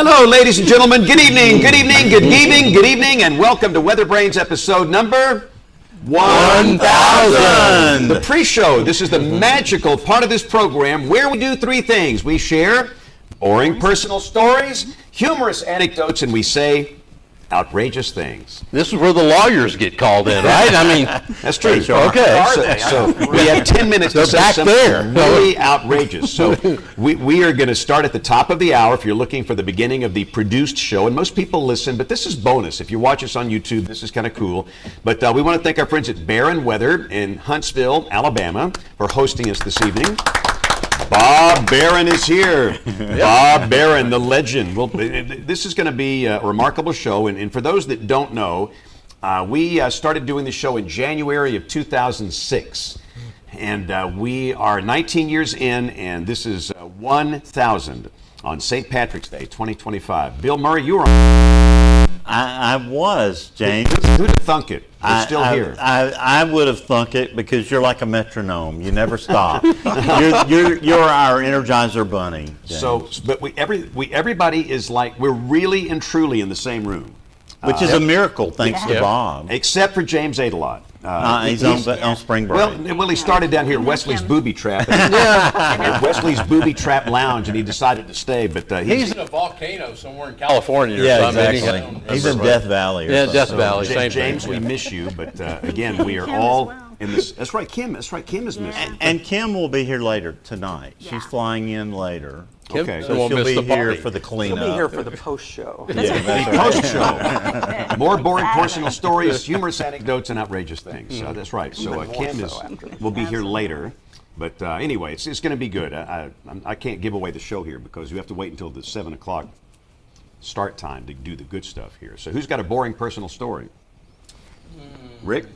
Hello, ladies and gentlemen. Good evening, good evening, good evening, good evening, and welcome to WeatherBrains episode number 1000. The pre-show. This is the magical part of this program where we do three things. We share boring personal stories, humorous anecdotes, and we say outrageous things. This is where the lawyers get called in, right? I mean, that's true. Okay. So we have 10 minutes to say something really outrageous. So we are going to start at the top of the hour if you're looking for the beginning of the produced show. And most people listen, but this is bonus. If you watch us on YouTube, this is kind of cool. But we want to thank our friends at Barron Weather in Huntsville, Alabama, for hosting us this evening. Bob Barron is here. Bob Barron, the legend. Well, this is going to be a remarkable show. And for those that don't know, we started doing the show in January of 2006. And we are 19 years in, and this is 1000 on St. Patrick's Day, 2025. Bill Murray, you were on. I was, James. Who'd have thunk it? You're still here. I would have thunk it because you're like a metronome. You never stop. you're our Energizer Bunny, James. So, but everybody is like, we're really and truly in the same room. Which is a miracle, thanks to Bob. Except for James Adelot. He's on spring break. Well, he started down here at Wesley's Booby Trap. At Wesley's Booby Trap Lounge, and he decided to stay. But he's in a volcano somewhere in California or something. Exactly. He's in Death Valley. Death Valley. Same James, thing. we miss you. But again, we are all in this. That's right, Kim. That's right, Kim is missing. And Kim will be here later tonight. She's flying in later. Kim, okay, so she'll be here for the cleanup. She'll be here for the post show. Post show. More boring personal stories, humorous anecdotes, and outrageous things. That's right. So Kim will be here later. But anyway, it's going to be good. I can't give away the show here because you have to wait until the 7 o'clock start time to do the good stuff here. So who's got a boring personal story? Rick?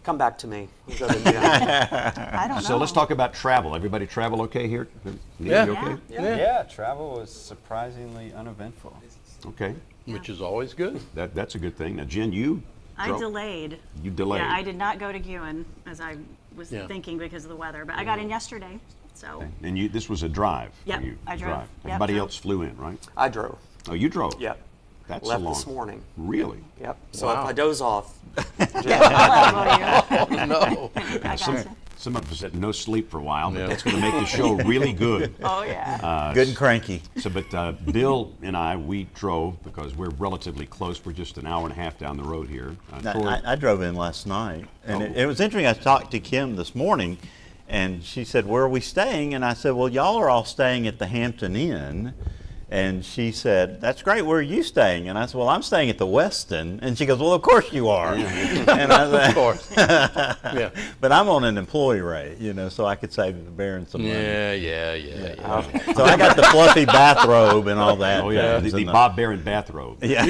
Come back to me. I don't know. So let's talk about travel. Everybody travel okay here? Yeah. You okay? Yeah, travel was surprisingly uneventful. Okay. Which is always good. That's a good thing. Now, Jen, you delayed. You delayed. Yeah, I did not go to Guin as I was thinking because of the weather, but I got in yesterday. So. And this was a drive. Yep, for you. I drove. Yep, Everybody else flew in, right? I drove. Oh, you drove? Yep. That's Left so long. this morning. Really? Yep. So if I doze off. Oh, No. I gotcha. Some of us had no sleep for a while, but that's going to make the show really good. Oh, yeah. Good and cranky. So, but Bill and I, we drove because we're relatively close. We're just an hour and a half down the road here. I drove in last night, and it was interesting. I talked to Kim this morning, and she said, "Where are we staying?" And I said, "Well, y'all are all staying at the Hampton Inn." And she said, "That's great. Where are you staying?" And I said, "Well, I'm staying at the Westin." And she goes, "Well, of course you are." And I said, Of course. Yeah. But I'm on an employee rate, so I could save the Baron some money. Yeah. So I got the fluffy bathrobe and all that. Oh yeah, the Bob Barron bathrobe. Yeah.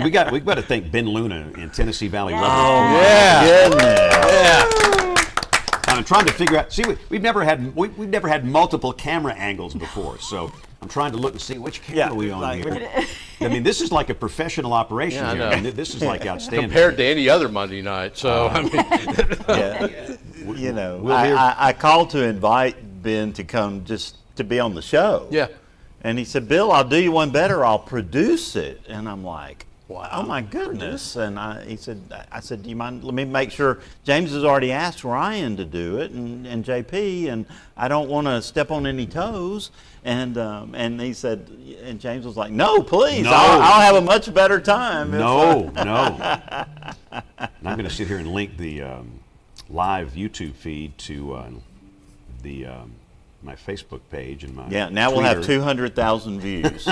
we got to thank Ben Luna in Tennessee Valley. Oh yeah. Goodness. Yeah. I'm trying to figure out. See, we've never had multiple camera angles before, so I'm trying to look and see which camera are we on here. I mean, this is like a professional operation Yeah, I here. know. I mean, this is like outstanding. Compared to any other Monday night. So, I mean. I called to invite Ben to come just to be on the show. Yeah. And he said, "Bill, I'll do you one better. I'll produce it." And I'm like, Wow. "Oh my goodness!" And I said, "Do you mind? Let me make sure." James has already asked Ryan to do it, and JP, and I don't want to step on any toes. And he said, and James was like, "No, please, No. I'll have a much better time." No. And I'm going to sit here and link the live YouTube feed to my Facebook page and my Now we'll have Twitter. 200,000 views.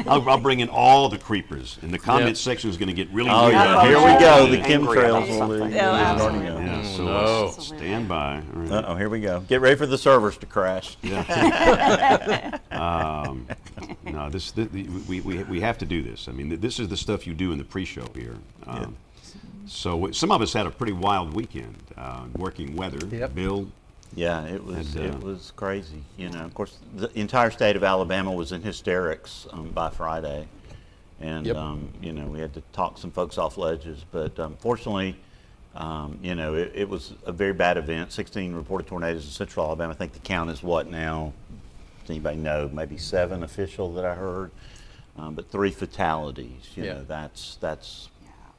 I'll bring in all the creepers, and the comment section is going to get really Oh, weird. yeah. Here we go. The Angry about chemtrails will be something. starting up. Yeah, so No. stand by. All right. Uh-oh, here we go. Get ready for the servers to crash. Yeah. No, we have to do this. I mean, this is the stuff you do in the pre-show here. So some of us had a pretty wild weekend, working weather. Yep. Bill. Yeah, it was crazy. Of course, the entire state of Alabama was in hysterics by Friday, and we had to talk some folks off ledges. But fortunately, it was a very bad event. 16 reported tornadoes in central Alabama. I think the count is what now? does anybody know, maybe 7 official that I heard, but 3 fatalities. You know, that's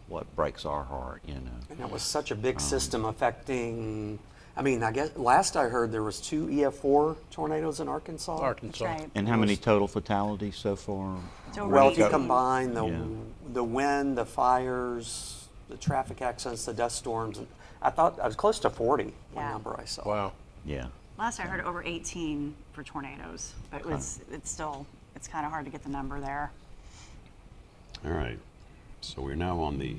what breaks our heart. You know, And it was such a big system affecting. I mean, I guess last I heard there was 2 EF4 tornadoes in Arkansas. Arkansas. That's right. and how many total fatalities so far? So Well, if you Right. combine the Yeah. the wind, the fires, the traffic accidents, the dust storms, I thought I was close to 40. One Yeah. number I saw. Wow. Yeah. Last I heard over 18 for tornadoes, but it's kind of hard to get the number there. All right. So we're now on the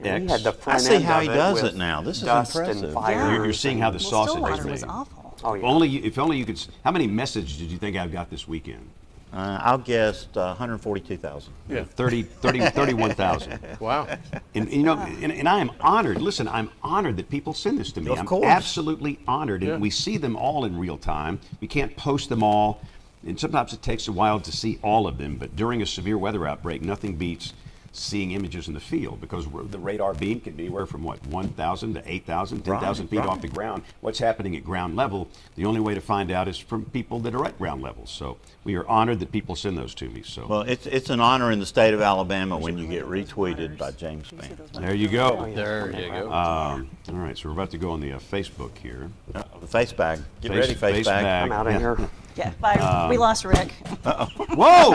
And he X. had the front I see end how of he it does with it now. This is dust impressive. And fires You're seeing how the Well, sausage is Stillwater made. was awful. Oh yeah. If only you could. How many messages did you think I've got this weekend? I'll guess 142,000. Yeah. 31,000. Wow. And you know, and I am honored. Listen, I'm honored that people send this to me. Of I'm course. absolutely honored, and Yeah. we see them all in real time. We can't post them all, and sometimes it takes a while to see all of them. But during a severe weather outbreak, nothing beats seeing images in the field, because the radar beam can be anywhere from 1,000 to 8,000, 10,000 feet Right. off the ground. What's happening at ground level? The only way to find out is from people that are at ground level. So we are honored that people send those to me. So Well, it's an honor in the state of Alabama when you get retweeted by James Spann. there you go. There you go. All right, so we're about to go on the Facebook here. The face bag. Get Face- ready, face, face bag. bag. I'm out of here. Yeah, bye. We lost Rick. Whoa!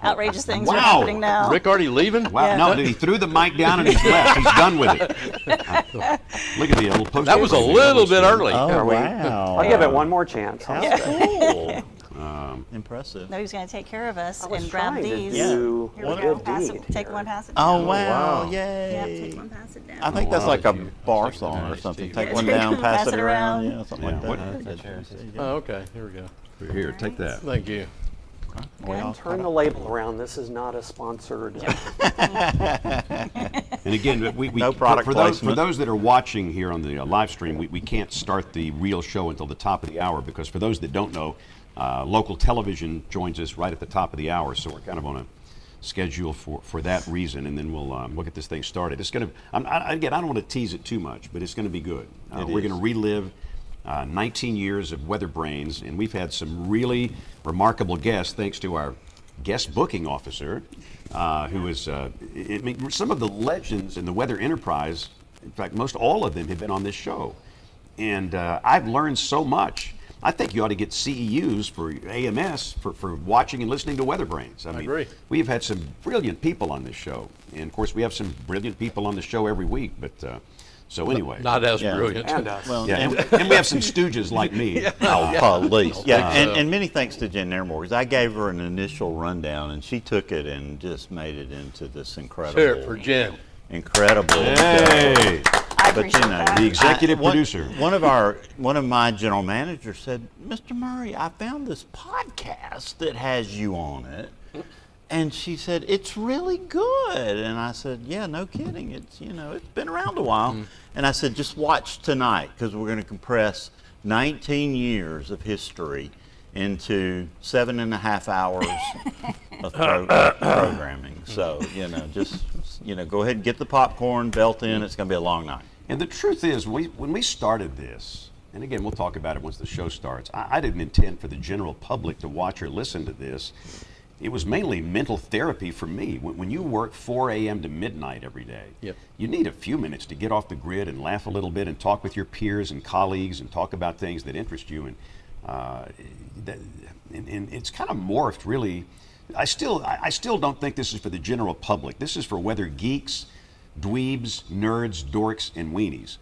Outrageous things are Wow. happening now. Rick already leaving? Wow! Yeah. No, he threw the mic down and he's left. He's done with it. Look at the little post. That was a little bit early. Oh, There we- wow. I'll give it one more chance. Cool. Impressive. No, he's going to take care of us I was and grab trying to these. do Here a we go. good Pass deed it, take here. one, pass it Oh, down. wow. wow. Yeah, Yay. take one, pass it down. I think that's like a bar Nice song or something. TV. Take one down, pass it around. around. Yeah, something Yeah. like that. Oh, okay. Here we go. Here, take that. Thank you. Turn the label around. This is not a sponsored. And again, we No product for placement. those that are watching here on the live stream, we can't start the real show until the top of the hour, because for those that don't know, local television joins us right at the top of the hour, so we're kind of on a schedule for that reason, and then we'll get this thing started. It's going to, again, I don't want to tease it too much, but it's going to be good. We're going to relive 19 years of WeatherBrains, and we've had some really remarkable guests, thanks to our guest booking officer, who is, some of the legends in the weather enterprise. In fact, most all of them have been on this show. And I've learned so much. I think you ought to get CEUs for AMS for watching and listening to WeatherBrains. I mean, agree. we've had some brilliant people on this show. And of course, we have some brilliant people on the show every week. But so anyway. Not as Yeah. brilliant. And us. Well, Yeah, and we have some stooges like me. Police. Yeah, and many thanks to Jen Nairmore, because I gave her an initial rundown, and she took it and just made it into this incredible, Here for Jen. incredible show. Hey, I But appreciate you know, that. the executive producer. One of my general managers said, "Mr. Murray, I found this podcast that has you on it." And she said, "It's really good." And I said, "Yeah, no kidding. It's been around a while." And I said, "Just watch tonight, because we're going to compress 19 years of history into 7.5 hours of programming. So, just go ahead and get the popcorn, belt in. It's going to be a long night." And the truth is, when we started this, and again, we'll talk about it once the show starts, I didn't intend for the general public to watch or listen to this. It was mainly mental therapy for me. When you work 4 a.m. to midnight every day, Yep. you need a few minutes to get off the grid and laugh a little bit and talk with your peers and colleagues and talk about things that interest you. And it's kind of morphed, really. I still don't think this is for the general public. This is for weather geeks, dweebs, nerds, dorks, and weenies.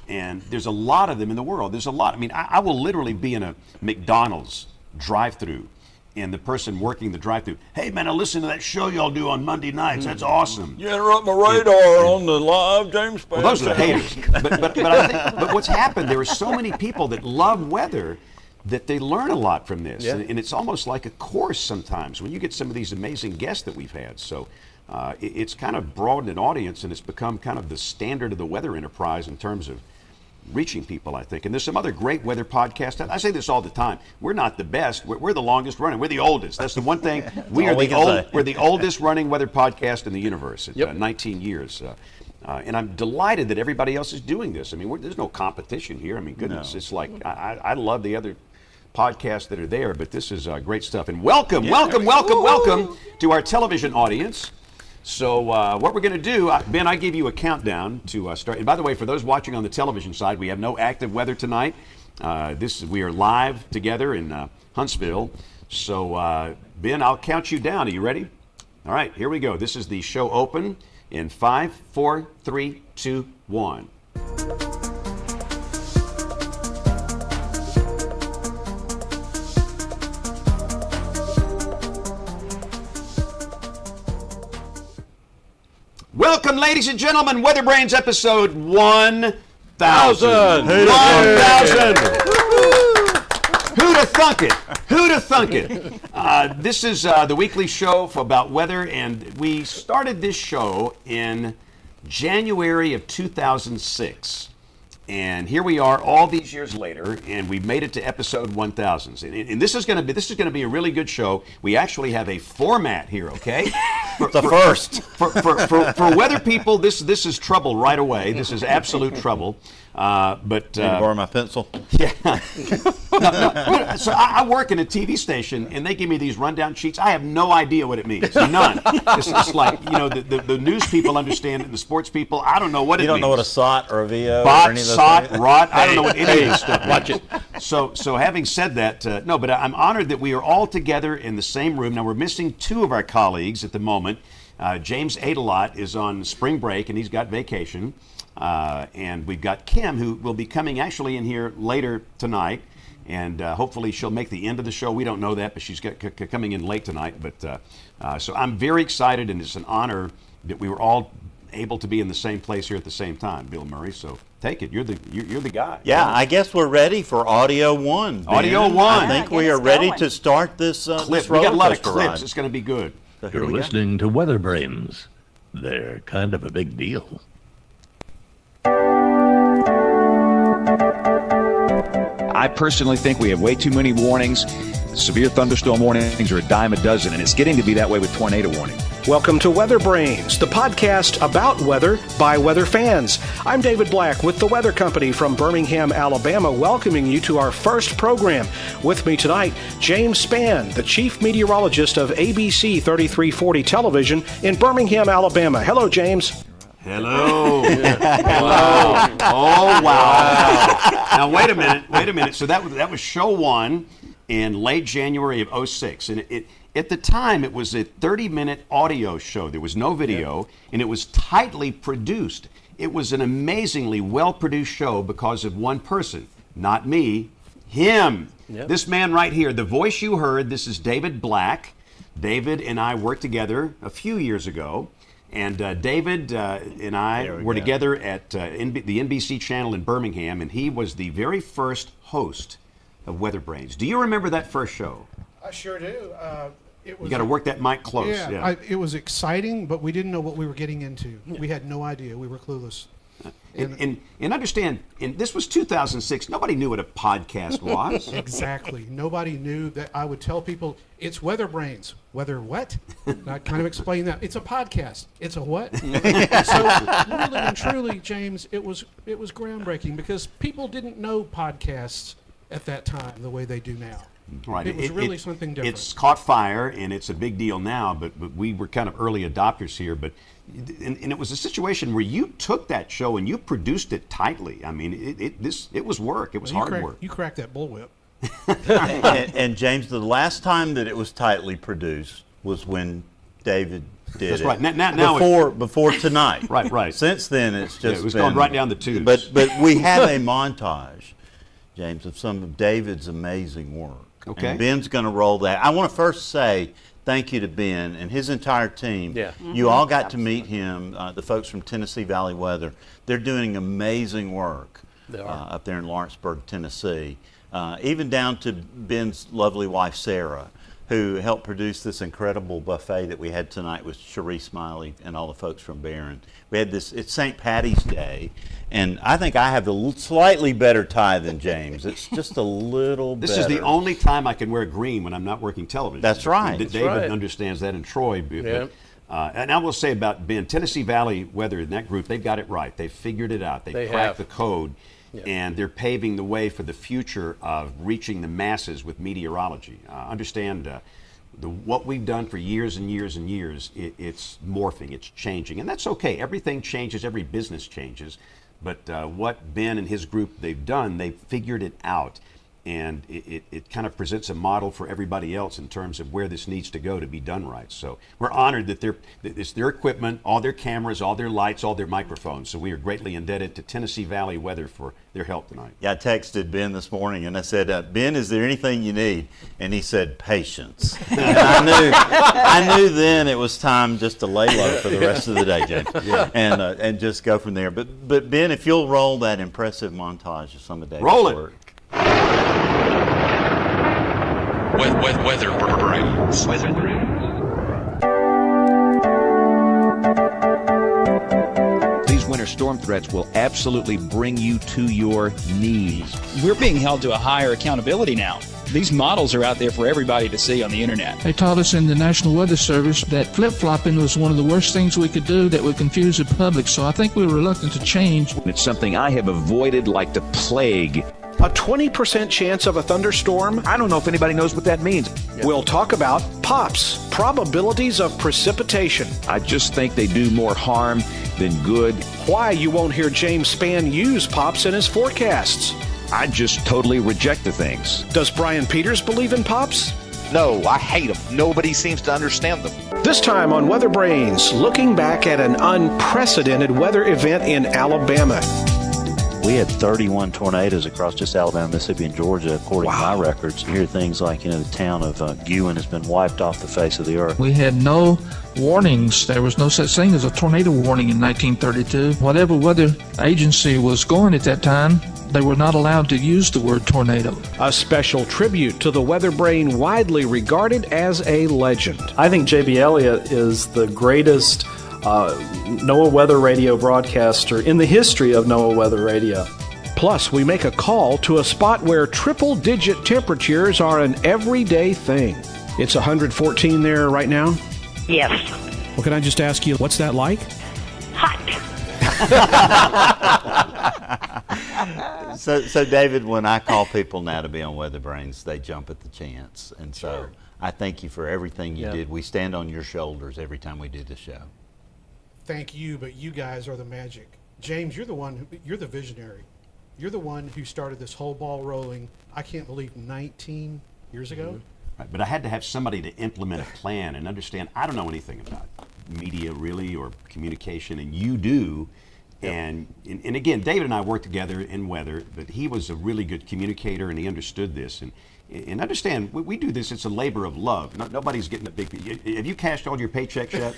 And there's a lot of them in the world. There's a lot. I mean, I will literally be in a McDonald's drive-through, and the person working the drive-thru, "Hey man, I listen to that show y'all do on Monday nights. That's awesome." You interrupt my radar on the live James Spann. Well, those are the haters. But what's happened? There are so many people that love weather that they learn a lot from this, Yeah. and it's almost like a course sometimes when you get some of these amazing guests that we've had. So it's kind of broadened an audience, and it's become kind of the standard of the weather enterprise in terms of reaching people, I think. And there's some other great weather podcasts. I say this all the time. We're not the best. We're the longest running. We're the oldest. That's the one thing. all we can say. We're the oldest running weather podcast in the universe at Yep. 19 years. And I'm delighted that everybody else is doing this. I mean, there's no competition here. I mean, goodness, No. it's like I love the other podcasts that are there, but this is great stuff. And welcome to our television audience. So what we're going to do, Ben, I give you a countdown to start. And by the way, for those watching on the television side, we have no active weather tonight. We are live together in Huntsville. So Ben, I'll count you down. Are you ready? All right, here we go. This is the show open in 5, 4, 3, 2, 1. Welcome, ladies and gentlemen, WeatherBrains episode 1000. 1000. Who'd have thunk it? Who'd have thunk it? This is the weekly show about weather, and we started this show in January of 2006. And here we are all these years later, and we made it to episode 1000. And this is going to be a really good show. We actually have a format here, okay? First. For weather people, this is trouble right away. This is absolute trouble. But Can you borrow my pencil? Yeah. No. So I work in a TV station, and they give me these rundown sheets. I have no idea what it means. None. It's like, the news people understand it, the sports people, I don't know what it means. You don't know what a SOT or a VO Bot, or any of those SOT, things? ROT, I don't know what any of this stuff Watch means. it. So having said that, no, but I'm honored that we are all together in the same room. Now, we're missing two of our colleagues at the moment. James Elliott is on spring break, and he's got vacation. And we've got Kim, who will be coming actually in here later tonight, and hopefully she'll make the end of the show. We don't know that, but she's coming in late tonight. But so I'm very excited, and it's an honor that we were all able to be in the same place here at the same time, Bill Murray. So take it. You're the guy. Yeah, I guess we're ready for Audio 1. Ben. Audio 1. I think Yeah, we get are us ready going. to start this Clip. this We got a lot of roller coaster clips. ride. It's going to be good. So here You're we go. listening to WeatherBrains. They're kind of a big deal. I personally think we have way too many warnings. Severe thunderstorm warnings are a dime a dozen, and it's getting to be that way with tornado warning. Welcome to WeatherBrains, the podcast about weather by weather fans. I'm David Black with the Weather Company from Birmingham, Alabama, welcoming you to our first program. With me tonight, James Spann, the chief meteorologist of ABC 3340 Television in Birmingham, Alabama. Hello, James. Hello. Hello. Oh, wow. Now, wait a minute. So that was show 1 in late January of 06. And at the time, it was a 30-minute audio show. There was no video, and it was tightly produced. It was an amazingly well-produced show because of one person. Not me, him. Yep. This man right here, the voice you heard, this is David Black. David and I worked together a few years ago. And David and I were together at the NBC channel in Birmingham, and he was the very first host of WeatherBrains. Do you remember that first show? I sure do. It was You got to work that mic close. Yeah, it was exciting, but we didn't know what we were getting into. We had no idea. We were clueless. And understand, and this was 2006. Nobody knew what a podcast was. Exactly. Nobody knew that. I would tell people, it's WeatherBrains. Weather what? And I kind of explain that. It's a podcast. It's a what? So really and truly, James, it was groundbreaking because people didn't know podcasts at that time the way they do now. Right. It was really something different. It's caught fire, and it's a big deal now, but we were kind of early adopters here. And it was a situation where you took that show and you produced it tightly. I mean, it was work. It was hard work. You cracked that bullwhip. and James, the last time that it was tightly produced was when David did That's it. right. Now before tonight. Right. Since then, it's just it was been, going right down the tubes. But we have a montage, James, of some of David's amazing work. Okay. And Ben's going to roll that. I want to first say thank you to Ben and his entire team. Yeah. You all got to meet him, the folks from Tennessee Valley Weather. They're doing amazing work up there in Lawrenceburg, Tennessee. Even down to Ben's lovely wife, Sarah, who helped produce this incredible buffet that we had tonight with Cherie Smiley and all the folks from Barron. We had this, it's St. Patty's Day, and I think I have the slightly better tie than James. It's just a little This better. is the only time I can wear green when I'm not working television. That's right. David right. understands that, and Troy. Yeah. And I will say about Ben, Tennessee Valley Weather in that group, they've got it right. They've figured it out. They've They cracked have. the code. and they're paving the way for the future of reaching the masses with meteorology. Understand what we've done for years and years and years, it's morphing, it's changing, and that's okay. Everything changes, every business changes, but what Ben and his group they've done, they've figured it out. And it kind of presents a model for everybody else in terms of where this needs to go to be done right. So we're honored that it's their equipment, all their cameras, all their lights, all their microphones. So we are greatly indebted to Tennessee Valley Weather for their help tonight. Yeah, I texted Ben this morning and I said, Ben, is there anything you need? And he said, patience. And I knew then it was time just to lay low for the rest of the day, James, and just go from there. But Ben, if you'll roll that impressive montage of some of David's work. WeatherBrains. These winter storm threats will absolutely bring you to your knees. We're being held to a higher accountability now. These models are out there for everybody to see on the internet. They taught us in the National Weather Service that flip-flopping was one of the worst things we could do that would confuse the public, so I think we were reluctant to change. It's something I have avoided like the plague. A 20% chance of a thunderstorm? I don't know if anybody knows what that means. We'll talk about POPs, probabilities of precipitation. I just think they do more harm than good. Why you won't hear James Spann use POPs in his forecasts. I just totally reject the things. Does Brian Peters believe in POPs? No, I hate them. Nobody seems to understand them. This time on WeatherBrains, looking back at an unprecedented weather event in Alabama. We had 31 tornadoes across just Alabama, Mississippi, and Georgia, according to my records. You hear things like, the town of Guin has been wiped off the face of the earth. We had no warnings. There was no such thing as a tornado warning in 1932. Whatever weather agency was going at that time, they were not allowed to use the word tornado. A special tribute to the weather brain widely regarded as a legend. I think JB Elliott is the greatest NOAA Weather Radio broadcaster in the history of NOAA Weather Radio. Plus, we make a call to a spot where triple-digit temperatures are an everyday thing. It's 114 there right now? Yes. Well, can I just ask you, what's that like? Hot. So, David, when I call people now to be on WeatherBrains, they jump at the chance. And so I thank you for everything you did. We stand on your shoulders every time we do the show. Thank you, but you guys are the magic. James, you're the visionary. You're the one who started this whole ball rolling, I can't believe, 19 years ago. Right, but I had to have somebody to implement a plan and understand. I don't know anything about media really or communication, and you do. And again, David and I worked together in weather, but he was a really good communicator and he understood this. And understand, we do this, it's a labor of love. Nobody's getting a big... Have you cashed all your paychecks yet?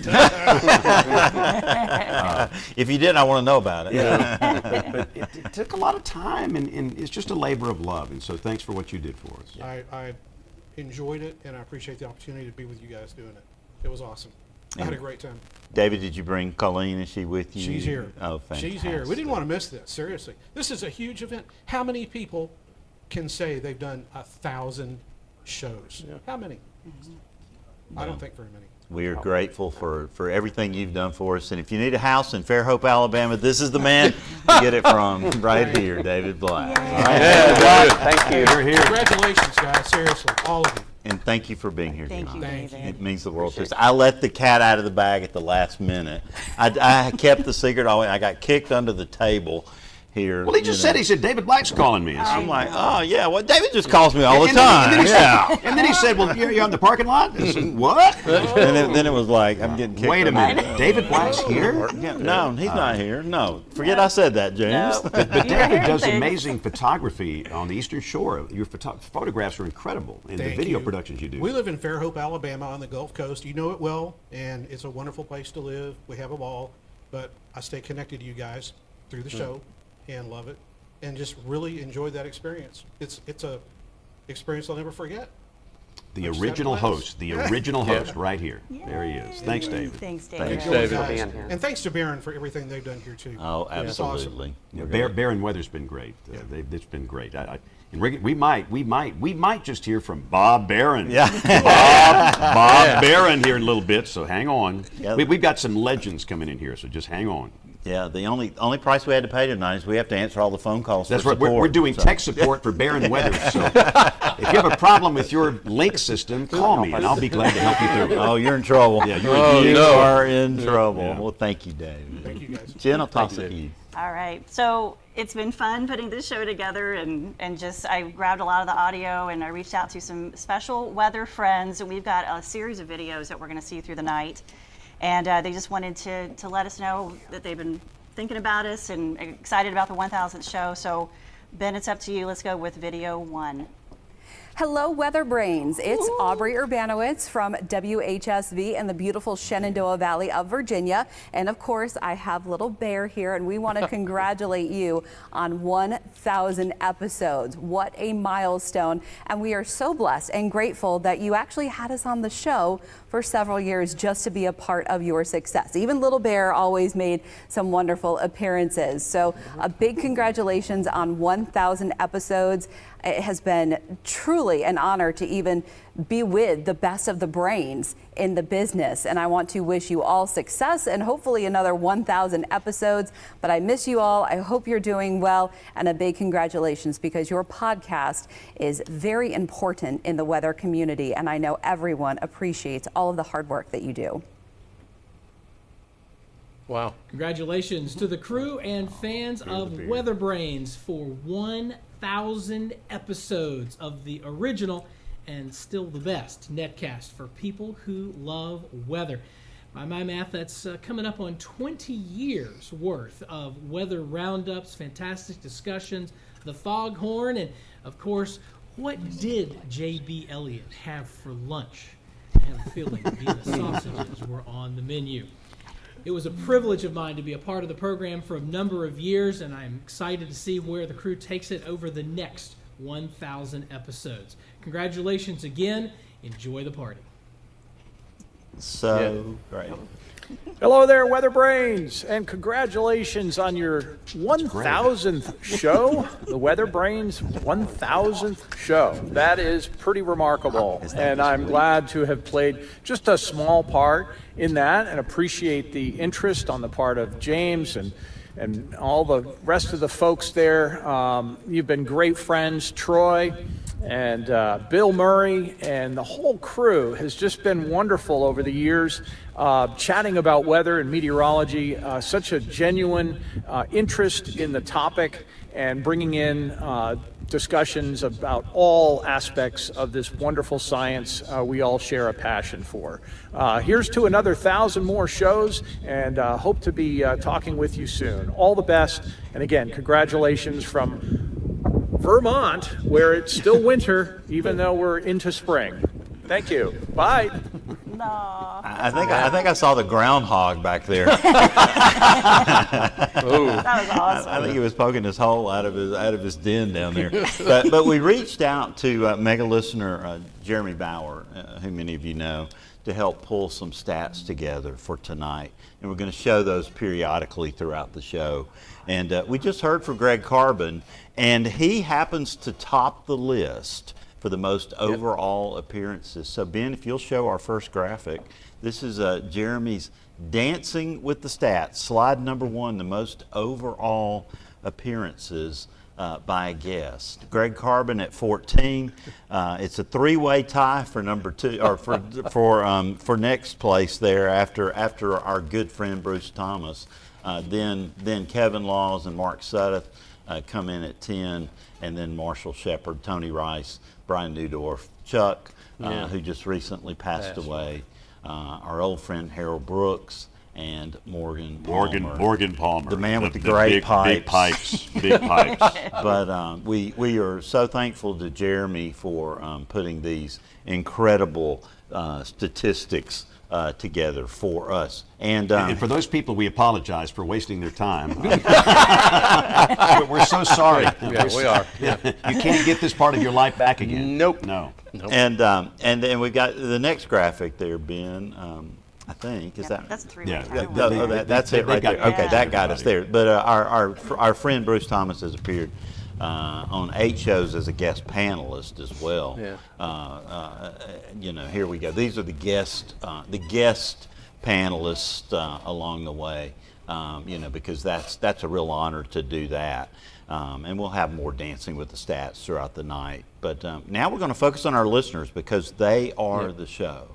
If you didn't, I want to know about it. Yeah. But it took a lot of time, and it's just a labor of love. And so thanks for what you did for us. I enjoyed it, and I appreciate the opportunity to be with you guys doing it. It was awesome. I had a great time. David, did you bring Colleen? Is she with you? She's here. Oh, fantastic. She's here. We didn't want to miss this, seriously. This is a huge event. How many people can say they've done 1,000 shows? How many? I don't think very many. We are grateful for everything you've done for us. And if you need a house in Fairhope, Alabama, this is the man to get it from right here, David Black. Thank you. You're here. Congratulations, guys. Seriously, all of you. And thank you for being here Thank tonight. you, David. It means the world to us. I let the cat out of the bag at the last minute. I kept the secret all the way. I got kicked under the table here. Well, he just said, David Black's calling me. I'm like, oh, yeah, well, David just calls me all the time. And then he said, well, you're on the parking lot? I said, what? Then it was like, I'm getting kicked. Wait a minute. David Black's here? No, he's not here. No. Forget I said that, James. No. But David does amazing photography on the Eastern Shore. Your photographs are incredible, and the video productions you do. We live in Fairhope, Alabama on the Gulf Coast. You know it well, and it's a wonderful place to live. We have a ball, but I stay connected to you guys through the show and love it, and just really enjoyed that experience. It's a experience I'll never forget. The original host, right here. Yay. There he is. Thanks, David. Thanks, David. Thanks, David. And thanks to Barron for everything they've done here, too. Oh, absolutely. Awesome. Yeah, Barron Weather's been great. It's been great. And we might just hear from Bob Barron. Yeah. Bob Barron here in a little bit, so hang on. We've got some legends coming in here, so just hang on. Yeah, the only price we had to pay tonight is we have to answer all the phone calls. That's for right. support, We're doing so. tech support for barren weather. So if you have a problem with your link system, call me, and I'll be glad to help you through it. Oh, you're in trouble. Yeah, you are in trouble. Yeah. Well, thank you, Dave. Thank you, guys. Jen, I'll toss it to you. All right. So it's been fun putting this show together, and just I grabbed a lot of the audio and I reached out to some special weather friends, and we've got a series of videos that we're going to see through the night. And they just wanted to let us know that they've been thinking about us and excited about the 1000th show. So Ben, it's up to you. Let's go with video 1. Hello, WeatherBrains. It's Aubrey Urbanowitz from WHSV in the beautiful Shenandoah Valley of Virginia. And of course, I have little Bear here, and we want to congratulate you on 1,000 episodes. What a milestone. And we are so blessed and grateful that you actually had us on the show for several years just to be a part of your success. Even little Bear always made some wonderful appearances. So a big congratulations on 1,000 episodes. It has been truly an honor to even be with the best of the brains in the business. And I want to wish you all success and hopefully another 1,000 episodes. But I miss you all. I hope you're doing well. And a big congratulations, because your podcast is very important in the weather community. And I know everyone appreciates all of the hard work that you do. Wow. Congratulations to the crew and fans of WeatherBrains for 1,000 episodes of the original and still the best netcast for people who love weather. By my math, that's coming up on 20 years worth of weather roundups, fantastic discussions, the foghorn, and of course, what did JB Elliott have for lunch? I have a feeling the sausages were on the menu. It was a privilege of mine to be a part of the program for a number of years, and I'm excited to see where the crew takes it over the next 1,000 episodes. Congratulations again. Enjoy the party. So great. Hello there, WeatherBrains, and congratulations on your 1,000th show, the WeatherBrains 1,000th show. That is pretty remarkable, and I'm glad to have played just a small part in that and appreciate the interest on the part of James and all the rest of the folks there. You've been great friends. Troy and Bill Murray and the whole crew has just been wonderful over the years, chatting about weather and meteorology, such a genuine interest in the topic, and bringing in discussions about all aspects of this wonderful science we all share a passion for. Here's to another 1,000 more shows, and hope to be talking with you soon. All the best, and again, congratulations from Vermont, where it's still winter, even though we're into spring. Thank you. Bye. No. I think I saw the groundhog back there. That was awesome. I think he was poking his hole out of his den down there. But we reached out to mega listener Jeremy Bauer, who many of you know, to help pull some stats together for tonight, and we're going to show those periodically throughout the show. And we just heard from Greg Carbon, and he happens to top the list for the most overall appearances. So Ben, if you'll show our first graphic, this is Jeremy's Dancing with the Stats, slide number 1, the most overall appearances by a guest. Greg Carbon at 14. It's a 3-way tie for number 2, or for next place there after our good friend Bruce Thomas. Then Kevin Laws and Mark Sudduth come in at 10, and then Marshall Shepard, Tony Rice, Brian Newdorf, Chuck, who just recently passed away, our old friend Harold Brooks, and Morgan Palmer. The man with the great pipes. Big pipes. But we are so thankful to Jeremy for putting these incredible statistics together for us. And for those people, we apologize for wasting their time. We're so sorry. Yeah, we are. Yeah. You can't get this part of your life back again. Nope. No. Nope. And then we got the next graphic there, Ben. I think is that that's 3 yeah. That's it right there. Okay, that got us there. But our friend Bruce Thomas has appeared on 8 shows as a guest panelist as well. Yeah. Here we go. These are the guest panelists along the way. because that's a real honor to do that. And we'll have more Dancing with the Stats throughout the night. But now we're going to focus on our listeners because they are the show.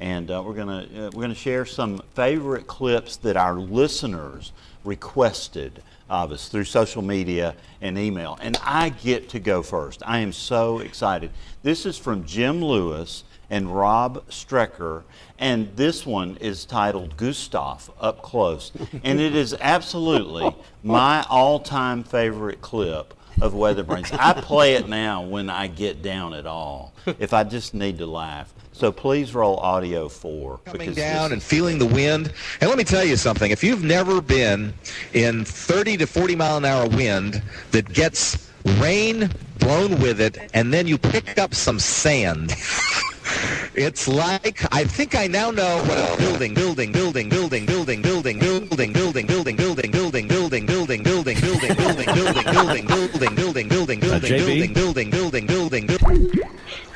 And we're gonna share some favorite clips that our listeners requested of us through social media and email. And I get to go first. I am so excited. This is from Jim Lewis and Rob Strecker, and this one is titled Gustav Up Close. And it is absolutely my all-time favorite clip of WeatherBrains. I play it now when I get down at all, if I just need to laugh. So please roll audio 4. Coming down and feeling the wind. And let me tell you something. If you've never been in 30 to 40 mile an hour wind that gets rain blown with it, and then you pick up some sand, it's like, I think I now know what a building. JB?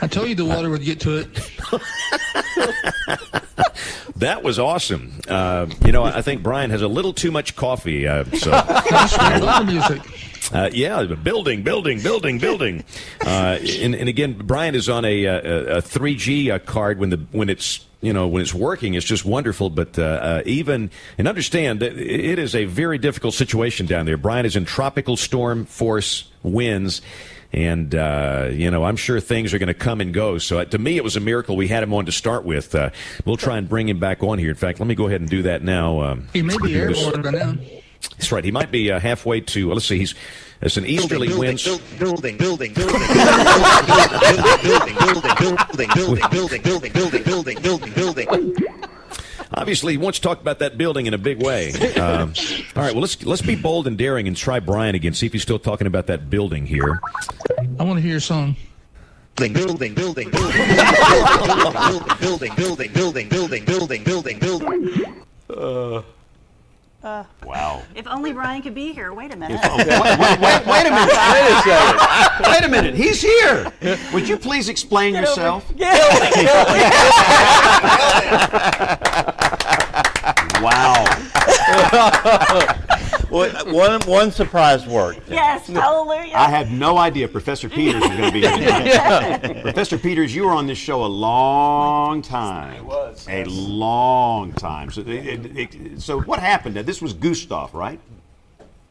I told you the water would get to it. That was awesome. I think Brian has a little too much coffee. So. Music. Yeah, building. And again, Brian is on a 3G card when it's working. It's just wonderful. But and understand that it is a very difficult situation down there. Brian is in tropical storm force winds. And, I'm sure things are going to come and go. So to me, it was a miracle we had him on to start with. We'll try and bring him back on here. In fact, let me go ahead and do that now. He may be airborne by now. That's right. He might be halfway to, let's see, it's an easterly wind. Obviously, he wants to talk about that building in a big way. All right, well, let's be bold and daring and try Brian again, see if he's still talking about that building here. I want to hear your song. Building. Wow. If only Brian could be here. Wait a minute. Wait a minute. Wait a minute. He's here. Would you please explain yourself? Wow. One surprise worked. Yes, hallelujah. I had no idea Professor Peters was going to be here. Professor Peters, you were on this show a long time. I was. A long time. So what happened? This was Gustav, right?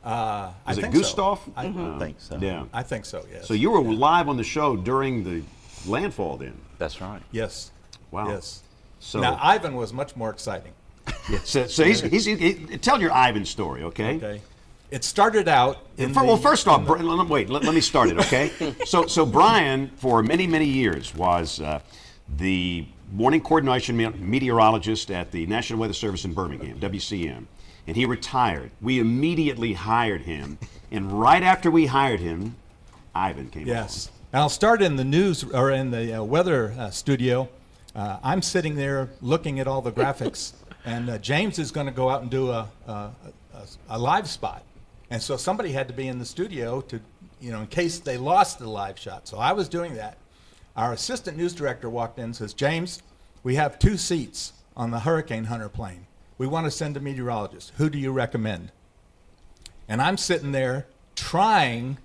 I Was it think Gustav? So. I think so. Yeah. I think so, yes. So you were live on the show during the landfall then? That's right. Yes. Wow. Yes. So Now, Ivan was much more exciting. So he's tell your Ivan story, okay? Okay. It started out First off, let me start it, okay? So Brian, for many, many years, was the morning coordination meteorologist at the National Weather Service in Birmingham, WCM, and he retired. We immediately hired him, and right after we hired him, Ivan came Yes. And I'll start in the news, or in the weather studio. I'm sitting there looking at all the graphics, and James is going to go out and do a live spot. And so somebody had to be in the studio to, in case they lost the live shot. So I was doing that. Our assistant news director walked in and says, James, we have 2 seats on the Hurricane Hunter plane. We want to send a meteorologist. Who do you recommend? And I'm sitting there trying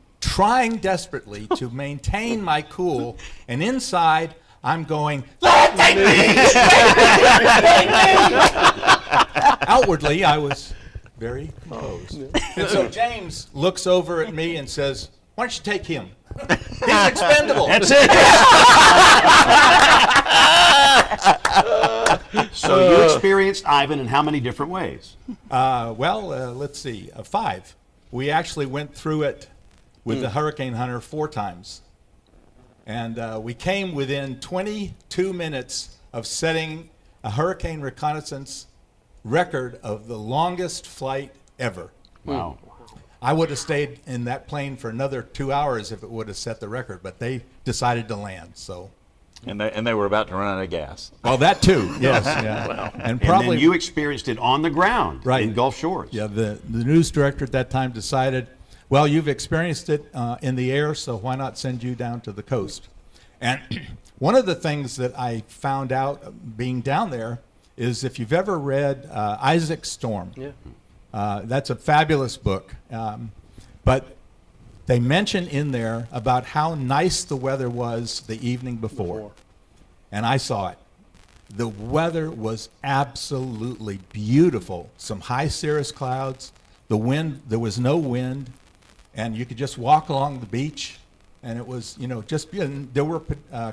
desperately to maintain my cool, and inside I'm going, take me! Outwardly, I was very composed. And so James looks over at me and says, why don't you take him? He's expendable. That's it. So you experienced Ivan in how many different ways? Let's see, 5. We actually went through it with the Hurricane Hunter 4 times. And we came within 22 minutes of setting a hurricane reconnaissance record of the longest flight ever. Wow. I would have stayed in that plane for another 2 hours if it would have set the record, but they decided to land, so. And they were about to run out of gas. Well, that too, yes. Yeah. Wow. And then you experienced it on the ground in Gulf Shores. Yeah, the news director at that time decided, well, you've experienced it in the air, so why not send you down to the coast? And one of the things that I found out being down there is if you've ever read Isaac Storm, That's a fabulous book. But they mention in there about how nice the weather was the evening before. And I saw it. The weather was absolutely beautiful. Some high cirrus clouds. The wind, there was no wind. And you could just walk along the beach. And it was, and there were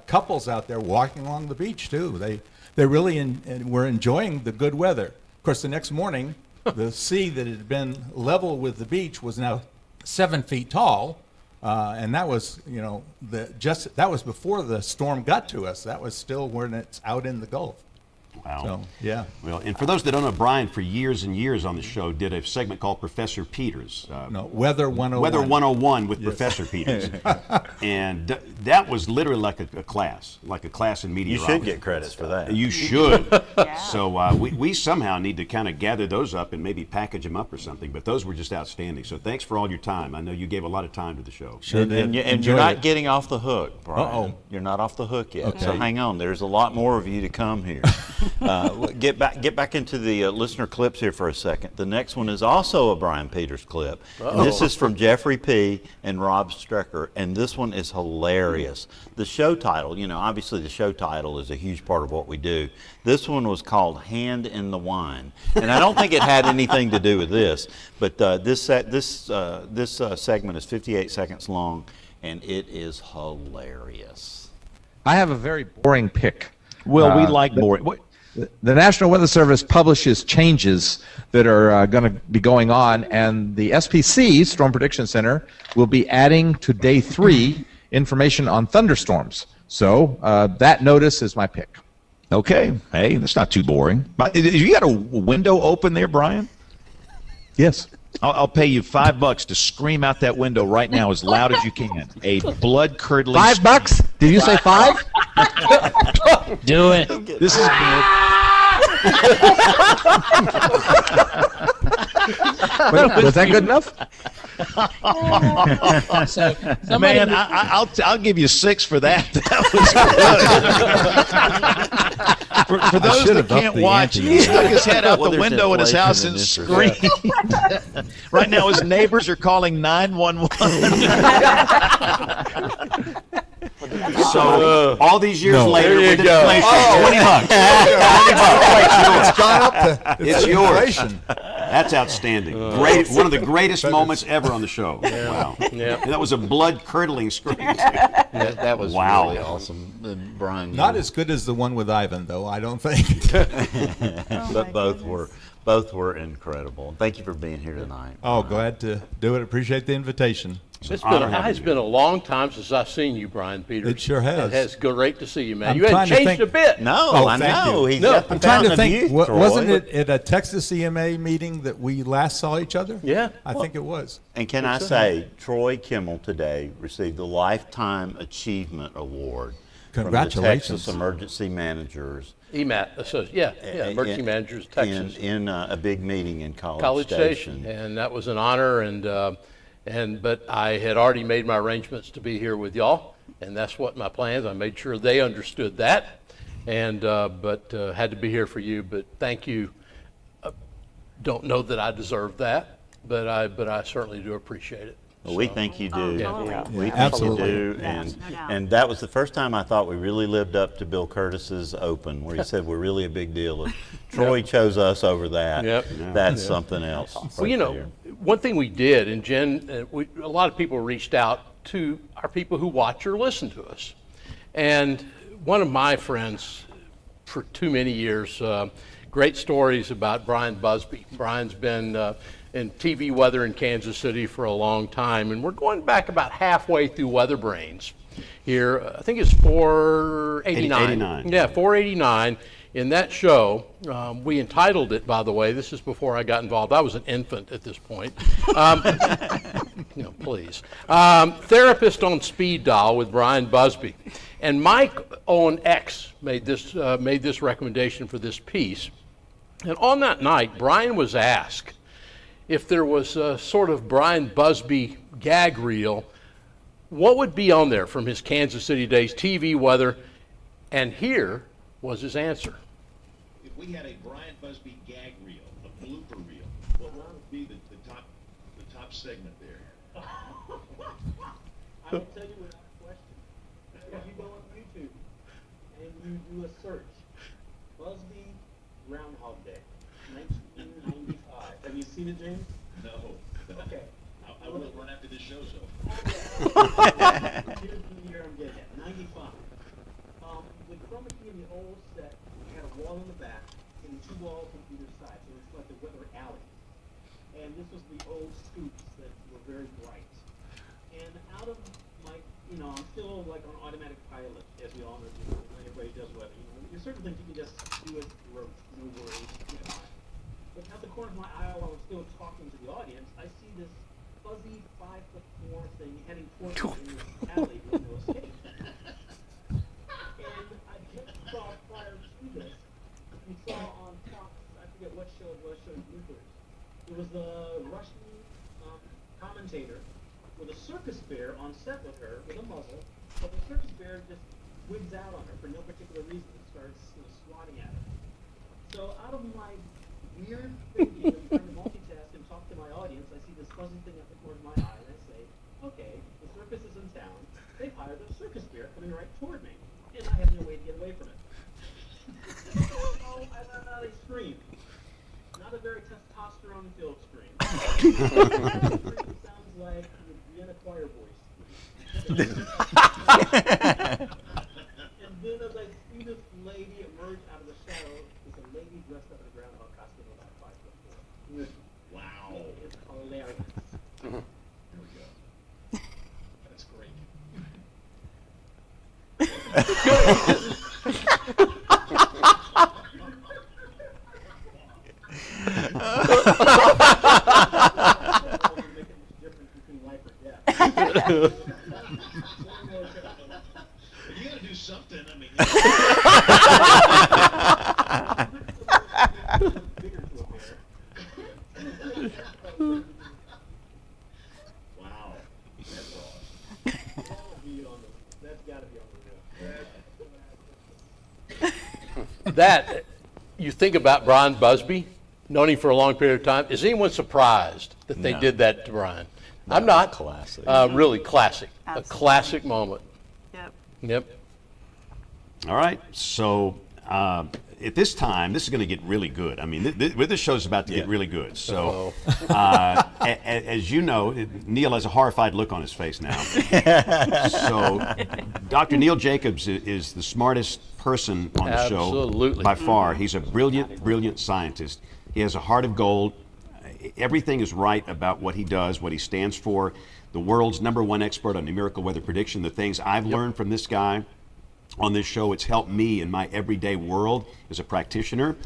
couples out there walking along the beach too. They really were enjoying the good weather. Of course, the next morning, the sea that had been level with the beach was now 7 feet tall. And that was, that was before the storm got to us. That was still when it's out in the Gulf. Wow. So, yeah. Well, and for those that don't know, Brian, for years and years on the show, did a segment called Professor Peters. Weather 101. Weather 101 with Yes. Professor Peters. And that was literally like a class in meteorology. You should get credits for that. You should. So we somehow need to kind of gather those up and maybe package them up or something. But those were just outstanding. So thanks for all your time. I know you gave a lot of time to the show. And you're not getting off the hook, Brian. You're not off the hook yet. Okay. So hang on. There's a lot more of you to come here. Get back into the listener clips here for a second. The next one is also a Brian Peters clip. And this is from Jeffrey P. and Rob Strecker, and this one is hilarious. The show title, obviously the show title is a huge part of what we do. This one was called Hand in the Wine, and I don't think it had anything to do with this, but this segment is 58 seconds long, and it is hilarious. I have a very boring pick. Well, we like boring. The National Weather Service publishes changes that are going to be going on, and the SPC, Storm Prediction Center, will be adding to day 3 information on thunderstorms. So that notice is my pick. Okay. Hey, that's not too boring. You got a window open there, Brian? Yes. I'll pay you $5 to scream out that window right now as loud as you can. A blood-curdling $5? Did you say 5? Do it. This is Was that good enough? So, Man, I'll give you 6 for that. That was good. For those that can't watch, he stuck his head out the window in his house and screamed. Right now, his neighbors are calling 911. So all these years later, There you with go. inflation, $20. It's gone up to It's yours. inflation. That's outstanding. Great, one of the greatest moments ever on the show. Wow. Yeah. And that was a blood-curdling scream. That was Wow. really awesome. And Brian, Not as good as the one with Ivan, though, I don't think. but both were incredible. Thank you for being here tonight. Oh, glad to do it. Appreciate the invitation. It's an honor having It's you. been a long time since I've seen you, Brian Peters. It sure has. It's great to see you, man. I'm You haven't trying to changed think- a bit. No, Oh, I thank know. you. He's No, got the I'm trying to fountain of think, youth, Troy. wasn't it at a Texas EMA meeting that we last saw each other? Yeah. I think it was. And can I say, Troy Kimmel today received the Lifetime Achievement Award from the Congratulations. Texas Emergency Managers EMAT, Emergency Managers Texas. in a big meeting in College College Station. Station, and that was an honor. But I had already made my arrangements to be here with y'all, and that's what my plans. I made sure they understood that, and but had to be here for you. But thank you. Don't know that I deserve that, but I certainly do appreciate it. Well, we think you do. Yeah. We think Absolutely. you do. And that was the first time I thought we really lived up to Bill Curtis's open, where he said we're really a big deal. If Troy chose us over that, that's something else. Well, one thing we did, and Jen, a lot of people reached out to our people who watch or listen to us. And one of my friends, for too many years, great stories about Brian Busby. Brian's been in TV weather in Kansas City for a long time, and we're going back about halfway through WeatherBrains here. I think it's 489. 89. Yeah, 489. In that show, we entitled it, by the way, this is before I got involved. I was an infant at this point. Please. Therapist on Speed Dial with Brian Busby. And Mike on X made this recommendation for this piece. And on that night, Brian was asked if there was a sort of Brian Busby gag reel, what would be on there from his Kansas City days, TV weather, and here was his answer. If we had a Brian Busby gag reel, a blooper reel, what would be segment there. I will tell you without question. If you go on YouTube and you do a search, Busby Groundhog Day, 1995. Have you seen it, James? No. Okay. I will run after this show, so. Here's the year I'm getting at, 95. The chroma key in the old set had a wall in the back and two walls on either side, so it's like the weather alley. And this was the old scoops that were very bright. And out of my, I'm still like on automatic pilot, as we all know, when everybody does weather. There's certain things you can just do as rote, no worries. But out the corner of my eye, while I'm still talking to the audience, I see this fuzzy 5'4" thing heading towards me in this alley with no escape. And I just saw prior to this, we saw on Fox, I forget what show it was, showing bloopers. It was the Russian commentator with a circus bear on set with her with a muzzle, but the circus bear just wigs out on her for no particular reason and starts swatting at her. So out of my weird thinking of trying to multitask and talk to my audience, I see this fuzzy thing at the corner of my eye and I say, okay, the circus is in town. They've hired a circus bear coming right toward me. And I have no way to get away from it. So I let out a scream. Not a very testosterone-filled scream. It sounds like the Vienna choir voice. And then as I see this lady emerge out of the shadow, it's a lady dressed up in a groundhog costume about 5'4". Wow. It's hilarious. There we go. That's great. You gotta do something. I mean. Wow. That's awesome. That's gotta be on the That, you think about Brian Busby, known him for a long period of time. Is anyone surprised that they did that to Brian? I'm not. Classic. Really classic. Absolutely. A classic moment. Yep. Yep. All right. So at this time, this is going to get really good. I mean, this show is about to get really good. So, as you know, Neil has a horrified look on his face now. So, Dr. Neil Jacobs is the smartest person on the show Absolutely. by far. He's a brilliant, brilliant scientist. He has a heart of gold. Everything is right about what he does, what he stands for. The world's #1 expert on numerical weather prediction. The things I've learned from this guy on this show, it's helped me in my everyday world as a practitioner.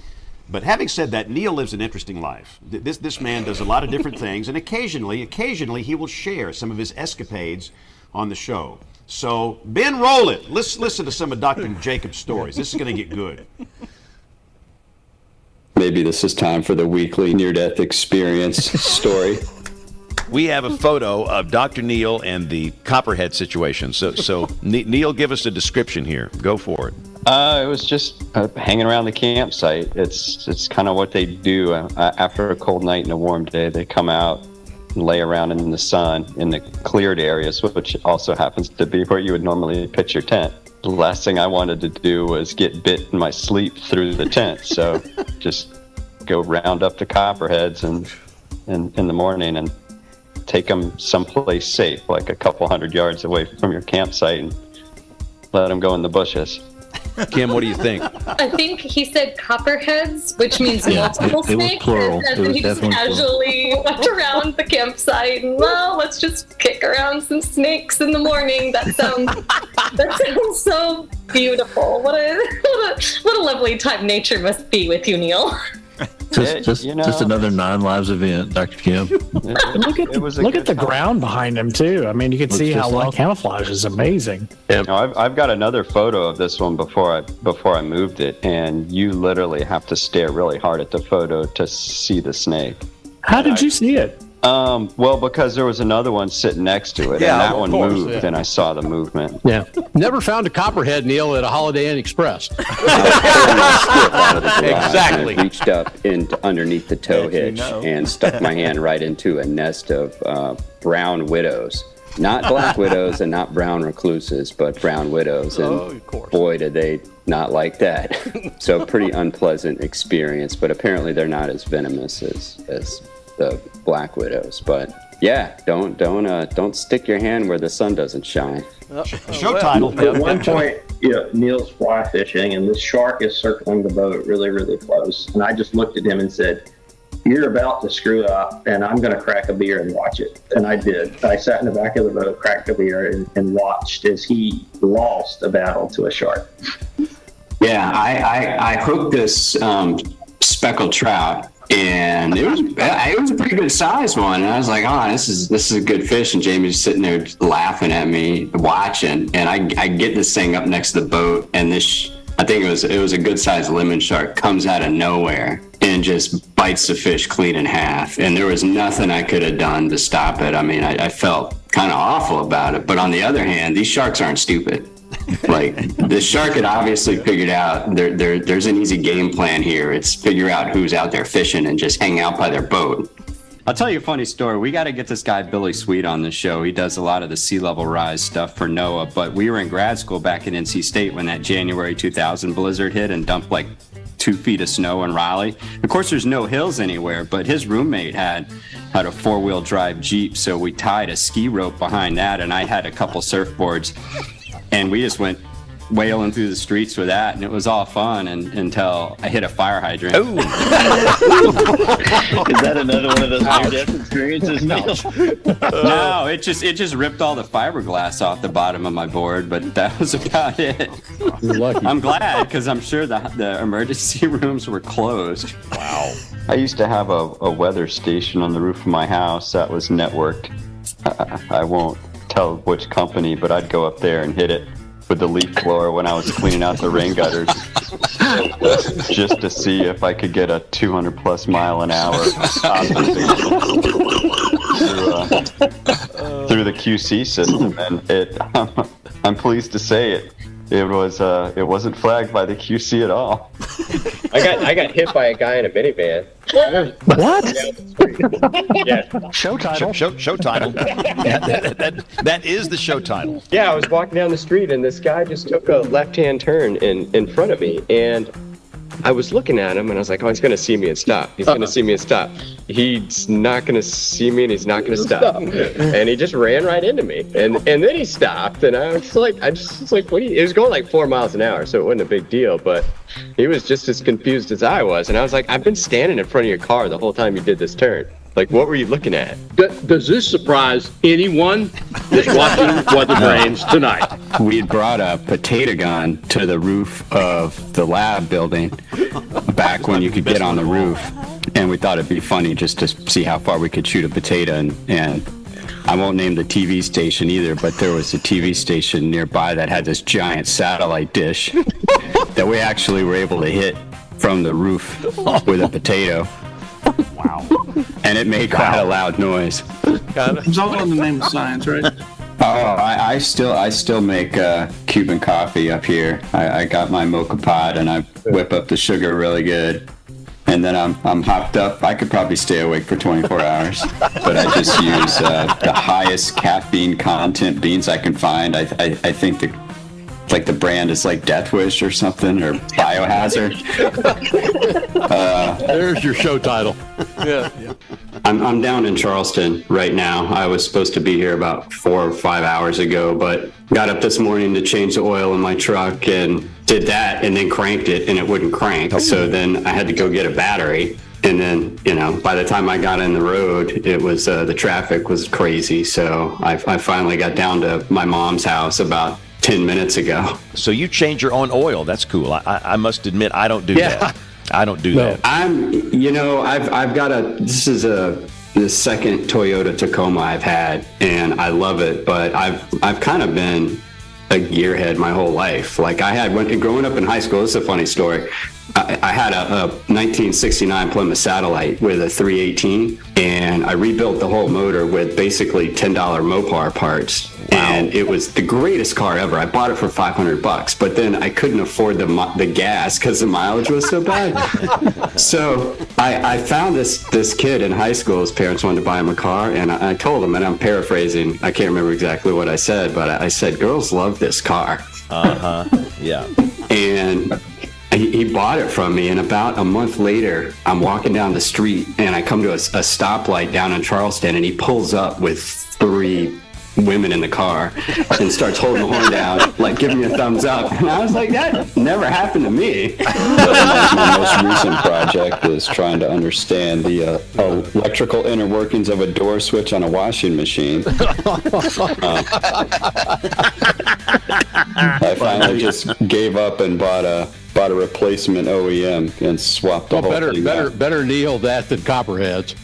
But having said that, Neil lives an interesting life. This man does a lot of different things, and occasionally he will share some of his escapades on the show. So, Ben, roll it. Let's listen to some of Dr. Jacobs' stories. This is going to get good. Maybe this is time for the weekly near-death experience story. We have a photo of Dr. Neil and the Copperhead situation. So Neil, give us a description here. Go for it. It was just hanging around the campsite. It's kind of what they do after a cold night and a warm day. They come out and lay around in the sun in the cleared areas, which also happens to be where you would normally pitch your tent. The last thing I wanted to do was get bit in my sleep through the tent. So just go round up the Copperheads and in the morning and take them someplace safe, like a couple hundred yards away from your campsite, and let them go in the bushes. Kim, what do you think? I think he said copperheads, which means multiple it was snakes. plural. And It was he just definitely plural. casually went around the campsite and, well, let's just kick around some snakes in the morning. That sounds so beautiful. What a lovely time nature must be with you, Neil. Just another 9 Lives event, Dr. Kim. Look at the ground behind him too. I mean, you can see how well camouflage is amazing. No, I've got another photo of this one before I moved it, and you literally have to stare really hard at the photo to see the snake. How did you see it? Well, because there was another one sitting next to it, Yeah, and that of one course, moved, yeah. and I saw the movement. Yeah. Never found a copperhead, Neil, at a Holiday Inn Express. Exactly. I reached up underneath the tow hitch and stuck my hand right into a nest of brown widows. Not black widows and not brown recluses, but brown widows. And of course. Boy, did they not like that. So pretty unpleasant experience, but apparently they're not as venomous as the black widows. But yeah, don't stick your hand where the sun doesn't shine. Show title. At one point, Neil's fly fishing, and this shark is circling the boat really, really close. And I just looked at him and said, "You're about to screw up, and I'm going to crack a beer and watch it." And I did. I sat in the back of the boat, cracked a beer, and watched as he lost a battle to a shark. Yeah, I hooked this speckled trout, and it was a pretty good sized one. And I was like, "Oh, this is a good fish." And Jamie's sitting there laughing at me, watching. And I get this thing up next to the boat, and this I think it was a good sized lemon shark comes out of nowhere and just bites the fish clean in half. And there was nothing I could have done to stop it. I mean, I felt kind of awful about it. But on the other hand, these sharks aren't stupid. Like, the shark had obviously figured out there's an easy game plan here. It's figure out who's out there fishing and just hang out by their boat. I'll tell you a funny story. We got to get this guy Billy Sweet on the show. He does a lot of the sea level rise stuff for NOAA. But we were in grad school back at NC State when that January 2000 blizzard hit and dumped like 2 feet of snow in Raleigh. Of course, there's no hills anywhere, but his roommate had a 4-wheel drive Jeep. So we tied a ski rope behind that, and I had a couple surfboards. And we just went wailing through the streets with that, and it was all fun until I hit a fire hydrant. Is that another one of those near-death experiences? No, it just ripped all the fiberglass off the bottom of my board, but that was about it. You're lucky. I'm glad, because I'm sure the emergency rooms were closed. Wow. I used to have a weather station on the roof of my house that was networked. I won't tell which company, but I'd go up there and hit it with the leaf blower when I was cleaning out the rain gutters just to see if I could get a 200 plus mile an hour through the QC system, and I'm pleased to say it wasn't flagged by the QC at all. I got hit by a guy in a minivan. What? Yeah. Show title. Show title. That is the show title. Yeah, I was walking down the street and this guy just took a left-hand turn in front of me, and I was looking at him and I was like, "Oh, he's gonna see me and stop. He's gonna see me and stop. He's not gonna see me and he's not gonna stop." And he just ran right into me, and then he stopped, and I was like, "What?" It was going like 4 miles an hour, so it wasn't a big deal, but he was just as confused as I was, and I was like, "I've been standing in front of your car the whole time you did this turn. Like, what were you looking at?" Does this surprise anyone that's watching WeatherBrains tonight? We had brought a potato gun to the roof of the lab building back when you could get on the roof, and we thought it'd be funny just to see how far we could shoot a potato. And I won't name the TV station either, but there was a TV station nearby that had this giant satellite dish that we actually were able to hit from the roof with a potato. Wow. And it made quite a loud noise. It's all in the name of science, right? Oh, I still make Cuban coffee up here. I got my mocha pot and I whip up the sugar really good. And then I'm hopped up. I could probably stay awake for 24 hours, but I just use the highest caffeine content beans I can find. I think the brand is like Death Wish or something, or Biohazard. There's your show title. Yeah. I'm down in Charleston right now. I was supposed to be here about 4 or 5 hours ago, but got up this morning to change the oil in my truck and did that, and then cranked it, and it wouldn't crank. So then I had to go get a battery. And then, by the time I got in the road, it was the traffic was crazy. So I finally got down to my mom's house about 10 minutes ago. So you change your own oil. That's cool. I must admit, I don't do that. I don't do that. I've got this is the second Toyota Tacoma I've had, and I love it, but I've kind of been a gearhead my whole life. Like growing up in high school, this is a funny story. I had a 1969 Plymouth Satellite with a 318, and I rebuilt the whole motor with basically $10 Mopar parts. And it was the greatest car ever. I bought it for $500, but then I couldn't afford the gas because the mileage was so bad. So I found this kid in high school. His parents wanted to buy him a car, and I told him, and I'm paraphrasing, I can't remember exactly what I said, but I said, girls love this car. Yeah. And he bought it from me, and about a month later, I'm walking down the street, and I come to a stoplight down in Charleston, and he pulls up with 3 women in the car and starts holding the horn down, like giving me a thumbs up. And I was like, that never happened to me. My most recent project is trying to understand the electrical inner workings of a door switch on a washing machine. I finally just gave up and bought a replacement OEM and swapped the whole thing out. Better Neil that than Copperheads.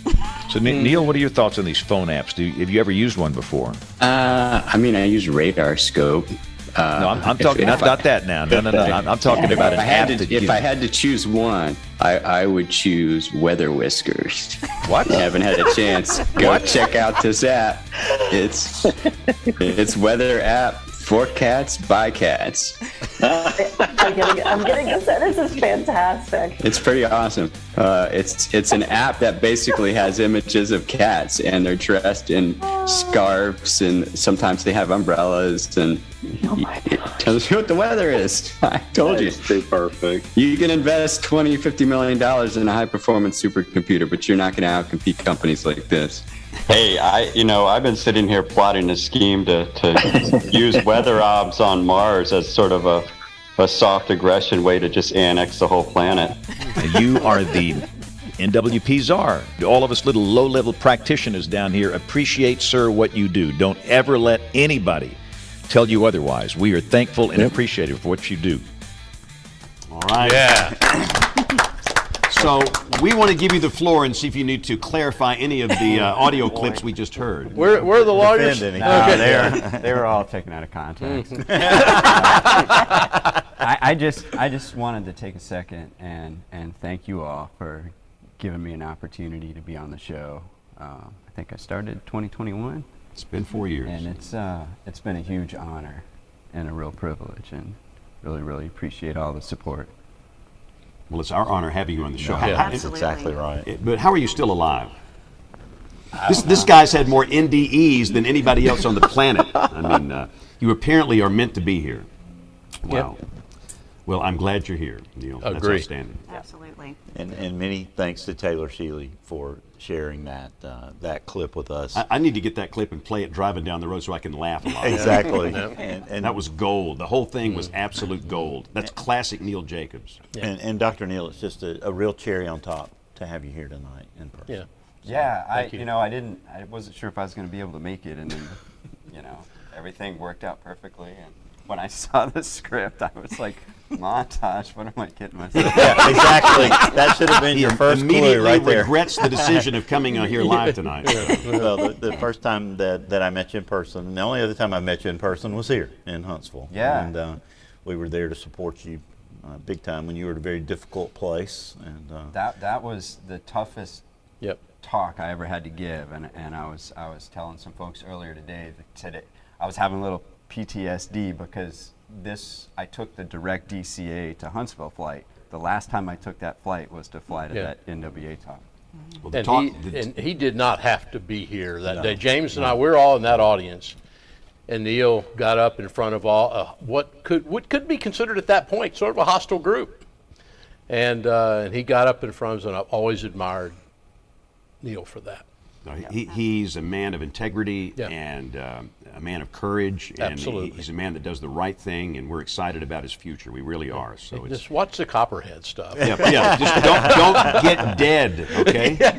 So Neil, what are your thoughts on these phone apps? Have you ever used one before? I mean, I use Radar Scope. No, I'm talking not that now. No. I'm talking about an app that if I had to choose one, I would choose Weather Whiskers. What? I haven't had a chance. Go check out this app. It's weather app for cats by cats. I'm getting this. This is fantastic. It's pretty awesome. It's an app that basically has images of cats, and they're dressed in scarves, and sometimes they have umbrellas, and it tells you what the weather is. I told you. Too perfect. You can invest $20-50 million in a high-performance supercomputer, but you're not going to outcompete companies like this. Hey, I've been sitting here plotting a scheme to use weather obs on Mars as sort of a soft aggression way to just annex the whole planet. You are the NWP czar. All of us little low-level practitioners down here appreciate, sir, what you do. Don't ever let anybody tell you otherwise. We are thankful and appreciative for what you do. All right. Yeah. So we want to give you the floor and see if you need to clarify any of the audio clips we just heard. We're the lawyers. They were all taken out of context. I just wanted to take a second and thank you all for giving me an opportunity to be on the show. I think I started 2021. It's been 4 years. And it's been a huge honor and a real privilege, and really appreciate all the support. Well, it's our honor having you on the show. That's exactly right. But how are you still alive? This guy's had more NDEs than anybody else on the planet. I mean, you apparently are meant to be here. Wow. Yep. Well, I'm glad you're here, Neil. That's outstanding. Absolutely. And many thanks to Taylor Sheely for sharing that clip with us. I need to get that clip and play it driving down the road so I can laugh a lot. Exactly. And that was gold. The whole thing was absolute gold. That's classic Neil Jacobs. Yeah. And Dr. Neil, it's just a real cherry on top to have you here tonight in person. Yeah. Yeah, I wasn't sure if I was going to be able to make it, and then, everything worked out perfectly. And when I saw the script, I was like, montage, what am I getting myself? Yeah, exactly. That should have been your first clue right there. Regrets the decision of coming on here live tonight. Well, the first time that I met you in person, and the only other time I met you in person was here in Huntsville. Yeah. And we were there to support you big time when you were at a very difficult place. And that was the toughest talk I ever had to give, and I was telling some folks earlier today I was having a little PTSD because I took the direct DCA to Huntsville flight. The last time I took that flight was to fly to that NWA talk. Well, and he did not have to be here that day. James and I, we're all in that audience, and Neil got up in front of all what could be considered at that point sort of a hostile group, and he got up in front of us, and I've always admired Neil for that. He's a man of integrity and a man of courage. Absolutely. And he's a man that does the right thing, and we're excited about his future. We really are. So just watch the Copperhead stuff. Yeah. Just don't get dead, okay?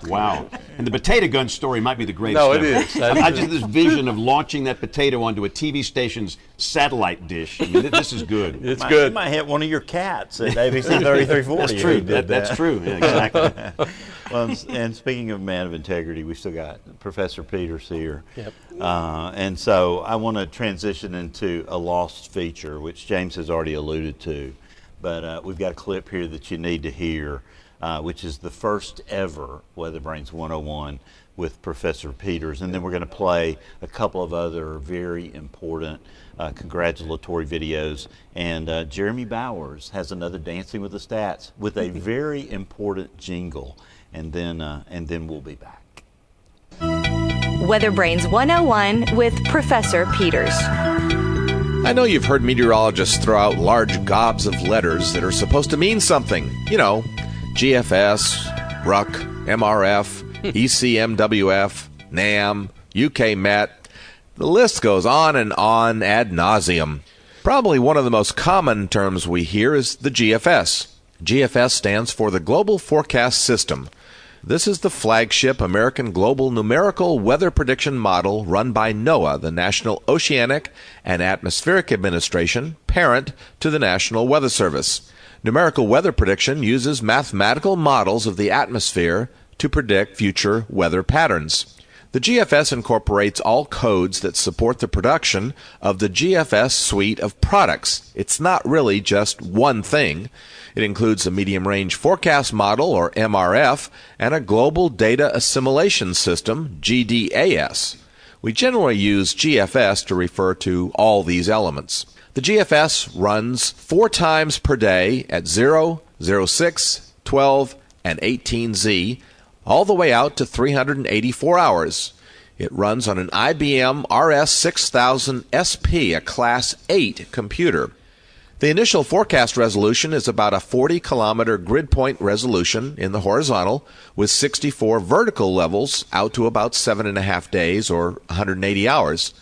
Wow. And the potato gun story might be the greatest. No, it ever. is. I just this vision of launching that potato onto a TV station's satellite dish. I mean, this is good. It's You good. might hit one of your cats at ABC 3340. That's true. who did That's true. Yeah, exactly. Well, and speaking of man of integrity, we still got Professor Peters here. Yep. And so I want to transition into a lost feature, which James has already alluded to. But we've got a clip here that you need to hear, which is the first ever WeatherBrains 101 with Professor Peters. And then we're going to play a couple of other very important congratulatory videos. And Jeremy Bowers has another Dancing with the Stats with a very important jingle. And then we'll be back. WeatherBrains 101 with Professor Peters. I know you've heard meteorologists throw out large gobs of letters that are supposed to mean something. You know, GFS, RUC, MRF, ECMWF, NAM, UK Met. The list goes on and on ad nauseum. Probably one of the most common terms we hear is the GFS. GFS stands for the Global Forecast System. This is the flagship American global numerical weather prediction model run by NOAA, the National Oceanic and Atmospheric Administration, parent to the National Weather Service. Numerical weather prediction uses mathematical models of the atmosphere to predict future weather patterns. The GFS incorporates all codes that support the production of the GFS suite of products. It's not really just one thing. It includes a medium-range forecast model, or MRF, and a global data assimilation system, GDAS. We generally use GFS to refer to all these elements. The GFS runs 4 times per day at 0, 06, 12, and 18Z, all the way out to 384 hours. It runs on an IBM RS6000 SP, a Class 8 computer. The initial forecast resolution is about a 40-kilometer grid point resolution in the horizontal with 64 vertical levels out to about 7.5 days or 180 hours.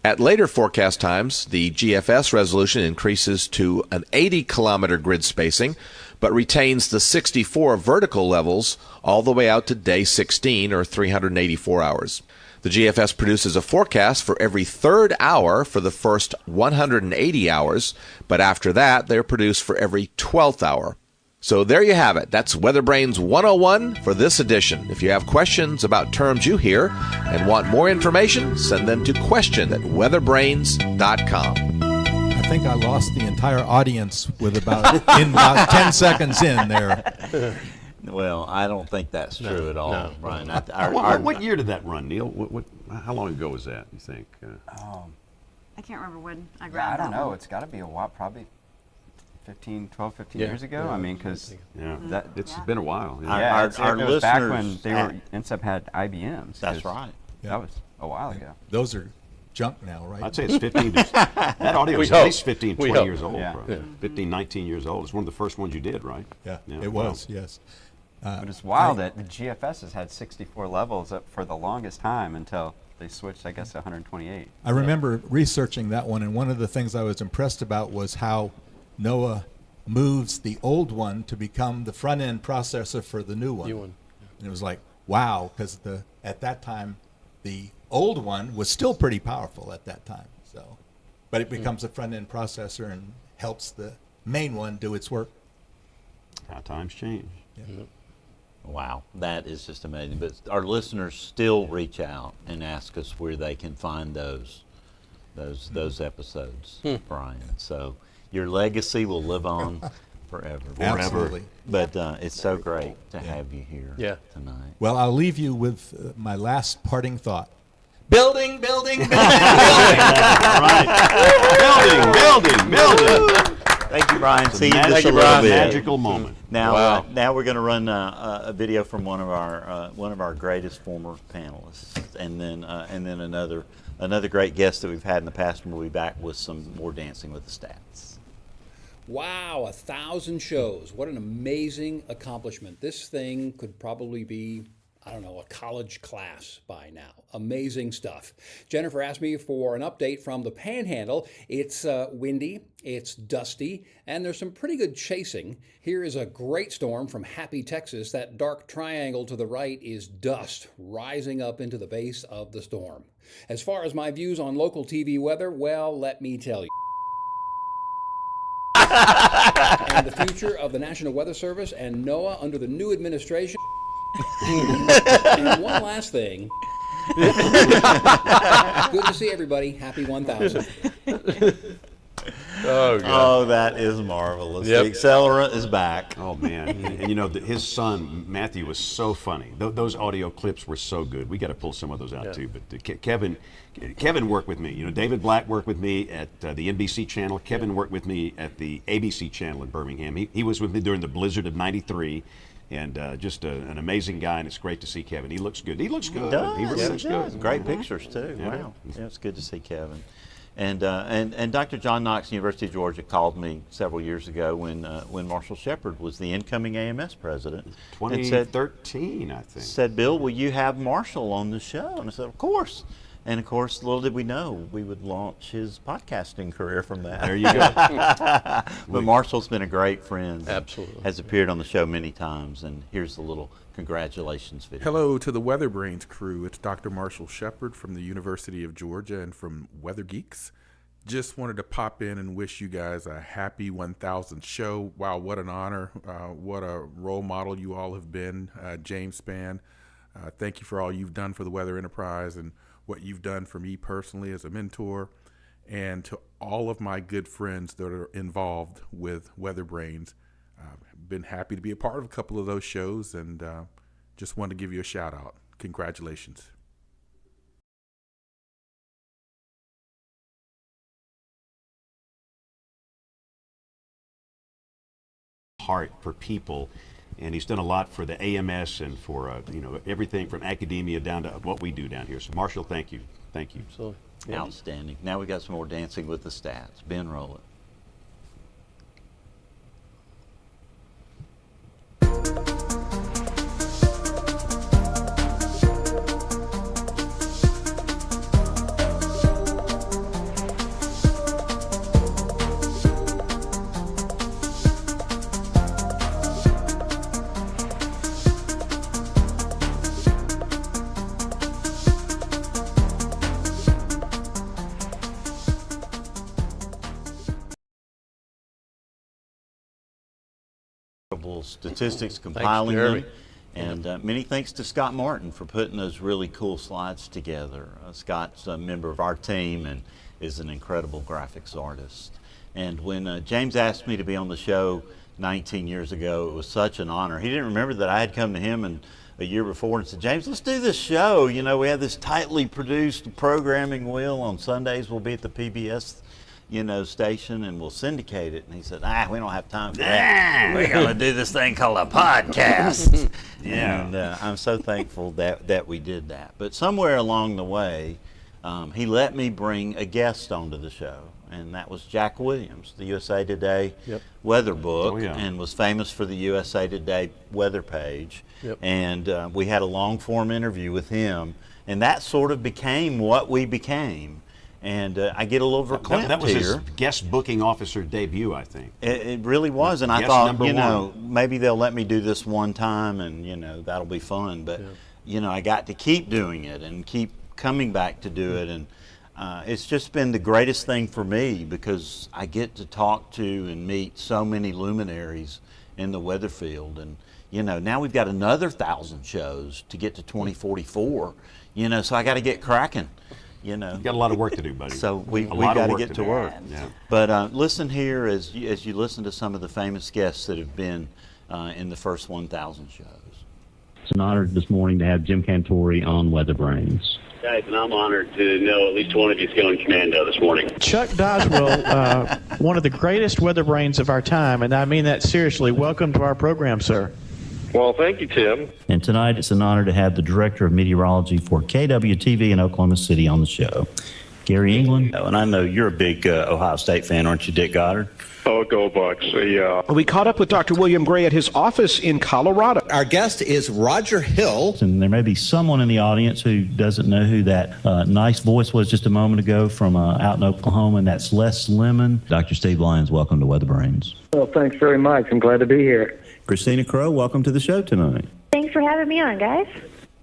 At later forecast times, the GFS resolution increases to an 80-kilometer grid spacing, but retains the 64 vertical levels all the way out to day 16 or 384 hours. The GFS produces a forecast for every third hour for the first 180 hours, but after that, they're produced for every 12th hour. So there you have it. That's WeatherBrains 101 for this edition. If you have questions about terms you hear and want more information, send them to question@weatherbrains.com. I think I lost the entire audience with about 10 seconds in there. Well, I don't think that's true at all, no. Brian. What year did that run, Neil? How long ago was that, you think? I can't remember when I Yeah, grabbed I don't that know. one. It's got to be a while, probably 15 Yeah. years ago. Yeah. I mean, because It's been a while. Yeah. Yeah, Our it was back when listeners they were NSEP had IBMs. That's 'cause right. That was a while ago. Those are junk now, right? I'd say it's 15 to, that audio is at least 15, 20 years old. Yeah. Probably. 15, 19 years old. It's one of the first ones you did, right? Yeah, it was, yes. But it's wild that the GFS has had 64 levels up for the longest time until they switched, I guess, to 128. I remember researching that one, and one of the things I was impressed about was how NOAA moves the old one to become the front-end processor for the new one. And it was like, wow, because at that time, the old one was still pretty powerful at that time. So, but it becomes a front-end processor and helps the main one do its work. How times change. Yeah. Wow, that is just amazing. But our listeners still reach out and ask us where they can find those episodes, Brian. So your legacy will live on forever. Absolutely. But it's so great to have you here tonight. Well, I'll leave you with my last parting thought. Building, building, building. Right. Building. Thank you, Brian. See you Magic, just a little bit. magical moment. Now, now we're going to run a video from one of our greatest former panelists, and then another great guest that we've had in the past, and we'll be back with some more Dancing with the Stats. Wow, 1,000 shows. What an amazing accomplishment. This thing could probably be, I don't know, a college class by now. Amazing stuff. Jennifer asked me for an update from the Panhandle. It's windy, it's dusty, and there's some pretty good chasing. Here is a great storm from Happy, Texas. That dark triangle to the right is dust rising up into the base of the storm. As far as my views on local TV weather, well, let me tell you. And the future of the National Weather Service and NOAA under the new administration. And one last thing. Good to see everybody. Happy 1000. Oh, that is marvelous. Yep. The accelerant is back. Oh, man. And you know, his son, Matthew, was so funny. Those audio clips were so good. We got to pull some of those out, too. But Kevin worked with me. You know, David Black worked with me at the NBC channel. Kevin worked with me at the ABC channel in Birmingham. He was with me during the blizzard of '93. And just an amazing guy, and it's great to see Kevin. He looks good. He looks good. He really looks good. Great pictures, too. Yeah. Wow. Yeah, it's good to see Kevin. And Dr. John Knox, University of Georgia, called me several years ago when Marshall Shepard was the incoming AMS president. 2013, I think. Said, Bill, will you have Marshall on the show? And I said, of course. And of course, little did we know, we would launch his podcasting career from that. There you go. But Marshall's been a great friend. Absolutely. Has appeared on the show many times. And here's the little congratulations video. Hello to the WeatherBrains crew. It's Dr. Marshall Shepard from the University of Georgia and from Weather Geeks. Just wanted to pop in and wish you guys a happy 1000th show. Wow, what an honor. What a role model you all have been. James Spann, thank you for all you've done for the Weather Enterprise and what you've done for me personally as a mentor, and to all of my good friends that are involved with WeatherBrains. Been happy to be a part of a couple of those shows, and just wanted to give you a shout out. Congratulations. Heart for people, and he's done a lot for the AMS and for everything from academia down to what we do down here. So Marshall, thank you. Absolutely. Yeah. Outstanding. Now we got some more dancing with the stats. Ben, roll it. Statistics, compiling them, and many thanks to Scott Martin for putting those really cool slides together. Scott's a member of our team and is an incredible graphics artist. And when James asked me to be on the show 19 years ago, it was such an honor. He didn't remember that I had come to him a year before and said, James, let's do this show. You know, we have this tightly produced programming wheel. On Sundays we'll be at the PBS station, and we'll syndicate it. And he said, we don't have time for that. We're going to do this thing called a podcast. And I'm so thankful that we did that. But somewhere along the way, he let me bring a guest onto the show, and that was Jack Williams, the USA Today weather book, and was famous for the USA Today weather page. And we had a long-form interview with him, and that sort of became what we became. And I get a little verklempt that was here. his guest booking officer debut, I think. It really was, and I thought, maybe they'll let me do this one time, and that'll be fun. But I got to keep doing it and keep coming back to do it, and it's just been the greatest thing for me because I get to talk to and meet so many luminaries in the weather field, and now we've got another 1,000 shows to get to 2044. So I got to get cracking. You got a lot of work to do, buddy. So we got to get to work. Yeah. But listen here as you listen to some of the famous guests that have been in the first 1,000 shows. It's an honor this morning to have Jim Cantori on WeatherBrains. Guys, and I'm honored to know at least one of you is going commando this morning. Chuck Doswell, one of the greatest weather brains of our time, and I mean that seriously. Welcome to our program, sir. Well, thank you, Tim. And tonight it's an honor to have the Director of Meteorology for KWTV in Oklahoma City on the show. Gary England. And I know you're a big Ohio State fan, aren't you, Dick Goddard? Oh, go Bucks. Yeah. We caught up with Dr. William Gray at his office in Colorado. Our guest is Roger Hill. And there may be someone in the audience who doesn't know who that nice voice was just a moment ago from out in Oklahoma, and that's Les Lemon. Dr. Steve Lyons, welcome to WeatherBrains. Well, thanks very much. I'm glad to be here. Christina Crow, welcome to the show tonight. Thanks for having me on, guys.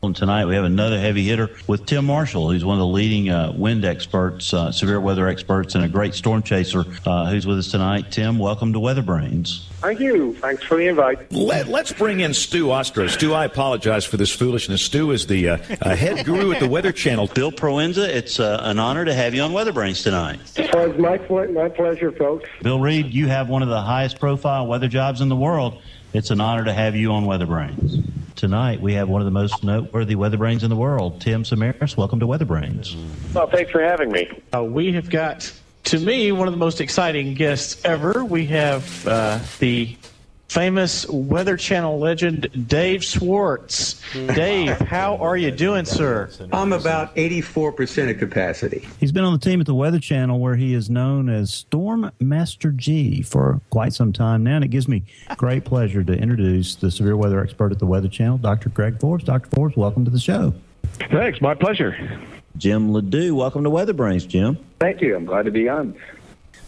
And tonight we have another heavy hitter with Tim Marshall, who's one of the leading wind experts, severe weather experts, and a great storm chaser who's with us tonight. Tim, welcome to WeatherBrains. Thank you. Thanks for the invite. Let's bring in Stu Ostro. Stu, I apologize for this foolishness. Stu is the head guru at the Weather Channel. Bill Proenza, it's an honor to have you on WeatherBrains tonight. It's my pleasure, folks. Bill Reed, you have one of the highest profile weather jobs in the world. It's an honor to have you on WeatherBrains. Tonight, we have one of the most noteworthy weatherbrains in the world, Tim Samaras. Welcome to WeatherBrains. Well, thanks for having me. We have got, to me, one of the most exciting guests ever. We have the famous Weather Channel legend, Dave Schwartz. Dave, how are you doing, sir? I'm about 84% of capacity. He's been on the team at the Weather Channel where he is known as Storm Master G for quite some time now, and it gives me great pleasure to introduce the severe weather expert at the Weather Channel, Dr. Greg Forbes. Dr. Forbes, welcome to the show. Thanks, my pleasure. Jim Ledoux, welcome to WeatherBrains, Jim. Thank you. I'm glad to be on.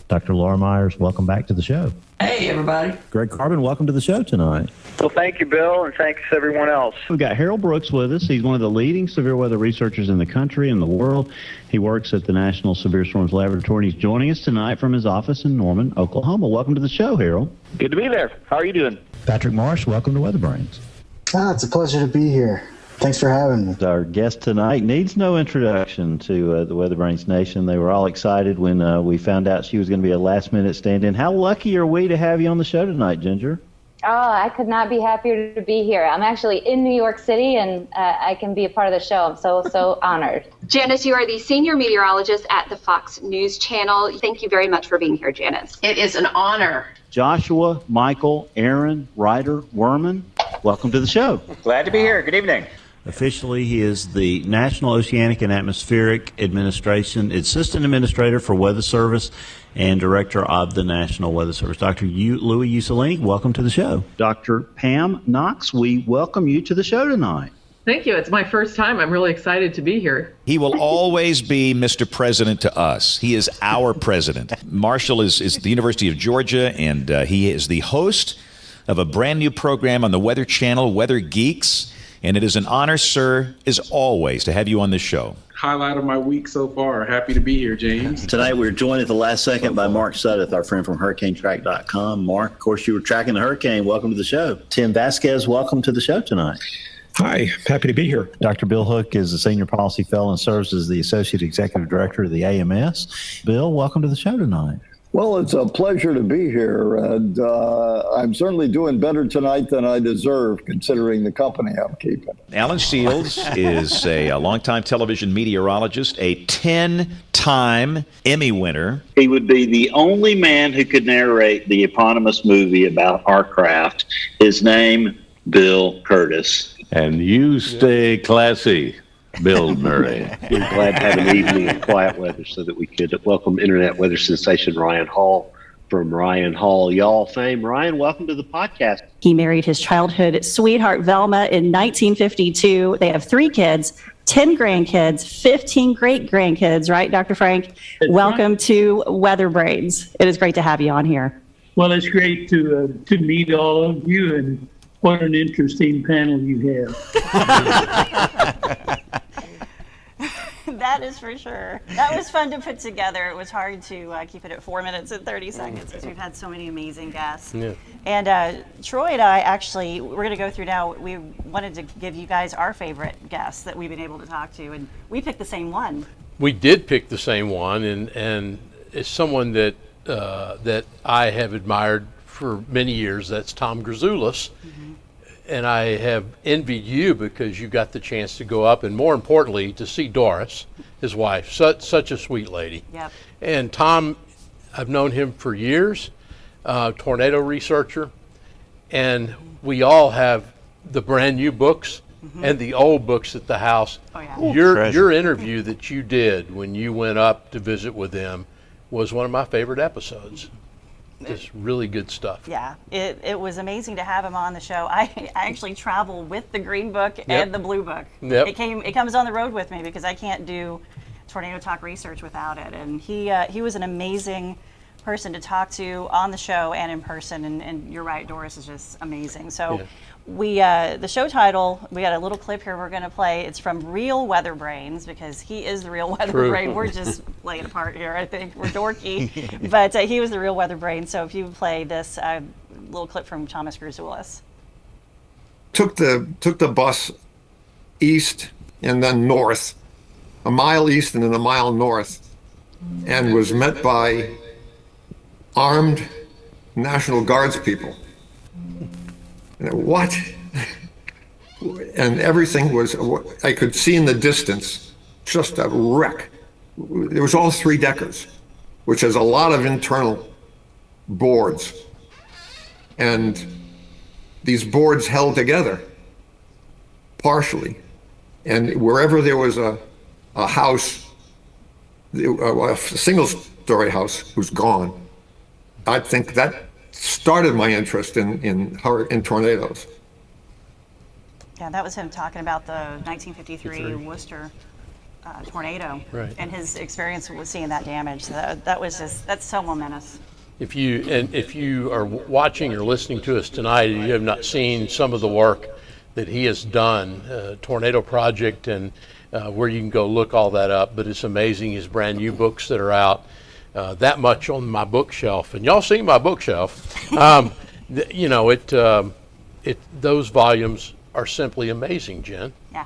Dr. Laura Myers, welcome back to the show. Hey, everybody. Greg Carbon, welcome to the show tonight. Well, thank you, Bill, and thanks everyone else. We've got Harold Brooks with us. He's one of the leading severe weather researchers in the country and the world. He works at the National Severe Storms Laboratory, and he's joining us tonight from his office in Norman, Oklahoma. Welcome to the show, Harold. Good to be there. How are you doing? Patrick Marsh, welcome to WeatherBrains. It's a pleasure to be here. Thanks for having me. Our guest tonight needs no introduction to the WeatherBrains Nation. They were all excited when we found out she was going to be a last-minute stand-in. How lucky are we to have you on the show tonight, Ginger? Oh, I could not be happier to be here. I'm actually in New York City, and I can be a part of the show. I'm so honored. Janice, you are the senior meteorologist at the Fox News Channel. Thank you very much for being here, Janice. It is an honor. Joshua, Michael, Aaron, Ryder, Werman, welcome to the show. Glad to be here. Good evening. Officially, he is the National Oceanic and Atmospheric Administration Assistant Administrator for Weather Service and Director of the National Weather Service. Dr. Louis Usolini, welcome to the show. Dr. Pam Knox, we welcome you to the show tonight. Thank you. It's my first time. I'm really excited to be here. He will always be Mr. President to us. He is our president. Marshall is the University of Georgia, and he is the host of a brand new program on the Weather Channel, Weather Geeks. And it is an honor, sir, as always, to have you on this show. Highlight of my week so far. Happy to be here, James. Tonight we're joined at the last second by Mark Sudduth, our friend from HurricaneTrack.com. Mark, of course, you were tracking the hurricane. Welcome to the show. Tim Vasquez, welcome to the show tonight. Hi, happy to be here. Dr. Bill Hook is a senior policy fellow and serves as the Associate Executive Director of the AMS. Bill, welcome to the show tonight. Well, it's a pleasure to be here, and I'm certainly doing better tonight than I deserve, considering the company I'm keeping. Alan Shields is a longtime television meteorologist, a 10-time Emmy winner. He would be the only man who could narrate the eponymous movie about our craft. His name, Bill Curtis. And you stay classy, Bill Murray. We're glad to have an evening of quiet weather so that we could welcome internet weather sensation Ryan Hall from Ryan Hall Y'all fame. Ryan, welcome to the podcast. He married his childhood sweetheart, Velma, in 1952. They have 3 kids, 10 grandkids, 15 great-grandkids, right, Dr. Frank? Welcome to WeatherBrains. It is great to have you on here. Well, it's great to meet all of you, and what an interesting panel you have. That is for sure. That was fun to put together. It was hard to keep it at 4 minutes and 30 seconds because we've had so many amazing guests. Yeah. And Troy and I actually, we're going to go through now. We wanted to give you guys our favorite guests that we've been able to talk to, and we picked the same one. We did pick the same one, and it's someone that that I have admired for many years. That's Tom Grzoulis. Mm-hmm. And I have envied you because you got the chance to go up and, more importantly, to see Doris, his wife, such a sweet lady. Yep. And Tom, I've known him for years, tornado researcher, and we all have the brand new books and the old books at the house. Oh, yeah. Your interview that you did when you went up to visit with them was one of my favorite episodes. Just really good stuff. Yeah, it was amazing to have him on the show. I actually travel with the Green Book and the Blue Book. Yep. It comes on the road with me because I can't do Tornado Talk research without it. And he was an amazing person to talk to on the show and in person. And you're right, Doris is just amazing. So the show title, we got a little clip here we're going to play. It's from Real WeatherBrains because he is the real WeatherBrain. We're just laying apart here, I think. We're dorky. But he was the real WeatherBrain. So if you play this little clip from Thomas Gruzulis. Took the bus east and then north, a mile east and then a mile north, and was met by armed National Guards people. And what? And everything was, I could see in the distance, just a wreck. It was all three-deckers, which has a lot of internal boards. And these boards held together, partially. And wherever there was a house, a single-story house was gone. I think that started my interest in tornadoes. Yeah, that was him talking about the 1953 Worcester tornado and his experience with seeing that damage. So that's so momentous. If you are watching or listening to us tonight and you have not seen some of the work that he has done, Tornado Project, and where you can go look all that up, but it's amazing, his brand new books that are out. That much on my bookshelf, and y'all see my bookshelf. Those volumes are simply amazing, Jen. Yeah.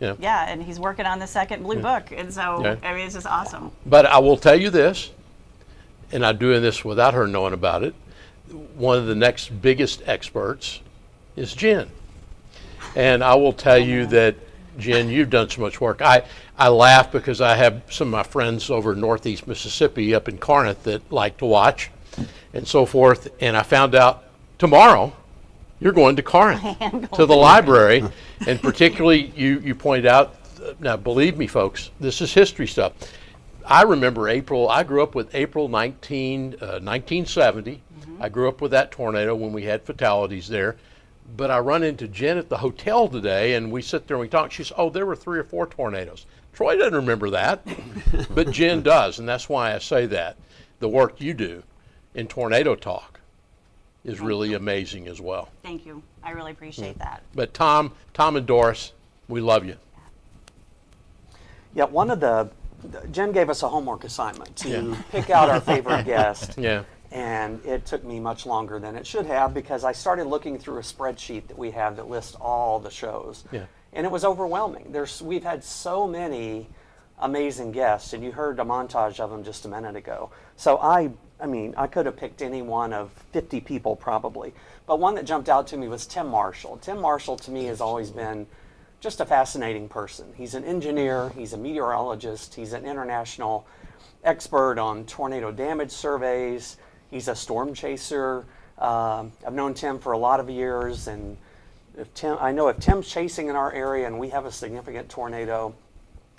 Yeah, and he's working on the second Blue Book, and so I mean, it's just awesome. But I will tell you this, and I'm doing this without her knowing about it. One of the next biggest experts is Jen, and I will tell you that, Jen, you've done so much work. I laugh because I have some of my friends over in Northeast Mississippi up in Corinth that like to watch and so forth. And I found out tomorrow you're going to Corinth to the library. And particularly you pointed out, now believe me, folks, this is history stuff. I remember I grew up with April 1970. I grew up with that tornado when we had fatalities there. But I run into Jen at the hotel today, and we sit there and we talk. She says, oh, there were 3 or 4 tornadoes. Troy doesn't remember that, but Jen does, and that's why I say that. The work you do in Tornado Talk is really amazing as well. Thank you. I really appreciate that. But Tom and Doris, we love you. Yeah, Jen gave us a homework assignment to pick out our favorite guest. Yeah. And it took me much longer than it should have because I started looking through a spreadsheet that we have that lists all the shows. Yeah. And it was overwhelming. We've had so many amazing guests, and you heard a montage of them just a minute ago. So I could have picked any one of 50 people probably. But one that jumped out to me was Tim Marshall. Tim Marshall to me has always been just a fascinating person. He's an engineer, he's a meteorologist, he's an international expert on tornado damage surveys. He's a storm chaser. I've known Tim for a lot of years, and if Tim's chasing in our area and we have a significant tornado,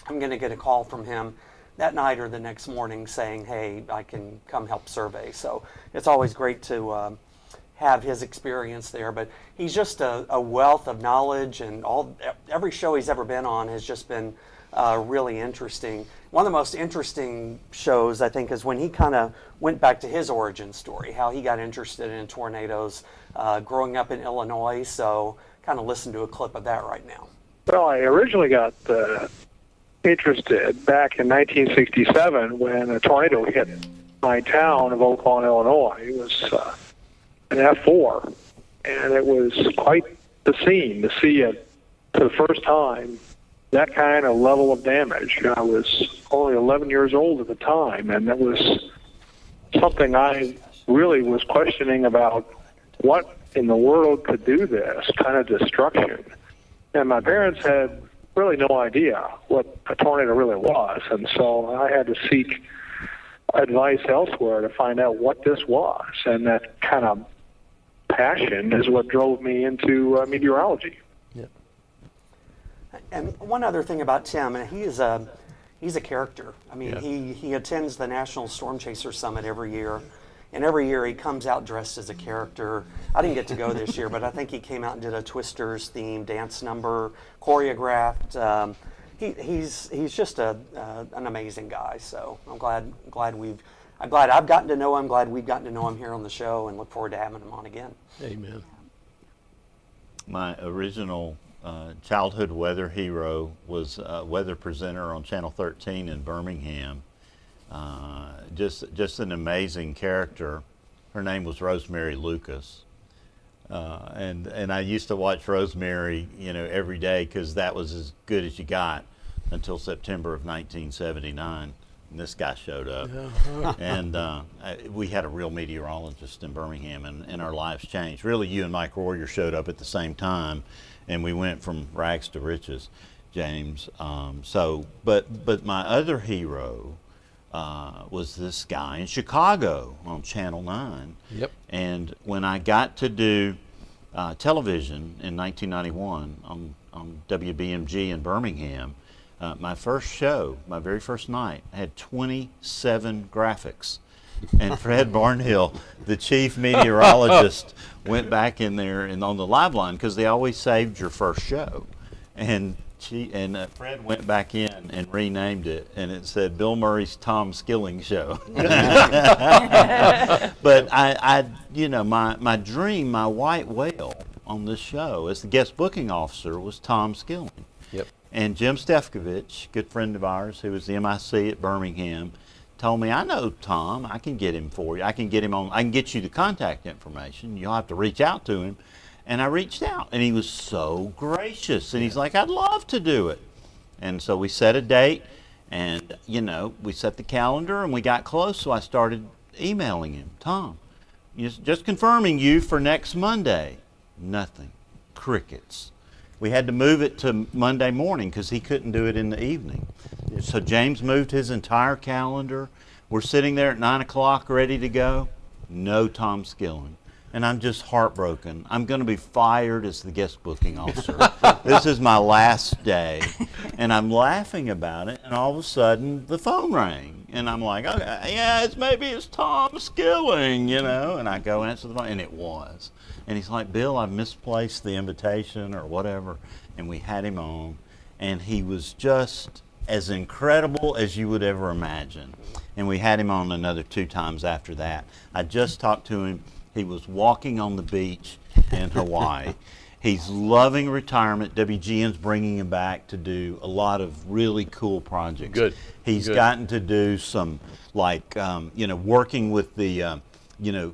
I'm going to get a call from him that night or the next morning saying, hey, I can come help survey. So it's always great to have his experience there. But he's just a wealth of knowledge, and every show he's ever been on has just been really interesting. One of the most interesting shows, I think, is when he kind of went back to his origin story, how he got interested in tornadoes growing up in Illinois. So kind of listen to a clip of that right now. Well, I originally got interested back in 1967 when a tornado hit my town of Oak Lawn, Illinois. It was an F4, and it was quite the scene to see it for the first time, that kind of level of damage. I was only 11 years old at the time, and that was something I really was questioning about what in the world could do this kind of destruction. And my parents had really no idea what a tornado really was, and so I had to seek advice elsewhere to find out what this was, and that kind of passion is what drove me into meteorology. And one other thing about Tim, and he's a character. I mean, he attends the National Storm Chaser Summit every year, and every year he comes out dressed as a character. I didn't get to go this year, but I think he came out and did a Twisters themed dance number, choreographed. He's just an amazing guy. So I'm glad I've gotten to know him. Glad we've gotten to know him here on the show, and look forward to having him on again. Amen. My original childhood weather hero was a weather presenter on Channel 13 in Birmingham. Just an amazing character. Her name was Rosemary Lucas. And I used to watch Rosemary, every day, because that was as good as you got until September of 1979. And this guy showed up. And we had a real meteorologist in Birmingham, and our lives changed. Really, you and Mike Royer showed up at the same time, and we went from rags to riches, James. But my other hero was this guy in Chicago on Channel 9. Yep. And when I got to do television in 1991 on WBMG in Birmingham, my first show, my very first night, had 27 graphics. And Fred Barnhill, the chief meteorologist, went back in there and on the live line, because they always saved your first show. And Fred went back in and renamed it, and it said Bill Murray's Tom Skilling Show. But my dream, my white whale on this show as the guest booking officer was Tom Skilling. Yep. And Jim Stefkovich, good friend of ours, who was the MIC at Birmingham, told me, I know Tom, I can get him for you. I can get you the contact information. You'll have to reach out to him. And I reached out, and he was so gracious. And he's like, I'd love to do it. And so we set a date, and, we set the calendar, and we got close, so I started emailing him. Tom, just confirming you for next Monday. Nothing. Crickets. We had to move it to Monday morning because he couldn't do it in the evening. So James moved his entire calendar. We're sitting there at 9 o'clock ready to go. No Tom Skilling. And I'm just heartbroken. I'm going to be fired as the guest booking officer. This is my last day. And I'm laughing about it, and all of a sudden the phone rang. And I'm like, okay, yeah, maybe it's Tom Skilling, And I go answer the phone, and it was. And he's like, Bill, I've misplaced the invitation or whatever. And we had him on, and he was just as incredible as you would ever imagine. And we had him on another 2 times after that. I just talked to him. He was walking on the beach in Hawaii. He's loving retirement. WGN's bringing him back to do a lot of really cool projects. Good. He's gotten to do some, working with the,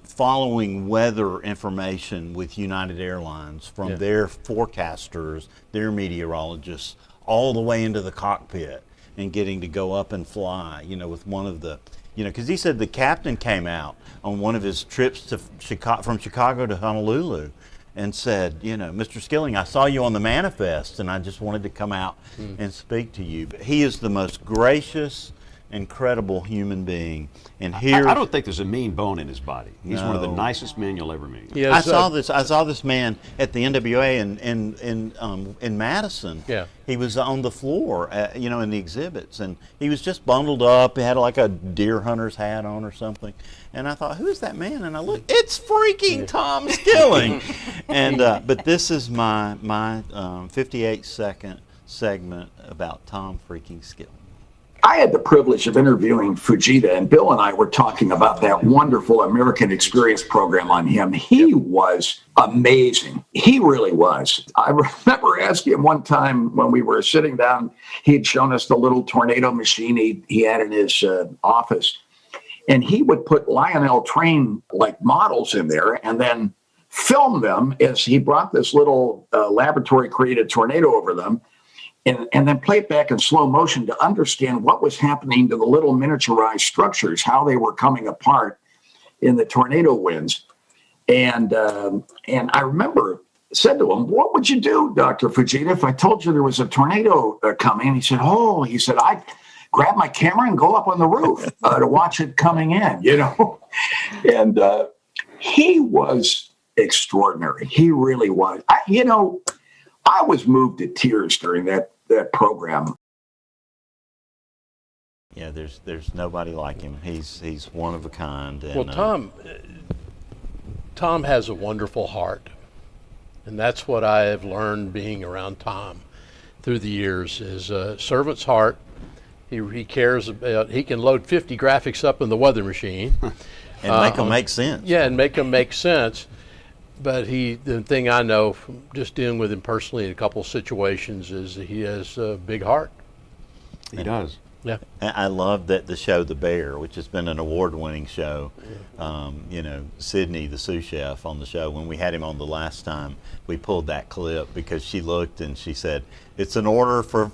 following weather information with United Airlines from their forecasters, their meteorologists, all the way into the cockpit, and getting to go up and fly, with one of the, because he said the captain came out on one of his trips to from Chicago to Honolulu and said, Mr. Skilling, I saw you on the manifest, and I just wanted to come out and speak to you. But he is the most gracious, incredible human being. And here, I don't think there's a mean bone in his body. He's one of the nicest men you'll ever meet. Yes, I saw this man at the NWA in Madison. Yeah. He was on the floor, in the exhibits, and he was just bundled up. He had like a deer hunter's hat on or something. And I thought, who is that man? And I looked, it's freaking Tom Skilling. And but this is my 58-second segment about Tom freaking Skilling. I had the privilege of interviewing Fujita, and Bill and I were talking about that wonderful American Experience program on him. He was amazing. He really was. I remember asking him one time when we were sitting down, he had shown us the little tornado machine he had in his office. And he would put Lionel Train models in there and then film them as he brought this little laboratory created tornado over them. And then play it back in slow motion to understand what was happening to the little miniaturized structures, how they were coming apart in the tornado winds. And I remember said to him, what would you do, Dr. Fujita, if I told you there was a tornado coming? He said, I'd grab my camera and go up on the roof to watch it coming in, And he was extraordinary. He really was. I was moved to tears during that that program. Yeah, there's nobody like him. He's one of a kind. And, Well, Tom has a wonderful heart, and that's what I have learned being around Tom through the years is a servant's heart. He cares about, he can load 50 graphics up in the weather machine. and make them make sense. Yeah, and make them make sense. But the thing I know from just dealing with him personally in a couple of situations is that he has a big heart. He does. Yeah. I love that the show The Bear, which has been an award-winning show, Sydney, the sous chef on the show, when we had him on the last time, we pulled that clip because she looked and she said, "It's an order for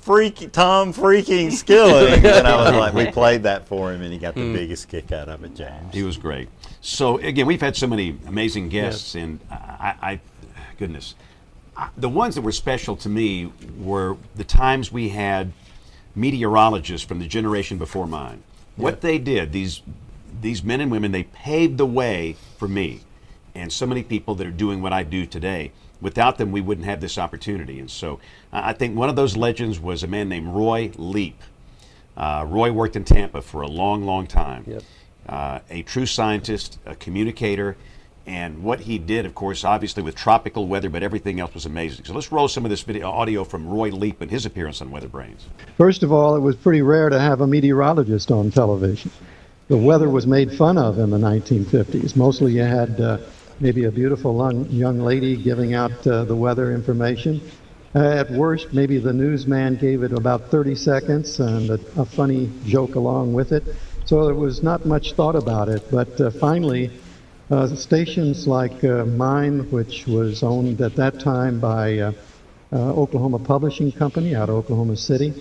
Tom freaking Skilling." And I was like, we played that for him and he got the biggest kick out of it, James. He was great. So again, we've had so many amazing guests, and the ones that were special to me were the times we had meteorologists from the generation before mine. What they did, these men and women, they paved the way for me and so many people that are doing what I do today. Without them, we wouldn't have this opportunity. And so I think one of those legends was a man named Roy Leap. Roy worked in Tampa for a long, long time. Yep. A true scientist, a communicator, and what he did, of course, obviously with tropical weather, but everything else was amazing. So let's roll some of this audio from Roy Leap and his appearance on WeatherBrains. First of all, it was pretty rare to have a meteorologist on television. The weather was made fun of in the 1950s. Mostly you had maybe a beautiful young lady giving out the weather information. At worst, maybe the newsman gave it about 30 seconds and a funny joke along with it. So there was not much thought about it. But finally, stations like mine, which was owned at that time by Oklahoma Publishing Company out of Oklahoma City.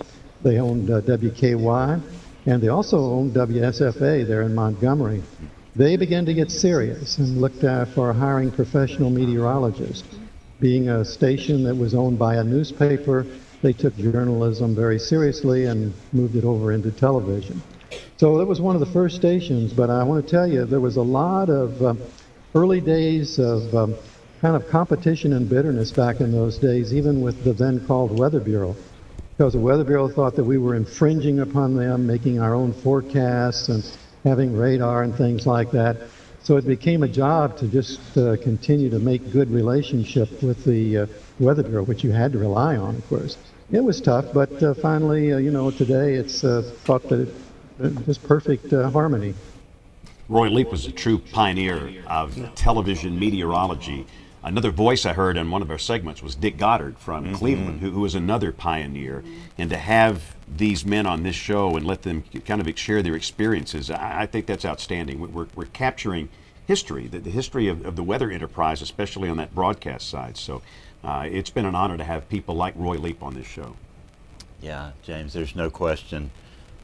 They owned WKY, and they also owned WSFA there in Montgomery. They began to get serious and looked for hiring professional meteorologists. Being a station that was owned by a newspaper, they took journalism very seriously and moved it over into television. So it was one of the first stations, but I want to tell you, there was a lot of early days of kind of competition and bitterness back in those days, even with the then called Weather Bureau, because the Weather Bureau thought that we were infringing upon them, making our own forecasts and having radar and things like that. So it became a job to just continue to make good relationship with the Weather Bureau, which you had to rely on, of course. It was tough, but finally, today it's thought that it just perfect harmony. Roy Leap was a true pioneer of television meteorology. Another voice I heard in one of our segments was Dick Goddard from Cleveland, who was another pioneer. And to have these men on this show and let them kind of share their experiences, I think that's outstanding. We're capturing history, the history of the weather enterprise, especially on that broadcast side. So it's been an honor to have people like Roy Leap on this show. Yeah, James, there's no question.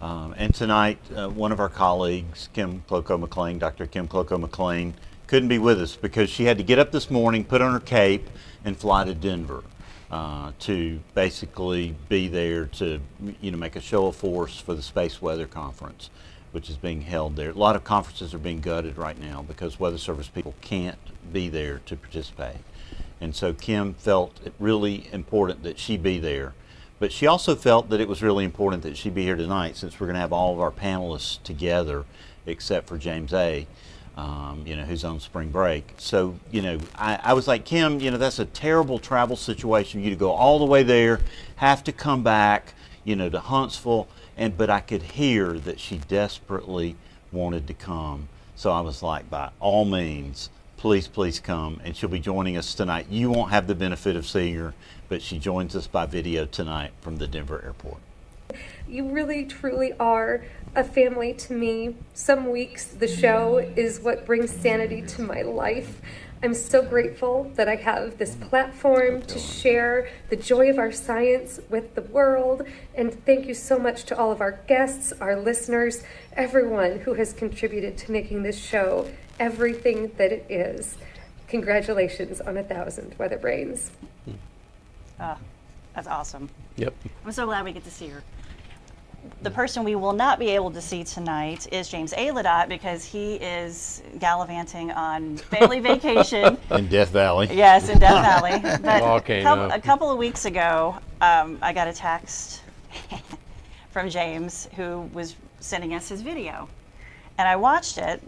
And tonight, one of our colleagues, Kim Clocko-McClain, Dr. Kim Clocko-McClain, couldn't be with us because she had to get up this morning, put on her cape, and fly to Denver to basically be there to make a show of force for the Space Weather Conference, which is being held there. A lot of conferences are being gutted right now because Weather Service people can't be there to participate. And so Kim felt it really important that she be there. But she also felt that it was really important that she be here tonight since we're going to have all of our panelists together except for James A., who's on spring break. So, I was like, Kim, that's a terrible travel situation for you to go all the way there, have to come back, to Huntsville, but I could hear that she desperately wanted to come. So I was like, by all means, please come, and she'll be joining us tonight. You won't have the benefit of seeing her, but she joins us by video tonight from the Denver airport. You really, truly are a family to me. Some weeks the show is what brings sanity to my life. I'm so grateful that I have this platform to share the joy of our science with the world. And thank you so much to all of our guests, our listeners, everyone who has contributed to making this show everything that it is. Congratulations on 1,000 WeatherBrains. That's awesome. Yep. I'm so glad we get to see her. The person we will not be able to see tonight is James Elliott because he is gallivanting on family vacation. In Death Valley. Yes, in Death Valley. But Volcano. a couple of weeks ago, I got a text from James who was sending us his video. And I watched it,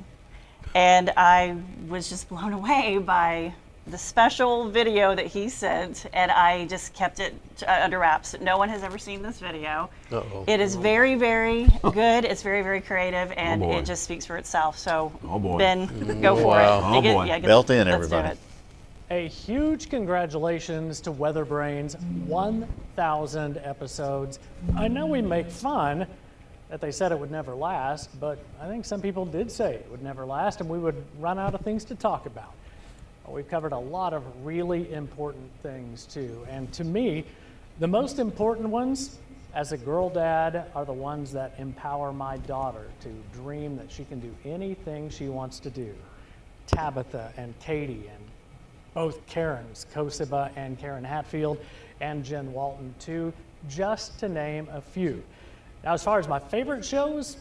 and I was just blown away by the special video that he sent, and I just kept it under wraps. No one has ever seen this video. Uh-oh. It is very, very good. It's very, very creative, and boy. it just speaks for itself. So, Oh, boy. Ben, go for Wow. it. Oh, boy. Belt in, let's do everybody. it. A huge congratulations to WeatherBrains, 1,000 episodes. I know we make fun that they said it would never last, but I think some people did say it would never last and we would run out of things to talk about. We've covered a lot of really important things too, and to me, the most important ones as a girl dad are the ones that empower my daughter to dream that she can do anything she wants to do. Tabitha and Katie and both Karens, Kosiba and Karen Hatfield, and Jen Walton too, just to name a few. Now, as far as my favorite shows,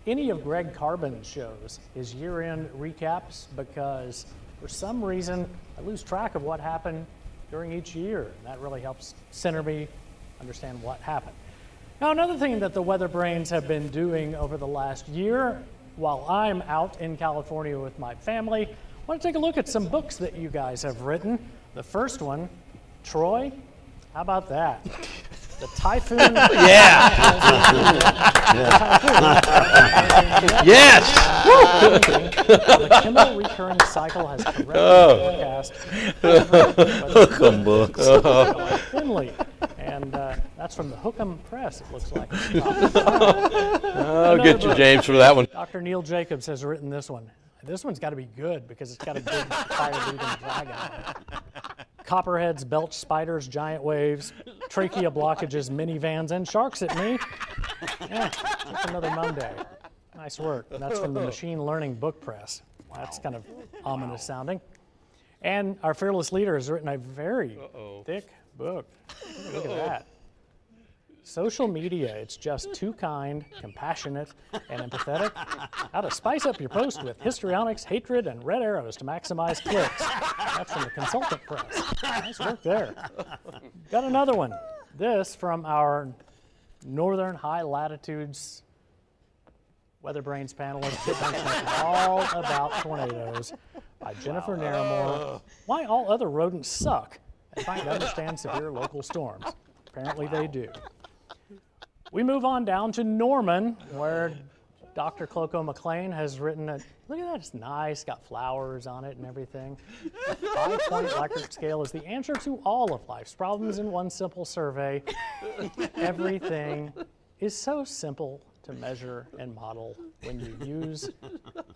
any of Greg Carbon's shows, his year-end recaps, because for some reason I lose track of what happened during each year, and that really helps center me, understand what happened. Now, another thing that the WeatherBrains have been doing over the last year, while I'm out in California with my family, I want to take a look at some books that you guys have written. The first one, Troy, how about that? The Typhoon. Yeah. Yes. The chemical recurring cycle has corrected the forecast. Hookem books. Finley. And that's from the Hookem Press, it looks like. I'll get you, James, for that one. Dr. Neil Jacobs has written this one. This one's got to be good because it's got a big fire-breathing dragon on it. Copperheads, belch spiders, giant waves, trachea blockages, minivans, and sharks at me. Yeah, that's another Monday. Nice work. And that's from the Machine Learning Book Press. That's kind of ominous sounding. And our fearless leader has written a very thick book. Look at that. Social media, it's just too kind, compassionate, and empathetic. How to spice up your post with histrionics, hatred, and red arrows to maximize clicks. That's from the Consultant Press. Nice work there. Got another one. This from our Northern High Latitudes WeatherBrains panelist, all about tornadoes by Jennifer Naramore. Why all other rodents suck and trying to understand severe local storms. Apparently they do. We move on down to Norman, where Dr. Cloco McLean has written a, look at that, it's nice, got flowers on it and everything. The 5-point Likert scale is the answer to all of life's problems in one simple survey. Everything is so simple to measure and model when you use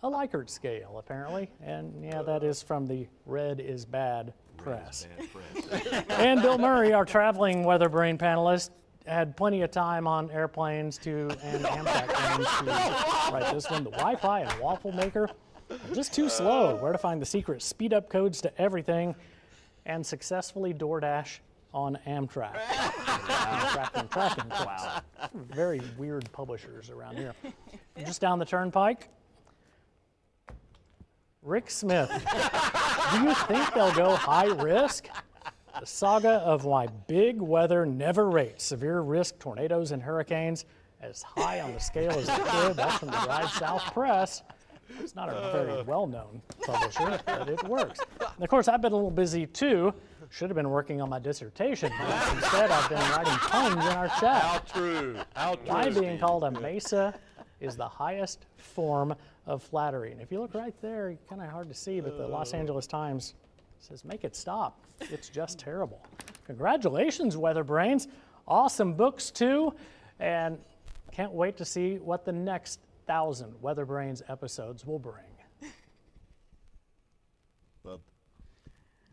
a Likert scale, apparently. And yeah, that is from the Red is Bad Press. And Bill Murray, our traveling WeatherBrain panelist, had plenty of time on airplanes and Amtrak trains to write this one. The Wi-Fi and waffle maker are just too slow. Where to find the secret speed-up codes to everything, and successfully DoorDash on Amtrak. Tracking wow. Very weird publishers around here. Just down the turnpike, Rick Smith. Do you think they'll go high risk? The saga of why big weather never rates severe risk tornadoes and hurricanes as high on the scale as it could. That's from the Ride South Press. It's not a very well-known publisher, but it works. And of course, I've been a little busy too. Should have been working on my dissertation, but instead I've been writing puns in our chat. How true. How true. Why being called a mesa is the highest form of flattery. And if you look right there, kind of hard to see, but the Los Angeles Times says, make it stop. It's just terrible. Congratulations, WeatherBrains. Awesome books, too. And can't wait to see what the next 1,000 WeatherBrains episodes will bring.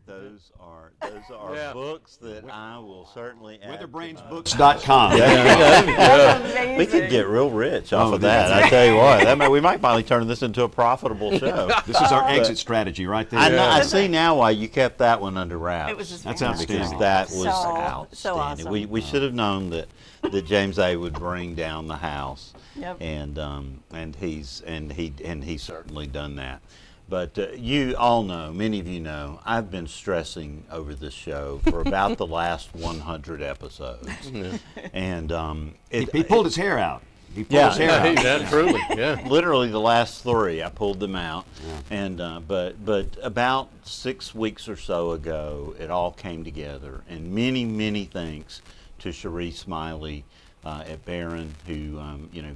Those are books that I will certainly add. WeatherBrainsBooks.com. Yeah. We could get real rich off of that. I tell you what, we might finally turn this into a profitable show. This is our exit strategy right there. I see now why you kept that one under wraps. It was just That's fantastic. outstanding. That was So outstanding. awesome. We should have known that James A. would bring down the house. Yep. And he's certainly done that. But you all know, many of you know, I've been stressing over this show for about the last 100 episodes. And he pulled his hair out. He pulled his hair out. Yeah, truly, yeah. Literally the last 3, I pulled them out. Yeah. And but about 6 weeks or so ago, it all came together. And many thanks to Cherie Smiley at Barron, who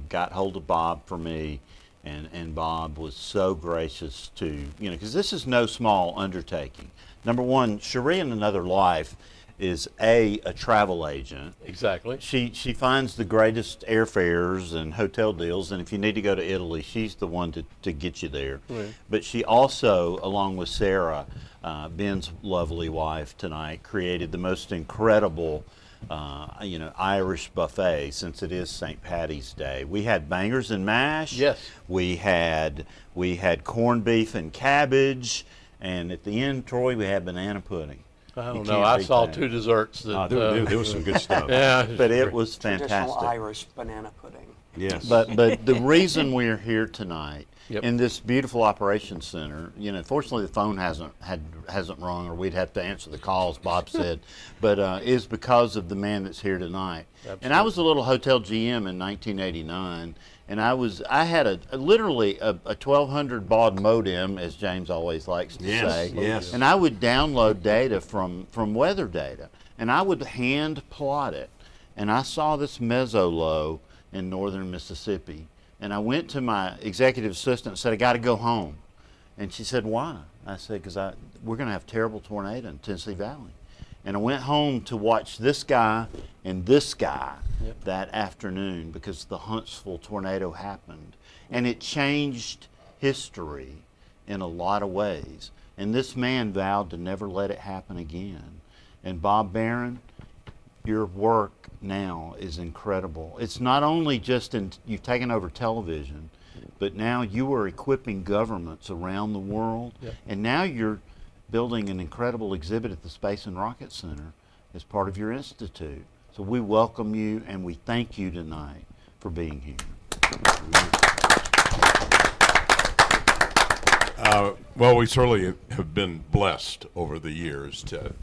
got hold of Bob for me. And Bob was so gracious to, because this is no small undertaking. Number one, Cherie in Another Life is a travel agent. Exactly. She finds the greatest airfares and hotel deals, and if you need to go to Italy, she's the one to get you there. Right. But she also, along with Sarah, Ben's lovely wife tonight, created the most incredible Irish buffet, since it is St. Patty's Day. We had bangers and mash. Yes. We had corned beef and cabbage, and at the end, Troy, we had banana pudding. I don't know. I saw 2 desserts. That, there was some good stuff. Yeah, but it was fantastic. Traditional Irish banana pudding. Yes. But the reason we're here tonight in this beautiful operations center, fortunately the phone hasn't rung, or we'd have to answer the calls, Bob said, but is because of the man that's here tonight. Absolutely. And I was a little hotel GM in 1989, and I had literally a 1200 baud modem, as James always likes to say. Yes. And I would download data from weather data, and I would hand plot it. And I saw this meso-low in northern Mississippi, and I went to my executive assistant and said, I got to go home. And she said, why? I said, because we're going to have a terrible tornado in Tennessee Valley. And I went home to watch this guy and this guy that afternoon, because the Huntsville tornado happened. And it changed history in a lot of ways. And this man vowed to never let it happen again. And Bob Barron, your work now is incredible. It's not only just you've taken over television, but now you are equipping governments around the world. Yep. And now you're building an incredible exhibit at the Space and Rocket Center as part of your institute. So we welcome you and we thank you tonight for being here. Well, we certainly have been blessed over the years to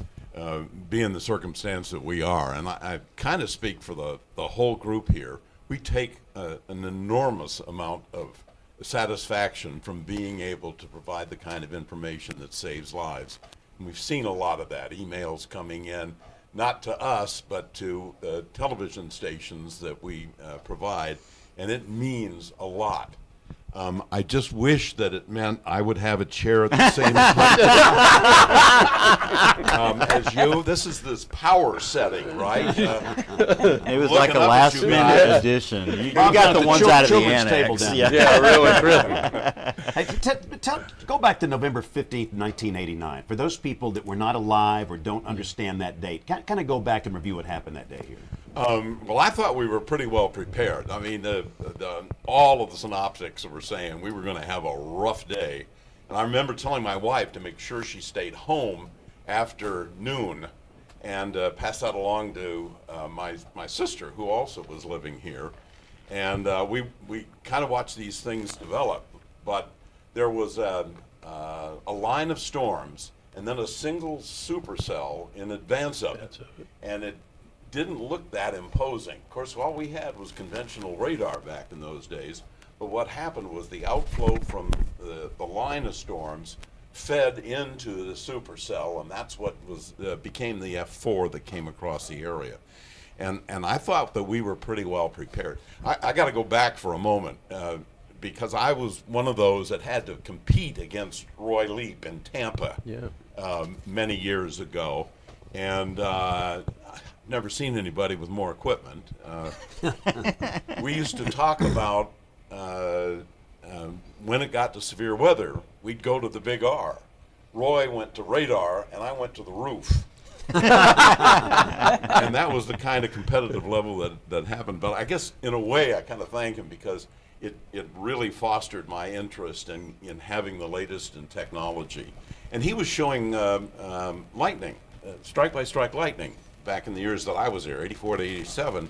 be in the circumstance that we are. And I kind of speak for the whole group here. We take an enormous amount of satisfaction from being able to provide the kind of information that saves lives. And we've seen a lot of that, emails coming in, not to us, but to television stations that we provide, and it means a lot. I just wish that it meant I would have a chair at the same time as you. This is this power setting, right? It was like a last-minute addition. You got the ones out of the annex. Yeah, really. Hey, go back to November 15th, 1989. For those people that were not alive or don't understand that date, kind of go back and review what happened that day here. Well, I thought we were pretty well prepared. I mean, all of the synoptics were saying we were going to have a rough day. And I remember telling my wife to make sure she stayed home after noon and pass that along to my sister, who also was living here. And we kind of watched these things develop. But there was a line of storms and then a single supercell in advance of it. And it didn't look that imposing. Of course, all we had was conventional radar back in those days, but what happened was the outflow from the line of storms fed into the supercell, and that's what became the F4 that came across the area. And I thought that we were pretty well prepared. I got to go back for a moment, because I was one of those that had to compete against Roy Leap in Tampa many years ago, and never seen anybody with more equipment. We used to talk about when it got to severe weather, we'd go to the Big R. Roy went to radar, and I went to the roof. And that was the kind of competitive level that happened. But I guess in a way I kind of thank him because it really fostered my interest in having the latest in technology. And he was showing lightning, strike-by-strike lightning, back in the years that I was there, 84 to 87.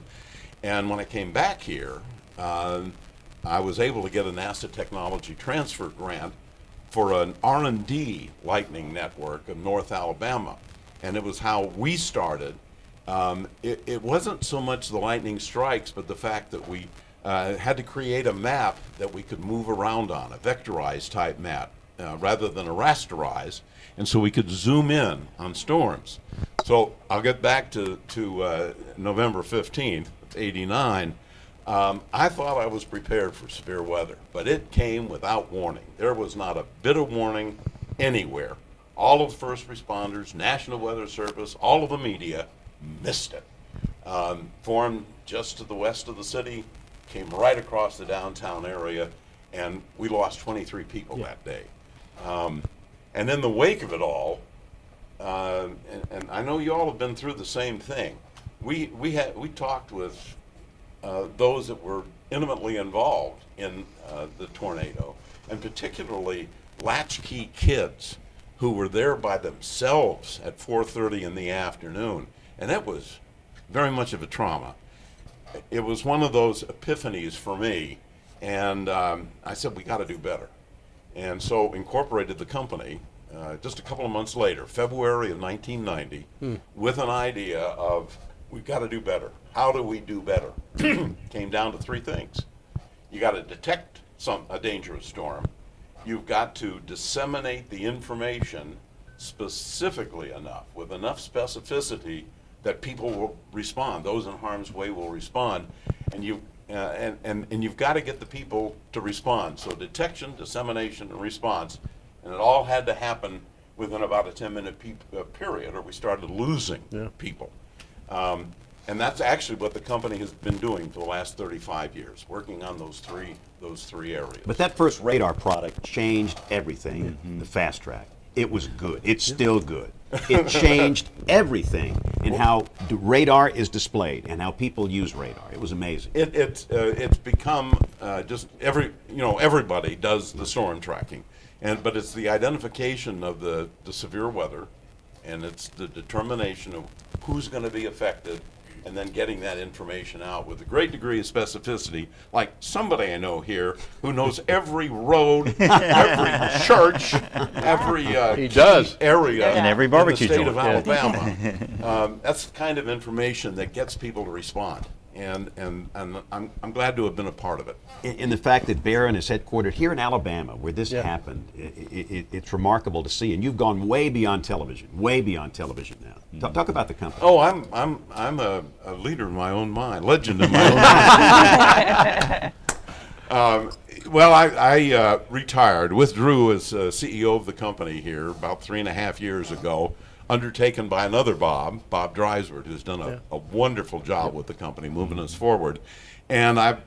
And when I came back here, I was able to get a NASA technology transfer grant for an R&D lightning network in North Alabama. And it was how we started. It wasn't so much the lightning strikes, but the fact that we had to create a map that we could move around on, a vectorized type map, rather than a rasterized, and so we could zoom in on storms. So I'll get back to November 15th, 89. I thought I was prepared for severe weather, but it came without warning. There was not a bit of warning anywhere. All of the first responders, National Weather Service, all of the media missed it. Formed just to the west of the city, came right across the downtown area, and we lost 23 people that day. And in the wake of it all, and I know you all have been through the same thing. We talked with those that were intimately involved in the tornado, and particularly latchkey kids who were there by themselves at 4:30 in the afternoon, and that was very much of a trauma. It was one of those epiphanies for me, and I said, we got to do better. And so incorporated the company just a couple of months later, February of 1990, with an idea of, we've got to do better. How do we do better? Came down to three things. You got to detect a dangerous storm. You've got to disseminate the information specifically enough, with enough specificity that people will respond. Those in harm's way will respond, and you've got to get the people to respond. So detection, dissemination, and response, and it all had to happen within about a 10-minute period, or we started losing people. And that's actually what the company has been doing for the last 35 years, working on those three areas. But that first radar product changed everything, the Fast Track. It was good. It's still good. It changed everything in how the radar is displayed and how people use radar. It was amazing. It's become just everybody does the storm tracking, but it's the identification of the severe weather, and it's the determination of who's going to be affected, and then getting that information out with a great degree of specificity, like somebody I know here who knows every road, every church, every area and every barbecue in the state joint of Alabama. That's the kind of information that gets people to respond, and I'm glad to have been a part of it. In the fact that Barron is headquartered here in Alabama, where this happened, it's remarkable to see. And you've gone way beyond television now. Talk about the company. Oh, I'm a leader in my own mind, legend in my own mind. Well, I retired, withdrew as CEO of the company here about 3.5 years ago, undertaken by another Bob Dreiswert, who's done a wonderful job with the company, moving us forward. And I've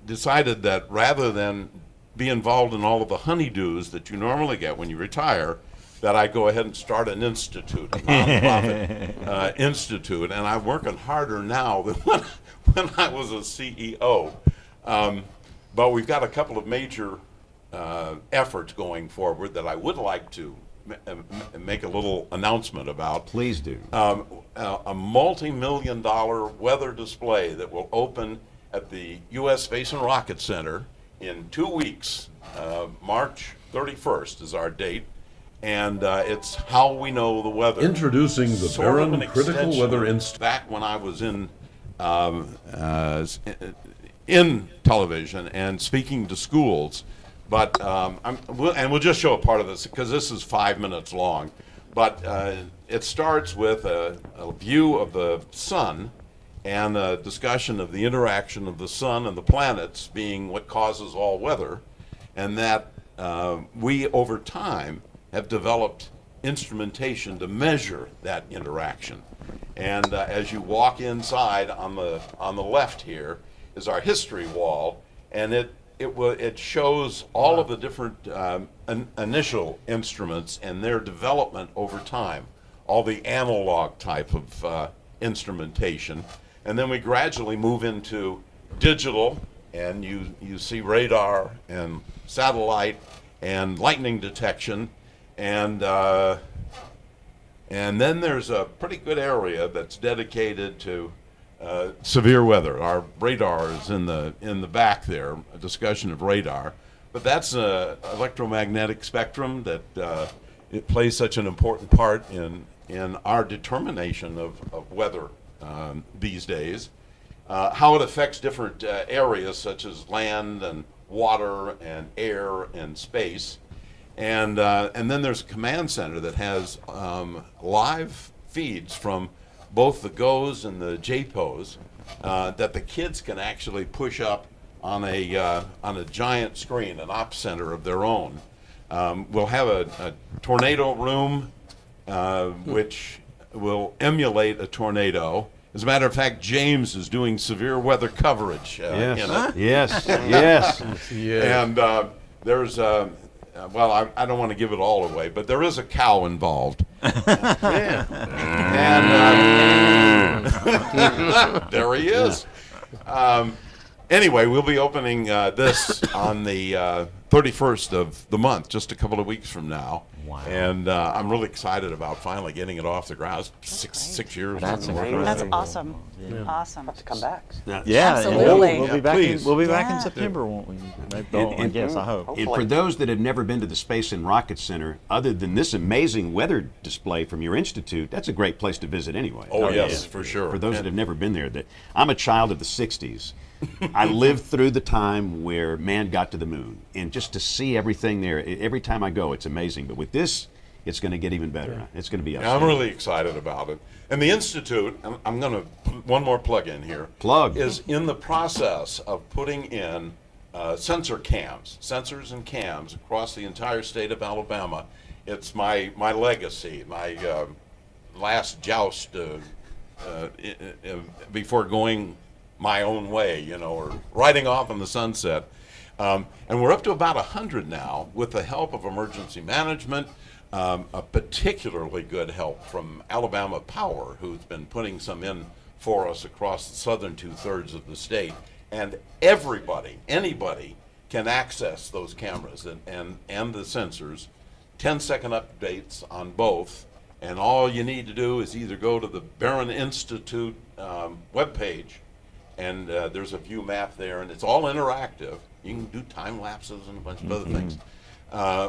decided that rather than be involved in all of the honeydews that you normally get when you retire, that I go ahead and start an institute, a nonprofit institute, and I'm working harder now than when I was a CEO. But we've got a couple of major efforts going forward that I would like to make a little announcement about. Please do. A multi-million-dollar weather display that will open at the U.S. Space and Rocket Center in 2 weeks. March 31st is our date. And it's how we know the weather. Introducing the Barron Critical Weather Institute. Back when I was in television and speaking to schools, but we'll just show a part of this because this is 5 minutes long. But it starts with a view of the sun and a discussion of the interaction of the sun and the planets being what causes all weather, and that we over time have developed instrumentation to measure that interaction. And as you walk inside, on the left here is our history wall, and it it shows all of the different initial instruments and their development over time, all the analog type of instrumentation, and then we gradually move into digital, and you see radar and satellite and lightning detection, and then there's a pretty good area that's dedicated to severe weather. Our radar is in the back there, a discussion of radar, but that's an electromagnetic spectrum that it plays such an important part in our determination of weather these days. How it affects different areas such as land and water and air and space, and then there's a command center that has live feeds from both the GOES and the JPOs that the kids can actually push up on a giant screen, an ops center of their own. We'll have a tornado room which will emulate a tornado. As a matter of fact, James is doing severe weather coverage in it. Yes, yes. And there's well, I don't want to give it all away, but there is a cow involved. Yeah. And there he is. Anyway, we'll be opening this on the 31st of the month, just a couple of weeks from now. Wow. And I'm really excited about finally getting it off the ground. Six years. That's awesome. Yeah. Awesome. Have to come back. Yeah, absolutely. We'll be back. We'll be back in Yeah. September, won't we? I guess. I hope. And for those that have never been to the Space and Rocket Center, other than this amazing weather display from your institute, that's a great place to visit anyway. Oh, yes, for sure. For those that have never been there, I'm a child of the '60s. I lived through the time where man got to the moon, and just to see everything there, every time I go, it's amazing. But with this, it's going to get even better. Yeah. It's going to be outstanding. I'm really excited about it. And the Institute, I'm going to put one more plug in here. Plug. Is in the process of putting in sensors and cams across the entire state of Alabama. It's my legacy, my last joust before going my own way, or riding off in the sunset. And we're up to about 100 now with the help of emergency management, a particularly good help from Alabama Power, who's been putting some in for us across the southern 2/3 of the state. And anybody can access those cameras and the sensors, 10-second updates on both. And all you need to do is either go to the Barron Institute webpage, and there's a view map there, and it's all interactive. You can do time lapses and a bunch of other things.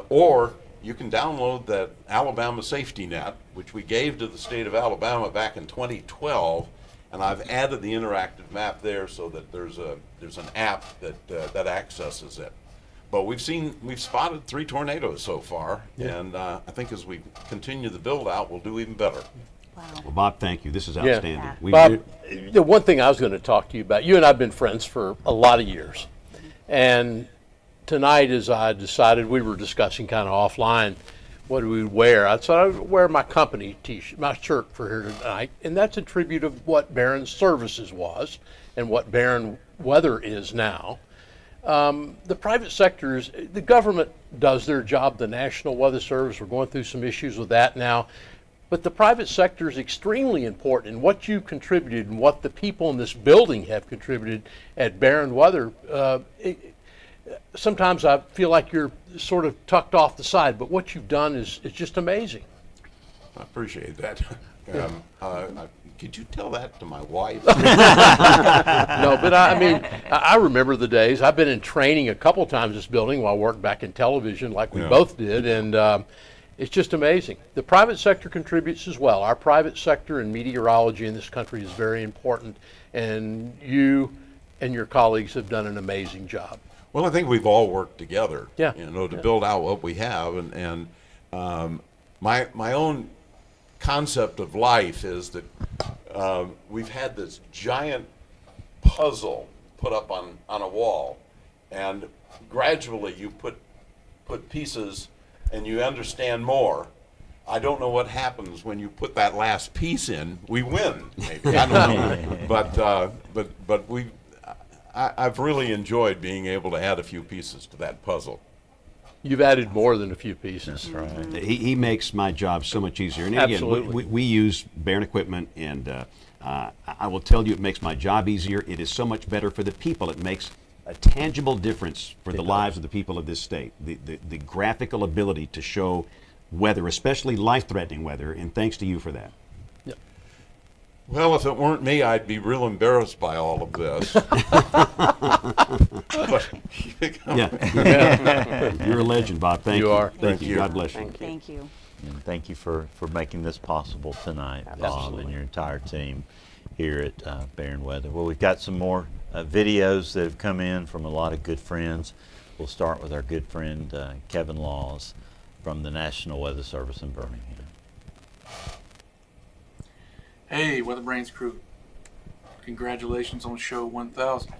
Or you can download that Alabama Safety Net, which we gave to the state of Alabama back in 2012, and I've added the interactive map there so that there's an app that accesses it. But we've spotted 3 tornadoes so far, and I think as we continue the build out, we'll do even better. Wow. Well, Bob, thank you. This is outstanding. Yeah. Bob, the one thing I was going to talk to you about, you and I have been friends for a lot of years. And tonight, as I decided, we were discussing kind of offline, what do we wear? I thought I would wear my company t-shirt, my shirt for here tonight. And that's a tribute of what Barron Services was and what Barron Weather is now. The private sector the government does their job, the National Weather Service. We're going through some issues with that now. But the private sector is extremely important, and what you contributed and what the people in this building have contributed at Barron Weather. Sometimes I feel like you're sort of tucked off the side, but what you've done is just amazing. I appreciate that. Could you tell that to my wife? No, but I remember the days. I've been in training a couple times in this building while I worked back in television, like we both did, and it's just amazing. The private sector contributes as well. Our private sector and meteorology in this country is very important, and you and your colleagues have done an amazing job. Well, I think we've all worked together, to build out what we have, and my own concept of life is that we've had this giant puzzle put up on a wall, and gradually you put pieces and you understand more. I don't know what happens when you put that last piece in. We win, maybe. I don't know. But I've really enjoyed being able to add a few pieces to that puzzle. You've added more than a few pieces. That's right. He makes my job so much easier. And Absolutely. again, we use Baron equipment, and I will tell you, it makes my job easier. It is so much better for the people. It makes a tangible difference for the lives of the people of this state. The graphical ability to show weather, especially life-threatening weather, and thanks to you for that. Well, if it weren't me, I'd be real embarrassed by all of this. You're a legend, Bob. Thank you. You are. Thank you. God bless you. Thank you. And thank you for making this possible tonight, Bob, and your entire team here at Barron Weather. Well, we've got some more videos that have come in from a lot of good friends. We'll start with our good friend Kevin Laws from the National Weather Service in Birmingham. Hey, WeatherBrains crew. Congratulations on show 1000.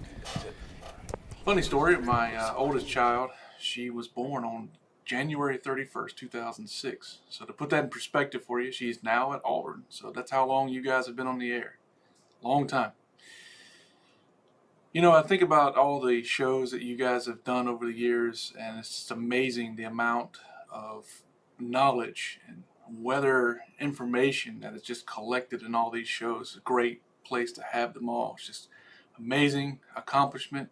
Funny story, my oldest child, she was born on January 31st, 2006. So to put that in perspective for you, she's now at Auburn. So that's how long you guys have been on the air. Long time. You know, I think about all the shows that you guys have done over the years, and it's just amazing the amount of knowledge and weather information that is just collected in all these shows. It's a great place to have them all. It's just amazing accomplishment,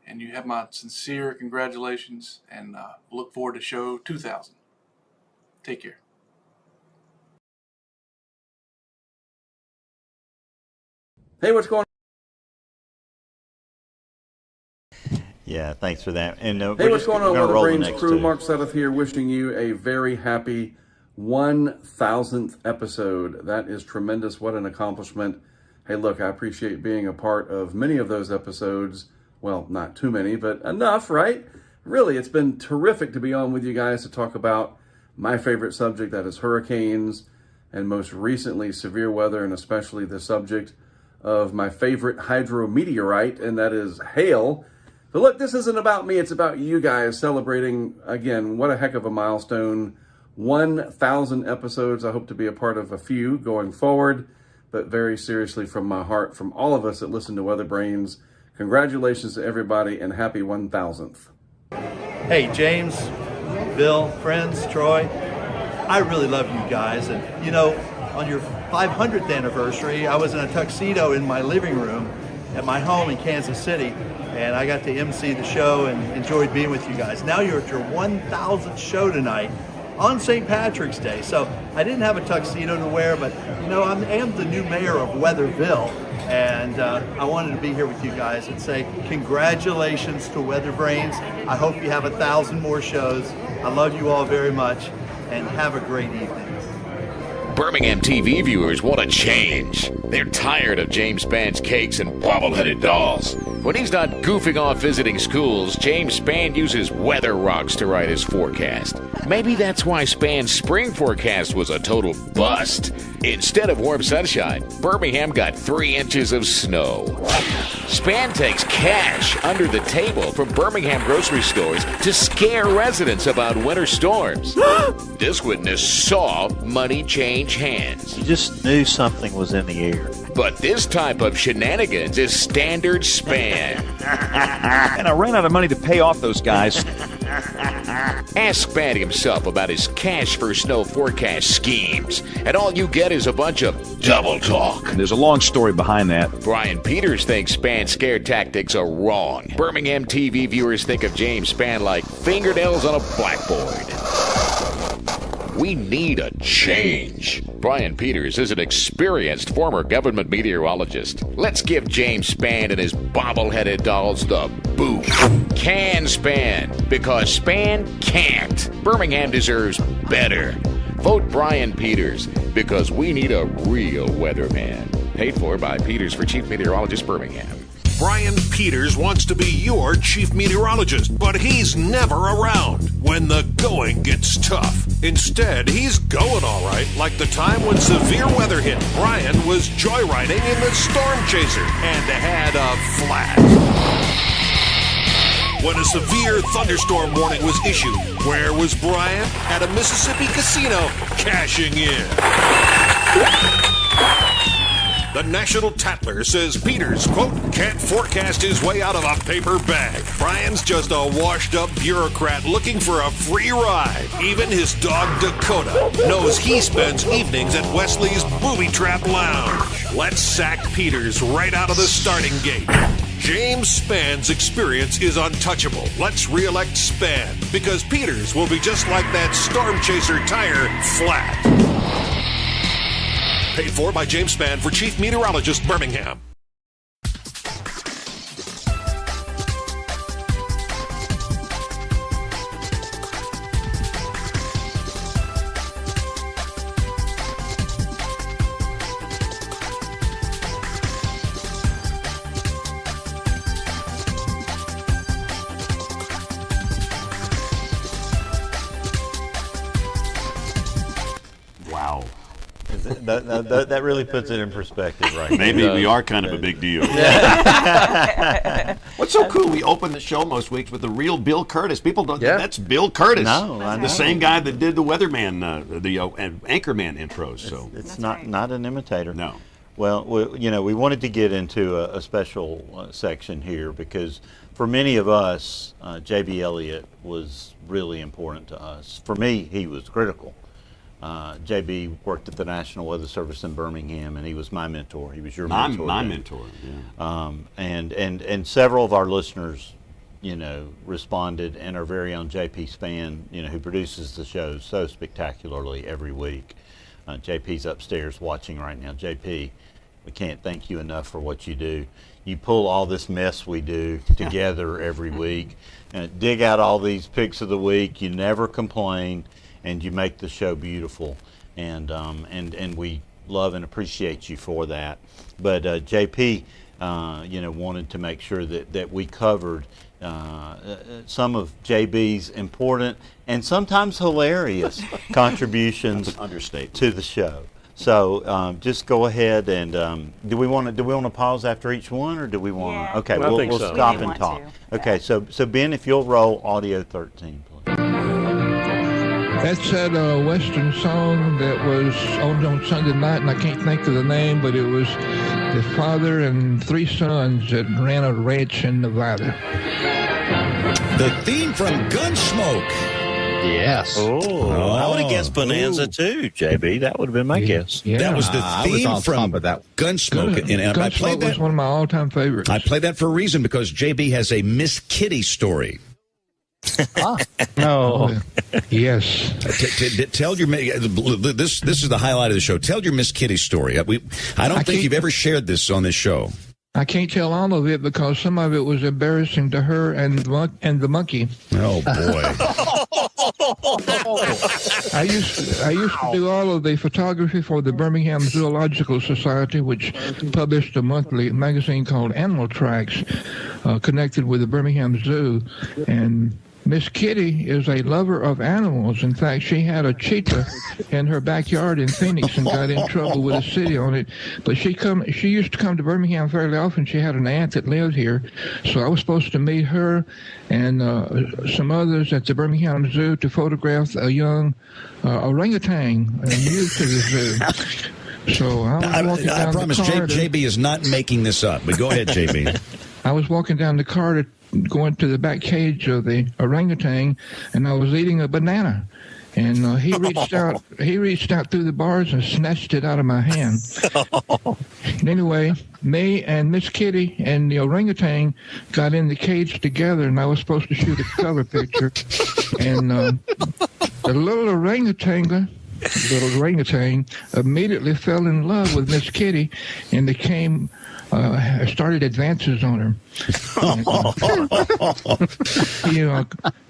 and you have my sincere congratulations, and look forward to show 2000. Take care. Hey, what's going on? Yeah, thanks for that. And Hey, what's going on, WeatherBrains crew? Two. Mark Setheth here, wishing you a very happy 1000th episode. That is tremendous. What an accomplishment. Hey, look, I appreciate being a part of many of those episodes. Well, not too many, but enough, right? Really, it's been terrific to be on with you guys to talk about my favorite subject, that is hurricanes, and most recently severe weather, and especially the subject of my favorite hydrometeorite, and that is hail. But look, this isn't about me, it's about you guys celebrating, again, what a heck of a milestone. 1000 episodes. I hope to be a part of a few going forward, but very seriously from my heart, from all of us that listen to WeatherBrains, congratulations to everybody and happy 1000th. Hey, James, Bill, friends, Troy, I really love you guys. And, you know, on your 500th anniversary, I was in a tuxedo in my living room at my home in Kansas City, and I got to MC the show and enjoyed being with you guys. Now you're at your 1000th show tonight on St. Patrick's Day. So I didn't have a tuxedo to wear, but you know, I am the new mayor of Weatherville, and I wanted to be here with you guys and say congratulations to WeatherBrains. I hope you have 1,000 more shows. I love you all very much, and have a great evening. Birmingham TV viewers want a change. They're tired of James Spann's cakes and bobble-headed dolls. When he's not goofing off visiting schools, James Spann uses weather rocks to write his forecast. Maybe that's why Spann's spring forecast was a total bust. Instead of warm sunshine, Birmingham got 3 inches of snow. Spann takes cash under the table from Birmingham grocery stores to scare residents about winter storms. This witness saw money change hands. You just knew something was in the air. But this type of shenanigans is standard Spann. And I ran out of money to pay off those guys. Ask Spann himself about his cash for snow forecast schemes, and all you get is a bunch of double talk. There's a long story behind that. Brian Peters thinks Spann's scare tactics are wrong. Birmingham TV viewers think of James Spann like fingernails on a blackboard. We need a change. Brian Peters is an experienced former government meteorologist. Let's give James Spann and his bobble-headed dolls the boot. Can Spann, because Spann can't. Birmingham deserves better. Vote Brian Peters, because we need a real weatherman. Paid for by Peters for Chief Meteorologist, Birmingham. Brian Peters wants to be your chief meteorologist, but he's never around when the going gets tough. Instead, he's going all right, like the time when severe weather hit. Brian was joyriding in the Storm Chaser and had a flat. When a severe thunderstorm warning was issued, where was Brian? At a Mississippi casino, cashing in. The National Tattler says Peters, quote, can't forecast his way out of a paper bag. Brian's just a washed-up bureaucrat looking for a free ride. Even his dog Dakota knows he spends evenings at Wesley's Booby Trap Lounge. Let's sack Peters right out of the starting gate. James Spann's experience is untouchable. Let's re-elect Spann, because Peters will be just like that Storm Chaser tire, flat. Paid for by James Spann for Chief Meteorologist, Birmingham. Wow. That really puts it in perspective, right? Maybe we are kind of a big deal. What's so cool? We open the show most weeks with the real Bill Curtis. People don't. That's Bill Curtis. No, I know. The same guy that did the Weatherman, the Anchorman intros. So it's not an imitator. No. Well, we wanted to get into a special section here because for many of us, JB Elliott was really important to us. For me, he was critical. JB worked at the National Weather Service in Birmingham, and he was my mentor. He was your mentor. My mentor, yeah. And several of our listeners, responded, and our very own JP Spann, who produces the show so spectacularly every week. JP's upstairs watching right now. JP, we can't thank you enough for what you do. You pull all this mess we do together every week, and dig out all these picks of the week. You never complain. And you make the show beautiful, and we love and appreciate you for that. But JP, wanted to make sure that we covered some of JB's important and sometimes hilarious contributions to the show. So just go ahead and do we want to pause after each one, or do we want? Yeah. Okay, I think we'll so. stop We and talk. to. Okay, so Ben, if you'll roll audio 13, please. That's that Western song that was on Sunday night, and I can't think of the name, but it was the father and three sons that ran a ranch in Nevada. The theme from Gunsmoke. Yes. I would have guessed Bonanza too, JB. That would have been my guess. Yeah. That was the I was theme on from top of that. Gunsmoke. And I Gunsmoke played that. was one of my all-time favorites. I played that for a reason because JB has a Miss Kitty story. No. Yes. Tell your this is the highlight of the show. Tell your Miss Kitty story. I don't think you've ever shared this on this show. I can't tell all of it because some of it was embarrassing to her and the monkey. Oh boy! I used to do all of the photography for the Birmingham Zoological Society, which published a monthly magazine called Animal Tracks, connected with the Birmingham Zoo, and Miss Kitty is a lover of animals. In fact, she had a cheetah in her backyard in Phoenix and got in trouble with the city on it. But she used to come to Birmingham fairly often. She had an aunt that lived here. So I was supposed to meet her and some others at the Birmingham Zoo to photograph a young orangutan new to the zoo. So I was walking down I promise the corridor. JB is not making this up, but go ahead, JB. I was walking down the corridor going to the back cage of the orangutan, and I was eating a banana. And he reached out through the bars and snatched it out of my hand. And anyway, me and Miss Kitty and the orangutan got in the cage together, and I was supposed to shoot a cover picture. And the little orangutan immediately fell in love with Miss Kitty, and became started advances on her.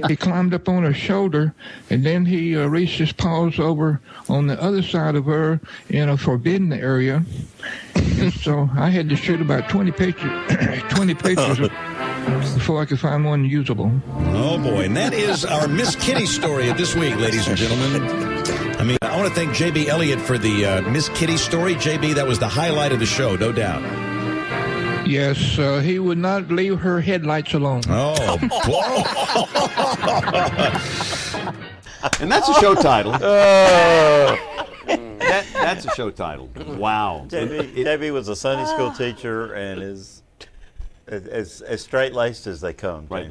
He climbed up on her shoulder, and then he reached his paws over on the other side of her in a forbidden area. And so I had to shoot about 20 pictures before I could find one usable. Oh boy, and that is our Miss Kitty story of this week, ladies and gentlemen. I mean, I want to thank JB Elliott for the Miss Kitty story. JB, that was the highlight of the show, no doubt. Yes, he would not leave her headlights alone. Oh, boy. And that's a show title. That's a show title. Wow. JB was a Sunday school teacher and is as straight-laced as they come. Right.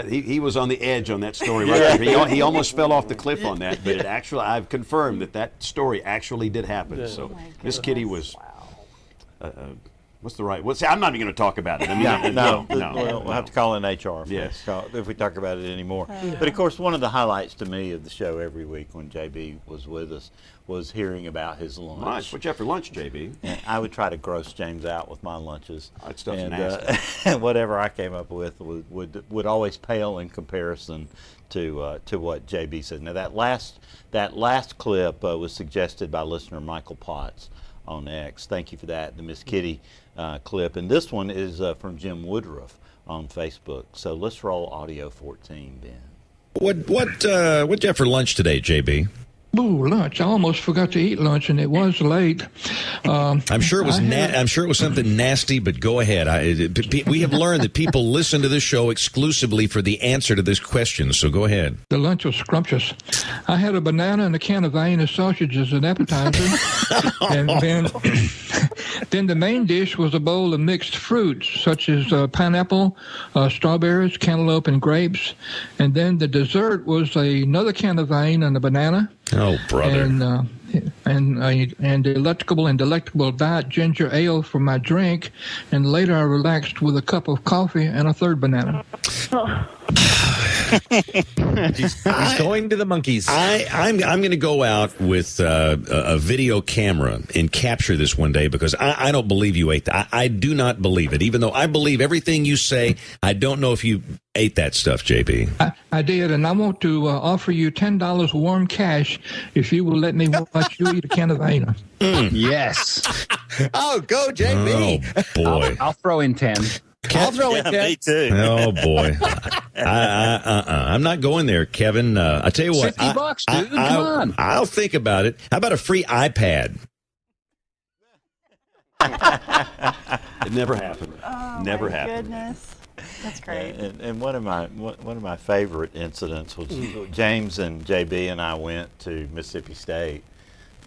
He was on the edge on that story right there. He almost fell off the cliff on that, but I've confirmed that story actually did happen. So Miss Kitty was. What's the right? I'm not even going to talk about it. I mean, no. We'll have to call in HR. Yes. If we talk about it anymore. But of course, one of the highlights to me of the show every week when JB was with us was hearing about his lunch. What'd you have for lunch, JB? And I would try to gross James out with my lunches. That stuff's nasty. And whatever I came up with would always pale in comparison to what JB said. Now that last clip was suggested by listener Michael Potts on X. Thank you for that. The Miss Kitty clip, and this one is from Jim Woodruff on Facebook. So let's roll audio 14, Ben. What'd you have for lunch today, JB? Ooh, lunch. I almost forgot to eat lunch, and it was late. I'm sure it was. I'm sure it was something nasty. But go ahead. We have learned that people listen to this show exclusively for the answer to this question. So go ahead. The lunch was scrumptious. I had a banana and a can of Vienna sausage as an appetizer, and then the main dish was a bowl of mixed fruits such as pineapple, strawberries, cantaloupe, and grapes. And then the dessert was another can of Vienna and a banana. Oh, brother. And electrical and delectable diet ginger ale for my drink, and later I relaxed with a cup of coffee and a third banana. He's going to the monkeys. I'm going to go out with a video camera and capture this one day because I don't believe you ate that. I do not believe it. Even though I believe everything you say, I don't know if you ate that stuff, JB. I did, and I want to offer you $10 warm cash if you will let me watch you eat a can of Vienna. Yes. Oh, go, JB. Oh, boy. I'll throw in 10. I'll throw in 10. Me too. Oh, boy. I'm not going there, Kevin. I tell you what. $50, dude. Come on. I'll think about it. How about a free iPad? It never happened. Never happened. Goodness. That's great. And one of my favorite incidents was James and JB and I went to Mississippi State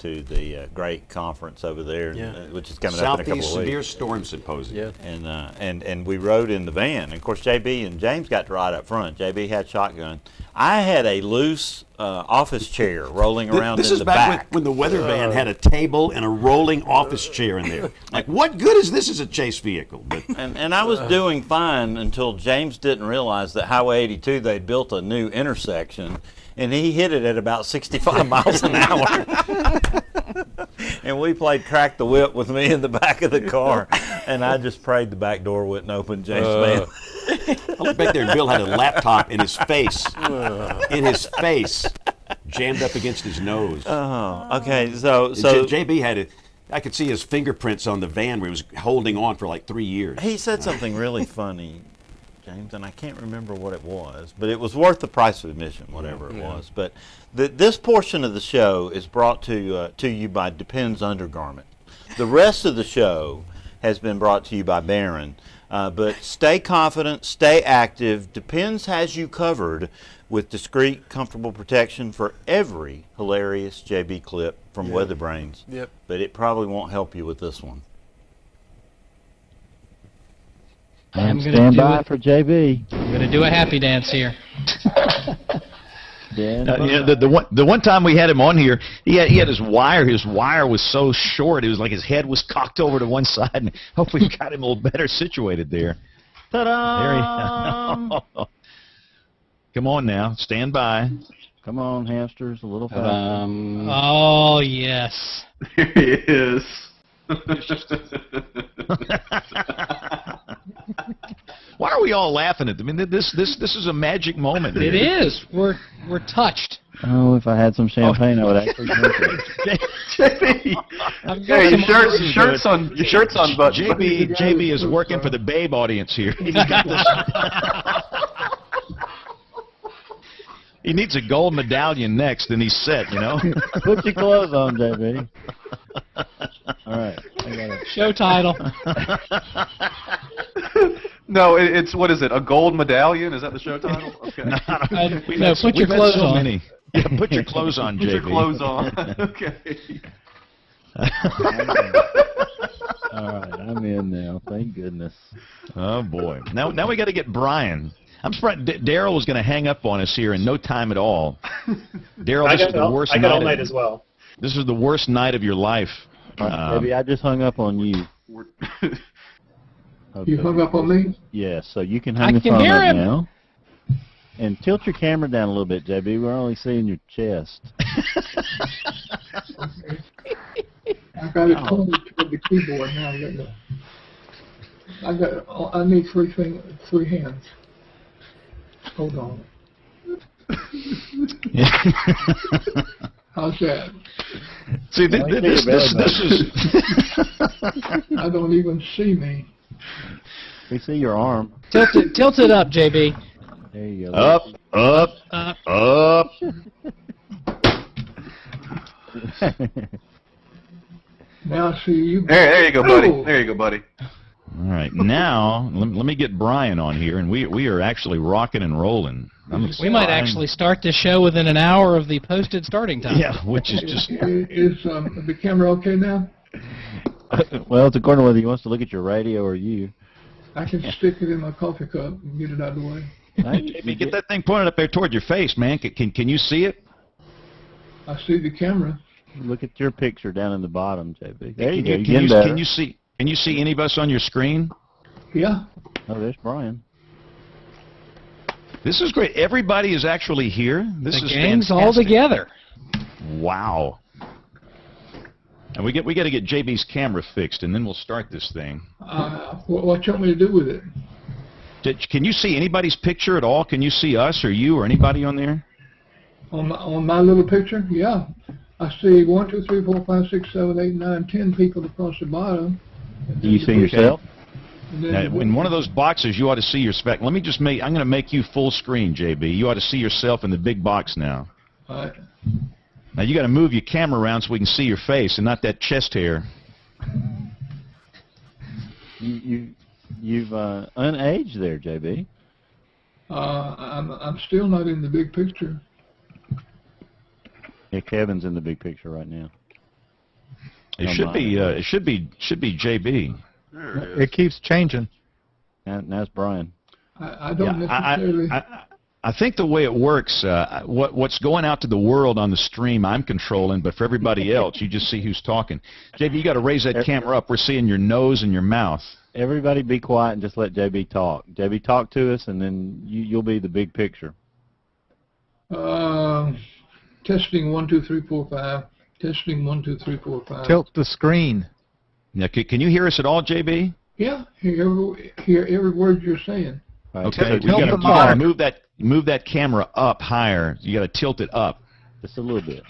to the great conference over there, which is coming up in a couple of weeks. Southeast Severe Storm Symposium. Yeah. And we rode in the van. And of course, JB and James got to ride up front. JB had shotgun. I had a loose office chair rolling around this in is the back back. when the weather van had a table and a rolling office chair in there. Like, what good is this as a chase vehicle? But and I was doing fine until James didn't realize that Highway 82, they'd built a new intersection, and he hit it at about 65 miles an hour. And we played Crack the Whip with me in the back of the car, and I just prayed the back door wouldn't open. James, man. I looked back there, and Bill had a laptop in his face. Jammed up against his nose. Oh, okay. So JB had it. I could see his fingerprints on the van where he was holding on for like 3 years. He said something really funny, James, and I can't remember what it was, but it was worth the price of admission, whatever it was. But this portion of the show is brought to you by Depends Undergarment. The rest of the show has been brought to you by Barron. But stay confident, stay active. Depends has you covered with discreet, comfortable protection for every hilarious JB clip from WeatherBrains. Yep. But it probably won't help you with this one. I'm going to Stand by for JB. I'm going to do a happy dance here. The one time we had him on here, he had his wire. His wire was so short, it was like his head was cocked over to one side. And hopefully, we got him a little better situated there. Ta-da! Come on now, stand by. Come on, hamsters, a little faster. Oh yes. Here he is. Why are we all laughing at them? I mean, this is a magic moment. It is. We're touched. Oh, if I had some champagne, I would actually drink it. Hey, your shirt's on, bud. JB is working for the Babe audience here. He's got this. He needs a gold medallion next, and he's set, you know? Put your clothes on, JB. All right. I got it. Show title. No, it's, what is it, a gold medallion? Is that the show title? Okay. No, put your clothes on. Yeah, put your clothes on, JB. Put your clothes on. Okay. All right, I'm in now. Thank goodness. Oh boy! Now we got to get Brian. I'm surprised Daryl was going to hang up on us here in no time at all. Daryl, this is the worst night. I got all night as well. This is the worst night of your life. Maybe I just hung up on you. Okay. You hung up on me? Yes, so you can hang the phone up now. And tilt your camera down a little bit, JB. We're only seeing your chest. I got it pointed toward the keyboard now. I need three hands. Hold on. How's that? See, this is. I don't even see me. We see your arm. Tilt it up, JB. There you go. Up. Now I see you. There you go, buddy. There you go, buddy. All right, now let me get Brian on here, and we are actually rocking and rolling. We might actually start this show within an hour of the posted starting time. Yeah, which is just. Is the camera okay now? Well, it's according to whether he wants to look at your radio or you. I can stick it in my coffee cup and get it out of the way. JB, get that thing pointed up there toward your face, man. Can you see it? I see the camera. Look at your picture down in the bottom, JB. There you go. Can you see any of us on your screen? Yeah. Oh, there's Brian. This is great. Everybody is actually here. This is gang's fantastic. all together. Wow. And we got to get JB's camera fixed, and then we'll start this thing. What do you want me to do with it? Can you see anybody's picture at all? Can you see us or you or anybody on there? On my little picture? Yeah. I see 1, 2, 3, 4, 5, 6, 7, 8, 9, 10 people across the bottom. Do you see yourself? Now, in one of those boxes, you ought to see your spec. Let me just I'm going to make you full screen, JB. You ought to see yourself in the big box now. All right. Now you got to move your camera around so we can see your face and not that chest hair. You've unaged there, JB. I'm still not in the big picture. Yeah, Kevin's in the big picture right now. It should be JB. It keeps changing. And that's Brian. I don't necessarily. I think the way it works, what's going out to the world on the stream, I'm controlling, but for everybody else, you just see who's talking. JB, you got to raise that camera up. We're seeing your nose and your mouth. Everybody be quiet and just let JB talk. JB, talk to us, and then you'll be the big picture. Testing 1, 2, 3, 4, 5. Testing 1, 2, 3, 4, 5. Tilt the screen. Yeah, can you hear us at all, JB? Yeah, hear every word you're saying. Right. Okay, you got to move that camera up higher. You got to tilt it up. Just a little bit.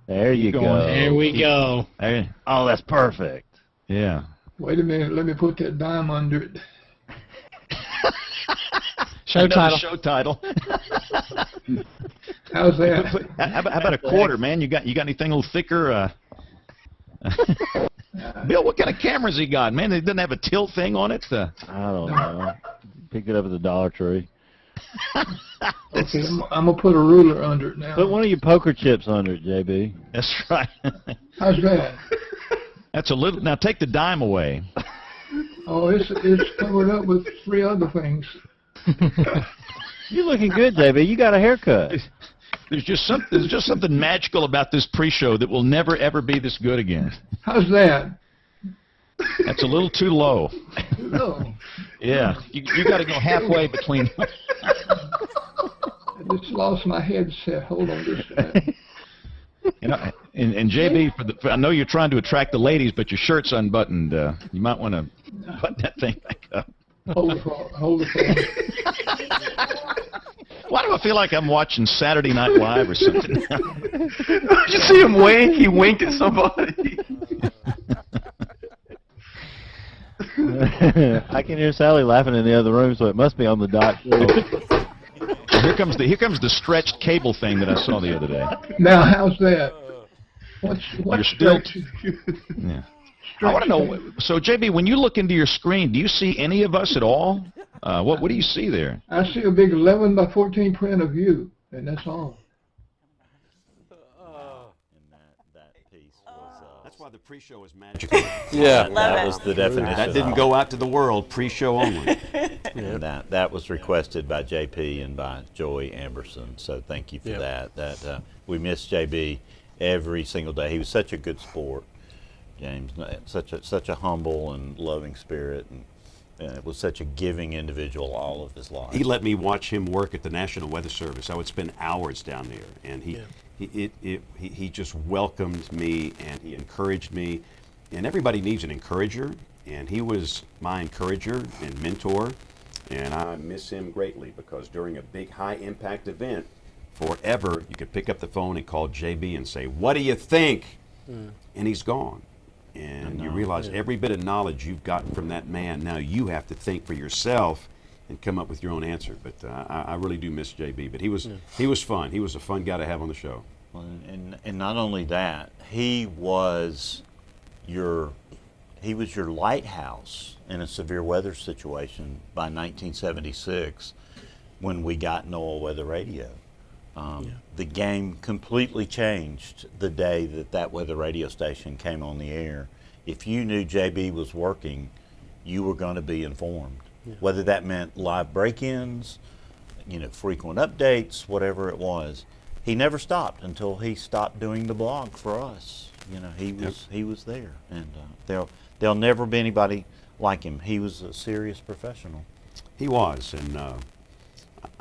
There you go. There we go. Hey. Oh, that's perfect. Yeah. Wait a minute. Let me put that dime under it. Show title. Show title. How's that? How about a quarter, man? You got anything a little thicker? Bill, what kind of cameras he got? Man, it doesn't have a tilt thing on it. I don't know. Picked it up at the Dollar Tree. Okay, I'm going to put a ruler under it now. Put one of your poker chips under it, JB. That's right. How's that? That's a little. Now take the dime away. Oh, it's covered up with 3 other things. You're looking good, JB. You got a haircut. There's just something magical about this pre-show that will never ever be this good again. How's that? That's a little too low. No. Yeah, you got to go halfway between. I just lost my headset. Hold on just a minute. You know, and JB, I know you're trying to attract the ladies, but your shirt's unbuttoned. You might want to button that thing back up. Hold the phone. Why do I feel like I'm watching Saturday Night Live or something? Did you see him wink? He winked at somebody. I can hear Sally laughing in the other room, so it must be on the dot. Here comes the stretched cable thing that I saw the other day. Now, how's that? What's You're still. Yeah. I want to know. So, JB, when you look into your screen, do you see any of us at all? What do you see there? I see a big 11 by 14 print of you, and that's all. And that piece was That's why the pre-show is magical. Yeah. That was the definition. That didn't go out to the world, pre-show only. And that was requested by JP and by Joey Amberson. So thank you for that. We miss JB every single day. He was such a good sport, James. Such a humble and loving spirit, and was such a giving individual all of his life. He let me watch him work at the National Weather Service. I would spend hours down there, and he just welcomed me and he encouraged me. And everybody needs an encourager, and he was my encourager and mentor. And I miss him greatly because during a big high-impact event, forever, you could pick up the phone and call JB and say, "What do you think?" And he's gone. And you realize every bit of knowledge you've gotten from that man, now you have to think for yourself and come up with your own answer. But I really do miss JB. But he was fun. He was a fun guy to have on the show. Well, and not only that, he was your lighthouse in a severe weather situation by 1976 when we got NOAA Weather Radio. The game completely changed the day that weather radio station came on the air. If you knew JB was working, you were going to be informed. Whether that meant live break-ins, frequent updates, whatever it was. He never stopped until he stopped doing the blog for us. He was there, and there'll never be anybody like him. He was a serious professional. He was, and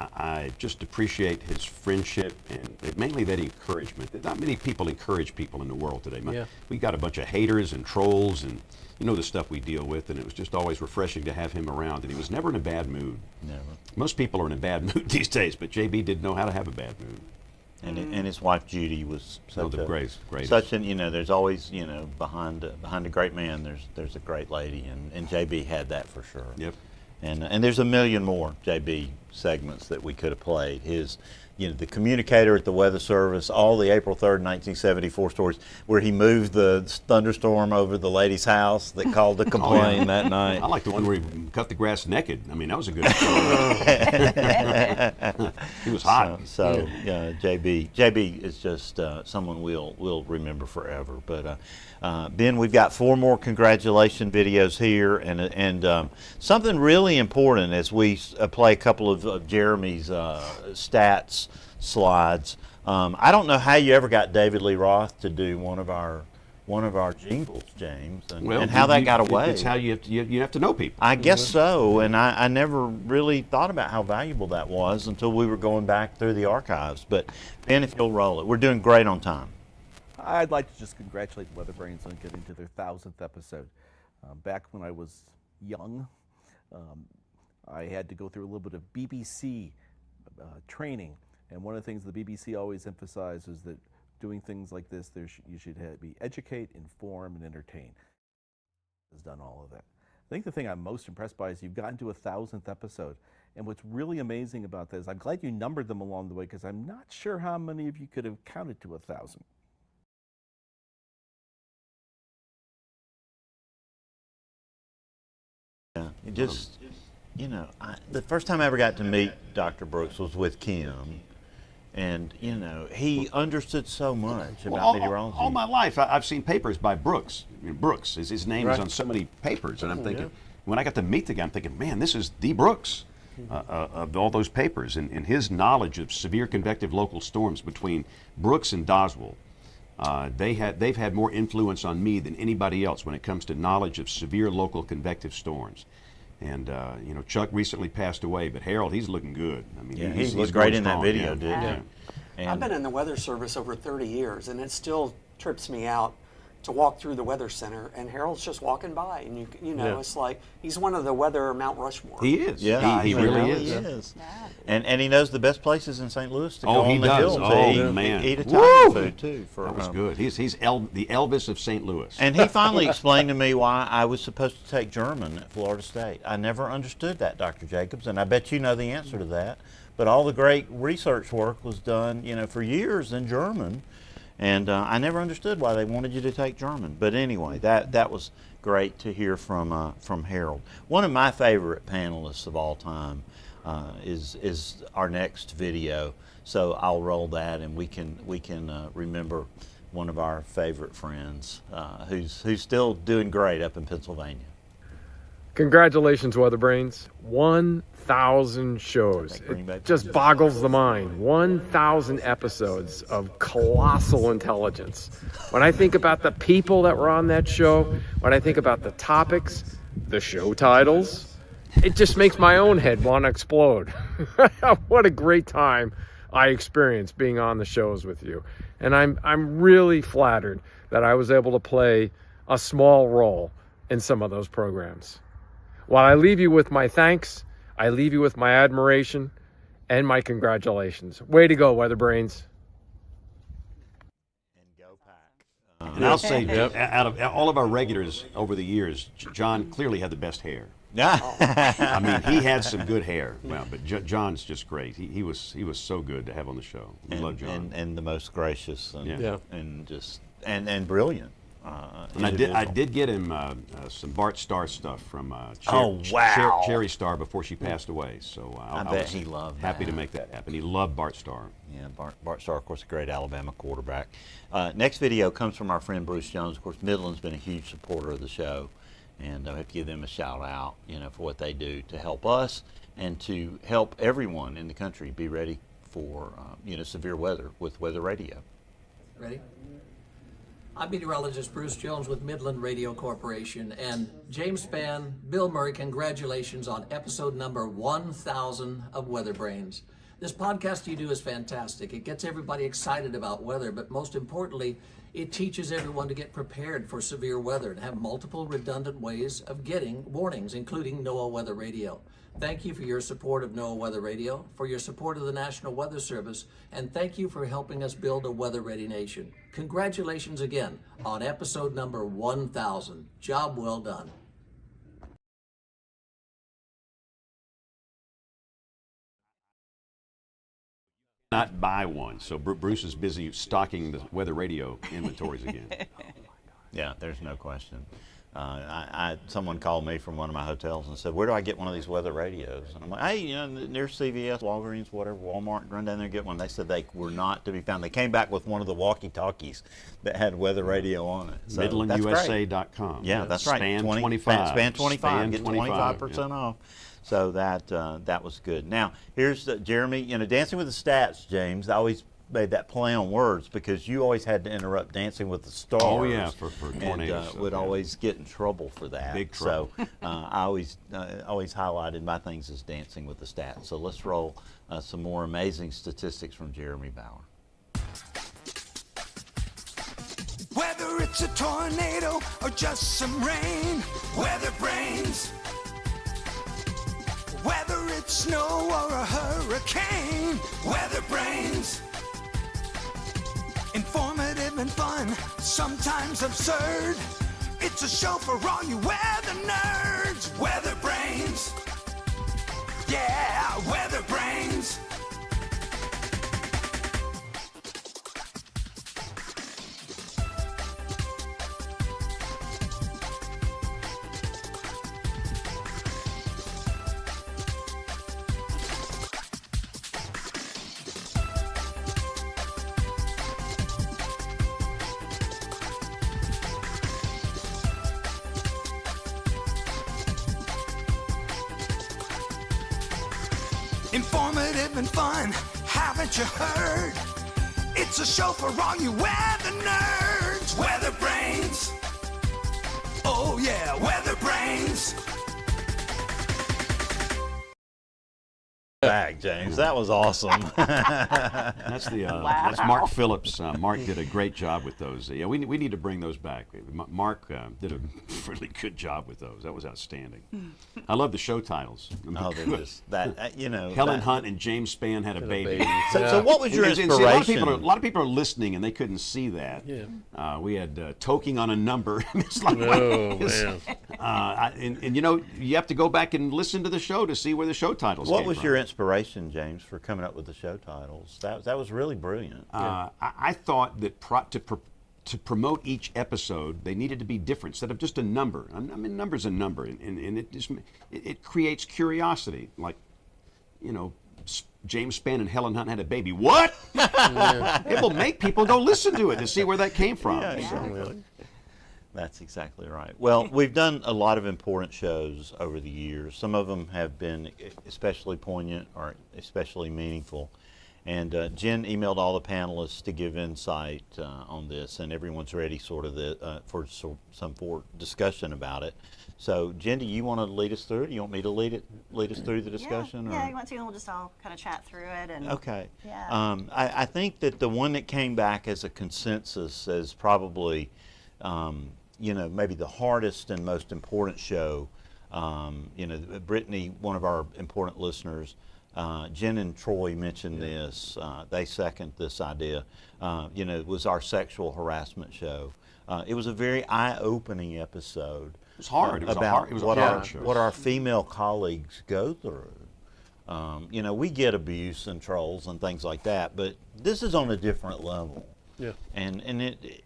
I just appreciate his friendship and mainly that encouragement. Not many people encourage people in the world today. We got a bunch of haters and trolls and the stuff we deal with, and it was just always refreshing to have him around, and he was never in a bad mood. Never. Most people are in a bad mood these days, but JB didn't know how to have a bad mood. And his wife Judy was such greatest. Such an there's always behind a great man there's a great lady, and JB had that for sure. Yep. And there's a million more JB segments that we could have played. His, the communicator at the Weather Service, all the April 3rd, 1974 stories where he moved the thunderstorm over the lady's house that called to complain that night. I like the one where he cut the grass naked. I mean, that was a good story. He was hot. So JB is just someone we'll remember forever. But Ben, we've got 4 more congratulation videos here, and something really important as we play a couple of Jeremy's stats slides. I don't know how you ever got David Lee Roth to do one of our jingles, James, and how that got away. It's how you have to know people. I guess so, and I never really thought about how valuable that was until we were going back through the archives. But Ben, if you'll roll it, we're doing great on time. I'd like to just congratulate WeatherBrains on getting to their 1000th episode. Back when I was young, I had to go through a little bit of BBC training, and one of the things the BBC always emphasizes is that doing things like this, you should be educate, inform, and entertain. Has done all of that. I think the thing I'm most impressed by is you've gotten to a 1000th episode, and what's really amazing about this, I'm glad you numbered them along the way because I'm not sure how many of you could have counted to 1,000. Yeah, it just, the first time I ever got to meet Dr. Brooks was with Kim, and, he understood so much about meteorology. All my life, I've seen papers by Brooks. Brooks, his name is on so many papers, and I'm thinking, when I got to meet the guy, I'm thinking, man, this is the Brooks of all those papers, and his knowledge of severe convective local storms between Brooks and Doswell. They've had more influence on me than anybody else when it comes to knowledge of severe local convective storms. And Chuck recently passed away, but Harold, he's looking good. I mean, he looked great in that video, didn't he? And I've been in the Weather Service over 30 years, and it still trips me out to walk through the Weather Center, and Harold's just walking by, and it's like he's one of the weather Mount Rushmore. He is. Yeah, he really is. And he knows the best places in St. Louis to go on the hill man. Eat Italian food too. That was good. He's the Elvis of St. Louis. And he finally explained to me why I was supposed to take German at Florida State. I never understood that, Dr. Jacobs, and I bet you know the answer to that. But all the great research work was done, for years in German. And I never understood why they wanted you to take German. But anyway, that was great to hear from Harold. One of my favorite panelists of all time is our next video. So I'll roll that, and we can remember one of our favorite friends, who's still doing great up in Pennsylvania. Congratulations, WeatherBrains. 1,000 shows. It just boggles the mind. 1,000 episodes of colossal intelligence. When I think about the people that were on that show, when I think about the topics, the show titles, it just makes my own head want to explode. What a great time I experienced being on the shows with you. And I'm really flattered that I was able to play a small role in some of those programs. While I leave you with my thanks, I leave you with my admiration and my congratulations. Way to go, WeatherBrains. And I'll say, out of all of our regulars over the years, John clearly had the best hair. I mean, he had some good hair. Well, but John's just great. He was so good to have on the show. We love John. And the most gracious and just and brilliant. And I did get him some Bart Starr stuff from Cherry Starr before she passed away. So I bet he loved happy to make that happen. He loved Bart Starr. Yeah, Bart Starr, of course, a great Alabama quarterback. Next video comes from our friend Bruce Jones. Of course, Midland's been a huge supporter of the show, and I have to give them a shout out, for what they do to help us and to help everyone in the country be ready for severe weather with Weather Radio. Ready? I'm meteorologist Bruce Jones with Midland Radio Corporation, and James Spann, Bill Murray, congratulations on episode number 1,000 of WeatherBrains. This podcast you do is fantastic. It gets everybody excited about weather, but most importantly, it teaches everyone to get prepared for severe weather and have multiple redundant ways of getting warnings, including NOAA Weather Radio. Thank you for your support of NOAA Weather Radio, for your support of the National Weather Service, and thank you for helping us build a weather-ready nation. Congratulations again on episode number 1,000. Job well done. Not buy one, so Bruce is busy stocking the Weather Radio inventories again. Yeah, there's no question. Someone called me from one of my hotels and said, "Where do I get one of these weather radios?" And I'm like, "Hey, near CVS, Walgreens, whatever, Walmart, run down there and get one." They said they were not to be found. They came back with one of the walkie-talkies that had weather radio on it. So MidlandUSA.com. Yeah, that's right. Span 25. Span 25. Get 25%, 25% off. So that was good. Now, here's Jeremy, Dancing with the Stats, James. I always made that play on words because you always had to interrupt Dancing with the Stars. Oh, yeah, for tornadoes. And would always get in trouble for that. Big trouble. So I always highlighted my things as Dancing with the Stats. So let's roll some more amazing statistics from Jeremy Bauer. Whether it's a tornado or just some rain, WeatherBrains. Whether it's snow or a hurricane, WeatherBrains. Informative and fun, sometimes absurd. It's a show for all you weather nerds. WeatherBrains. Yeah, WeatherBrains. Informative and fun, haven't you heard? It's a show for all you weather nerds. WeatherBrains. Oh yeah, WeatherBrains. Back, James. That was awesome. That's Mark Phillips. Mark did a great job with those. Yeah, we need to bring those back. Mark did a really good job with those. That was outstanding. I love the show titles. Oh, Helen Hunt and James Spann had a baby. So what was your inspiration? See, a lot of people are listening and they couldn't see that. Yeah. We had toking on a number. It's like, man. And you have to go back and listen to the show to see where the show titles came from. What was your inspiration, James, for coming up with the show titles? That was really brilliant. I thought that to promote each episode, they needed to be different instead of just a number. I mean, number's a number, and it creates curiosity. Like, James Spann and Helen Hunt had a baby. What? It will make people go listen to it to see where that came from. Yeah, exactly. That's exactly right. Well, we've done a lot of important shows over the years. Some of them have been especially poignant or especially meaningful. And Jen emailed all the panelists to give insight on this, and everyone's ready for some discussion about it. So, Jen, do you want to lead us through it? Do you want me to lead us through the discussion? Yeah, you want to, and we'll just all kind of chat through it. And okay. Yeah. I think that the one that came back as a consensus as probably, maybe the hardest and most important show. Brittany, one of our important listeners, Jen and Troy mentioned this. They second this idea. It was our sexual harassment show. It was a very eye-opening episode. It was hard. It was about a hard show. What our female colleagues go through. We get abuse and trolls and things like that, but this is on a different level. Yeah. And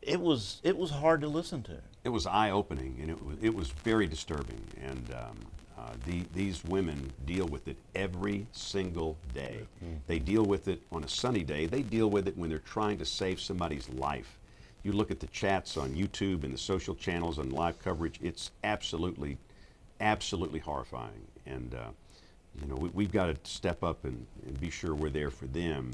it was hard to listen to. It was eye-opening, and it was very disturbing. And these women deal with it every single day. They deal with it on a sunny day. They deal with it when they're trying to save somebody's life. You look at the chats on YouTube and the social channels and live coverage, it's absolutely horrifying. And we've got to step up and be sure we're there for them,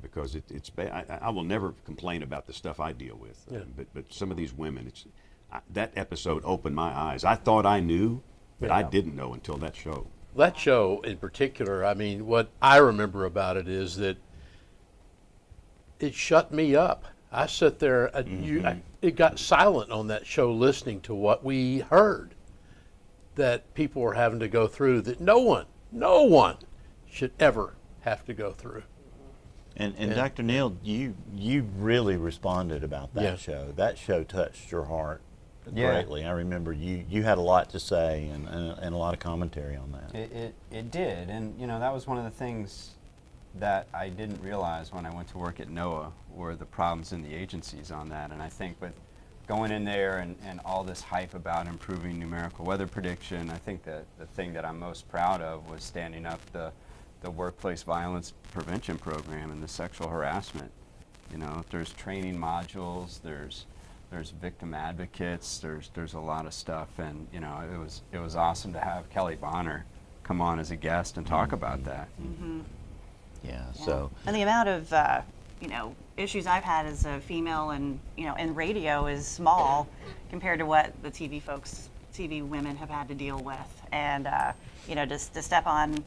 because it's bad. I will never complain about the stuff I deal with, but some of these women, that episode opened my eyes. I thought I knew, but I didn't know until that show. That show in particular, I mean, what I remember about it is that it shut me up. I sat there, it got silent on that show listening to what we heard that people were having to go through, that no one should ever have to go through. And Dr. Neal, you really responded about that show. That show touched your heart greatly. I remember you had a lot to say and a lot of commentary on that. It did, and that was one of the things that I didn't realize when I went to work at NOAA were the problems in the agencies on that. And I think with going in there and all this hype about improving numerical weather prediction, I think that the thing that I'm most proud of was standing up the workplace violence prevention program and the sexual harassment. There's training modules, there's victim advocates, there's a lot of stuff, and it was awesome to have Kelly Bonner come on as a guest and talk about that. Yeah. So. And the amount of issues I've had as a female and in radio is small compared to what the TV women have had to deal with, and just to step on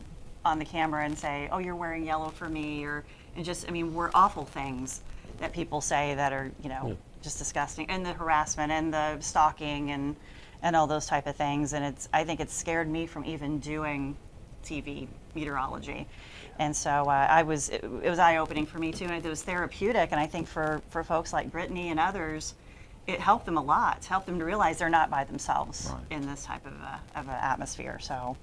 the camera and say, oh, you're wearing yellow for me, we're awful things that people say that are just disgusting, and the harassment and the stalking and all those type of things, and I think it scared me from even doing TV meteorology. And so it was eye-opening for me too, and it was therapeutic. And I think for folks like Brittany and others, it helped them a lot. It helped them to realize they're not by themselves in this type of an atmosphere. So.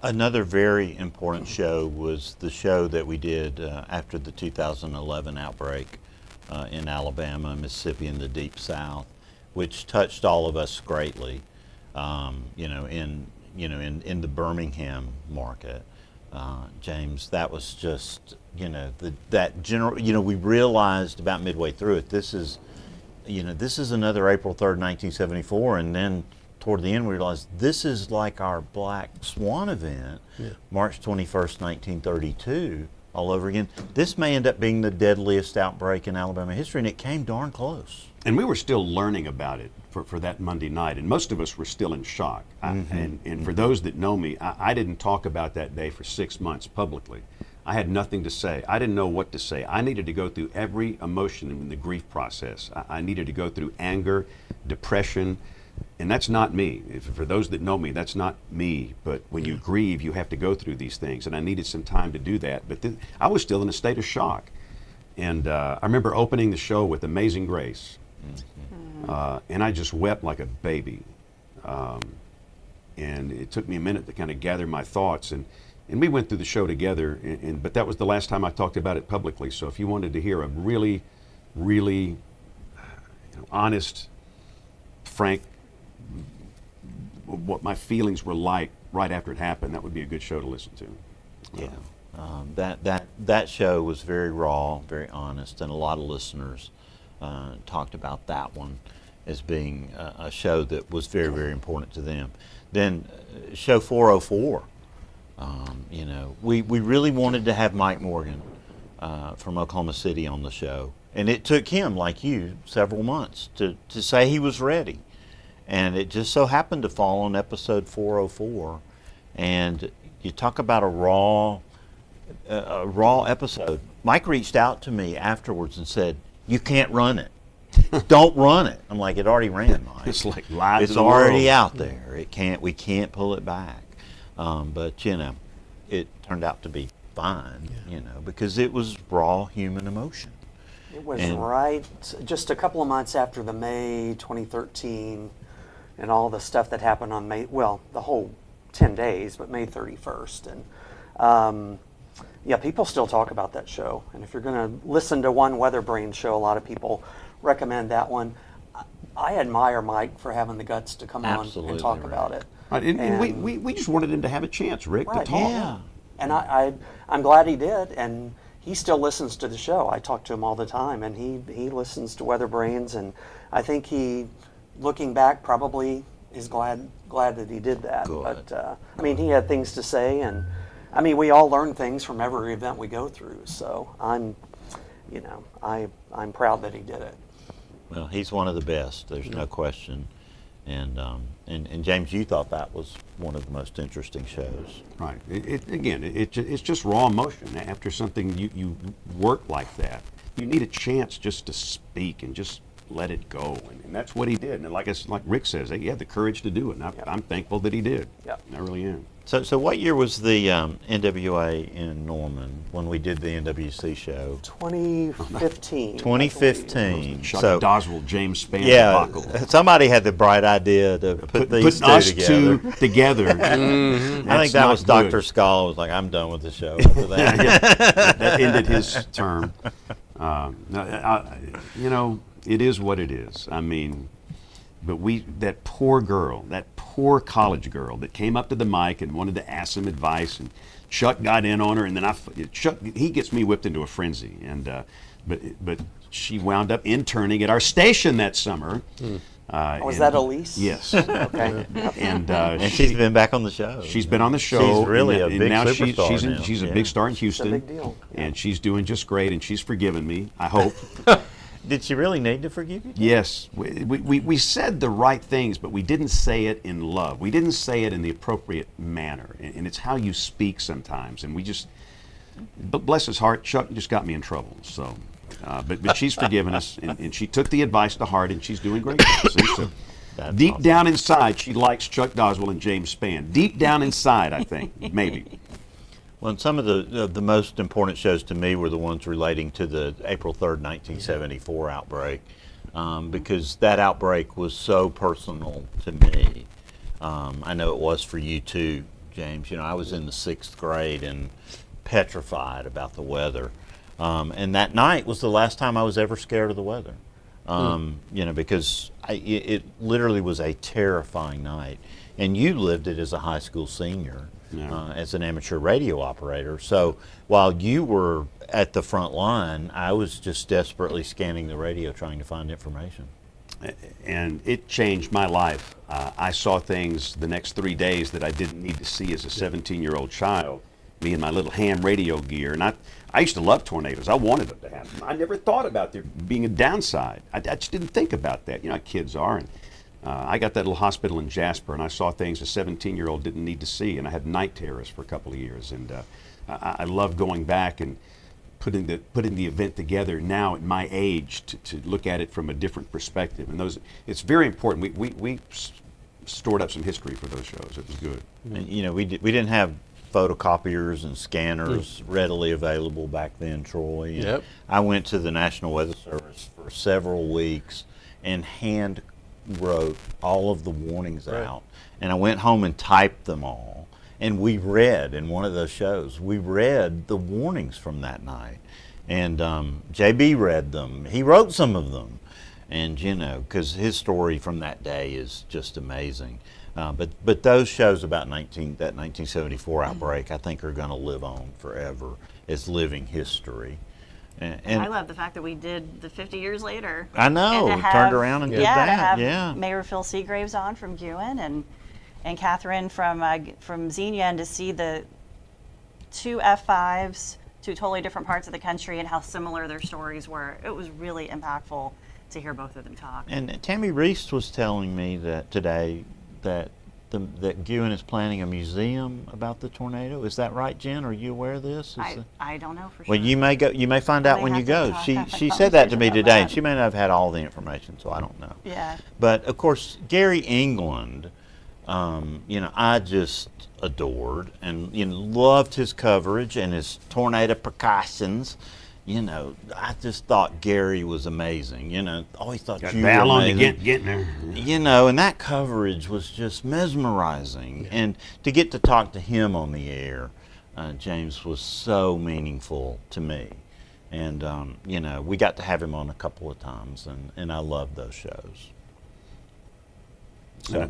Another very important show was the show that we did after the 2011 outbreak in Alabama, Mississippi, and the Deep South, which touched all of us greatly. In the Birmingham market. James, that was just, that general, we realized about midway through it, this is another April 3rd, 1974, and then toward the end we realized this is like our Black Swan event, March 21st, 1932, all over again. This may end up being the deadliest outbreak in Alabama history, and it came darn close. And we were still learning about it for that Monday night, and most of us were still in shock. And for those that know me, I didn't talk about that day for 6 months publicly. I had nothing to say. I didn't know what to say. I needed to go through every emotion in the grief process. I needed to go through anger, depression, and that's not me. For those that know me, that's not me. But when you grieve, you have to go through these things, and I needed some time to do that. But then I was still in a state of shock. And I remember opening the show with Amazing Grace. And I just wept like a baby. And it took me a minute to kind of gather my thoughts. And we went through the show together, but that was the last time I talked about it publicly. So if you wanted to hear a really, really honest, frank, what my feelings were like right after it happened, that would be a good show to listen to. Yeah. That show was very raw, very honest, and a lot of listeners talked about that one as being a show that was very, very important to them. Then show 404, you know, we really wanted to have Mike Morgan from Oklahoma City on the show, and it took him, like you, several months to say he was ready, and it just so happened to fall on episode 404, and you talk about a raw episode. Mike reached out to me afterwards and said, "You can't run it. Don't run it." I'm like, "It already ran, Mike. It's like live. It's already out there. We can't pull it back." But you know, it turned out to be fine. You know, because it was raw human emotion. It was just a couple of months after the May 2013 and all the stuff that happened on May, well, the whole 10 days, but May 31st. And yeah, people still talk about that show. And if you're going to listen to one WeatherBrains show, a lot of people recommend that one. I admire Mike for having the guts to come on and talk about it. Right. And we just wanted him to have a chance, Rick, to talk. Yeah. And I'm glad he did. And he still listens to the show. I talk to him all the time, and he listens to WeatherBrains. And I think he, looking back, probably is glad that he did that. Good. But I mean, he had things to say, and I mean, we all learn things from every event we go through. So I'm proud that he did it. Well, he's one of the best. There's no question. And James, you thought that was one of the most interesting shows. Right. It's just raw emotion. After something you work like that, you need a chance just to speak and just let it go. And that's what he did. And like Rick says, he had the courage to do it. And I'm thankful that he did. Yeah. I really am. So what year was the NWA in Norman when we did the NWC show? 2015. 2015. Chuck So Doswell, James Spann debacle. Somebody had the bright idea to put these us two together. I think that was Dr. Scala was like, "I'm done with the show." After that. That ended his term. You know, it is what it is. I mean, but that poor girl, that poor college girl that came up to the mic and wanted to ask some advice, and Chuck got in on her, and then he gets me whipped into a frenzy, and but she wound up interning at our station that summer. Was that Elise? Yes. Okay. And she's been back on the show. She's been on the show. She's really a and big now superstar now. She's a big star in Houston. It's a big deal. And she's doing just great, and she's forgiven me, I hope. Did she really need to forgive you? Yes. We said the right things, but we didn't say it in love. We didn't say it in the appropriate manner. And it's how you speak sometimes. And but bless his heart, Chuck just got me in trouble. So, but she's forgiven us, and she took the advice to heart, and she's doing great. So deep awesome. down inside, she likes Chuck Doswell and James Spann. Deep down inside, I think, maybe. Well, some of the most important shows to me were the ones relating to the April 3rd, 1974 outbreak, because that outbreak was so personal to me. I know it was for you too, James. You know, I was in the 6th grade and petrified about the weather. And that night was the last time I was ever scared of the weather. You know, because it literally was a terrifying night. And you lived it as a high school senior. Yeah. As an amateur radio operator. So while you were at the front line, I was just desperately scanning the radio trying to find information. And it changed my life. I saw things the next 3 days that I didn't need to see as a 17-year-old child, me and my little ham radio gear. And I used to love tornadoes. I wanted them to happen. I never thought about there being a downside. I just didn't think about that. You know how kids are. And I got that little hospital in Jasper, and I saw things a 17-year-old didn't need to see, and I had night terrors for a couple of years. And I love going back and putting the event together now at my age to look at it from a different perspective. And it's very important. We stored up some history for those shows. It was good. And, you know, we didn't have photocopiers and scanners readily available back then, Troy. And I went to the National Weather Service for several weeks and hand wrote all of the warnings out, and I went home and typed them all, and we read in one of those shows, we read the warnings from that night, and JB read them. He wrote some of them, and you know, because his story from that day is just amazing. But those shows about that 1974 outbreak, I think, are going to live on forever as living history. And I love the fact that we did the 50 years later. I know, and to have, turned around and did that. To have Yeah, Mayor Phil Seagraves on from Guin and Catherine from Xenia, and to see the two F5s, two totally different parts of the country, and how similar their stories were. It was really impactful to hear both of them talk. and Tammy Reese was telling me that today that Guin is planning a museum about the tornado. Is that right, Jen? Are you aware of this? I don't know for sure. Well, you may find out when you go. She said that to me today, and she may not have had all the information, so I don't know. Yeah. But of course, Gary England, I just adored and loved his coverage and his tornado precautions. I just thought Gary was amazing. Always thought Got you Val were on amazing. to getting there. And that coverage was just mesmerizing. And to get to talk to him on the air, James, was so meaningful to me. And, we got to have him on a couple of times, and I loved those shows. So,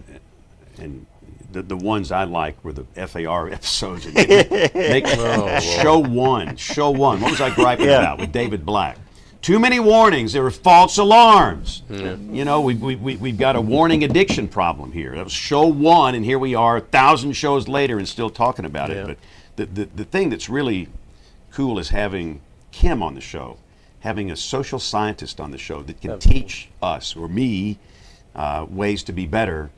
and the ones I liked were the FAR episodes. Show one. What was I griping about with David Black? Too many warnings. There were false alarms. Yeah. We've got a warning addiction problem here. That was show one, and here we are 1,000 shows later and still talking about it. But the thing that's really cool is having Kim on the show, having a social scientist on the show that can teach us or me ways to be better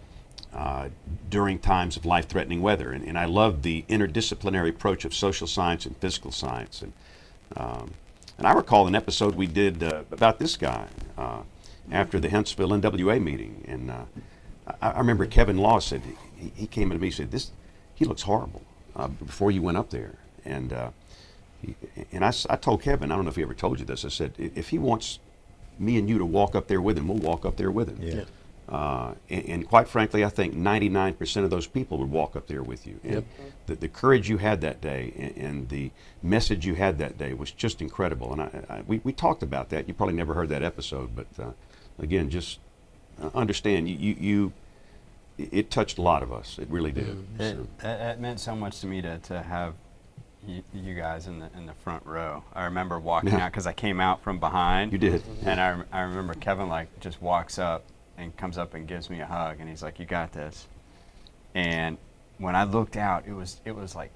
during times of life-threatening weather. And I love the interdisciplinary approach of social science and physical science. And I recall an episode we did about this guy after the Huntsville NWA meeting. And I remember Kevin Law said, he came to me and said, he looks horrible before you went up there. And I told Kevin, I don't know if he ever told you this, I said, if he wants me and you to walk up there with him, we'll walk up there with him. Yeah. And quite frankly, I think 99% of those people would walk up there with you. And the courage you had that day and the message you had that day was just incredible. And we talked about that. You probably never heard that episode, but again, just understand, it touched a lot of us. It really did. It meant so much to me to have you guys in the front row. I remember walking out because I came out from behind. You did. And I remember Kevin just walks up and comes up and gives me a hug, and he's like, "You got this." And when I looked out, it was like,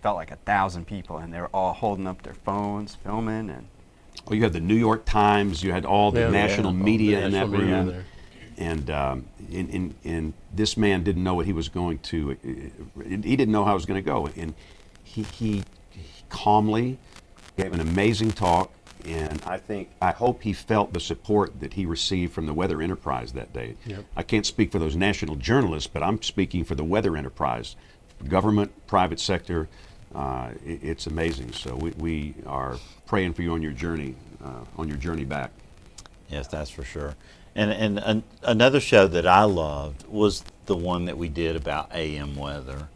felt like 1,000 people, and they were all holding up their phones, filming. And you had the New York Times, you had all the national media in that room, and this man didn't know what he was going to. He didn't know how it was going to go, and he calmly gave an amazing talk. And I hope he felt the support that he received from the Weather Enterprise that day. Yep. I can't speak for those national journalists, but I'm speaking for the Weather Enterprise, government, private sector. It's amazing. So we are praying for you on your journey back. Yes, that's for sure. And another show that I loved was the one that we did about AM weather.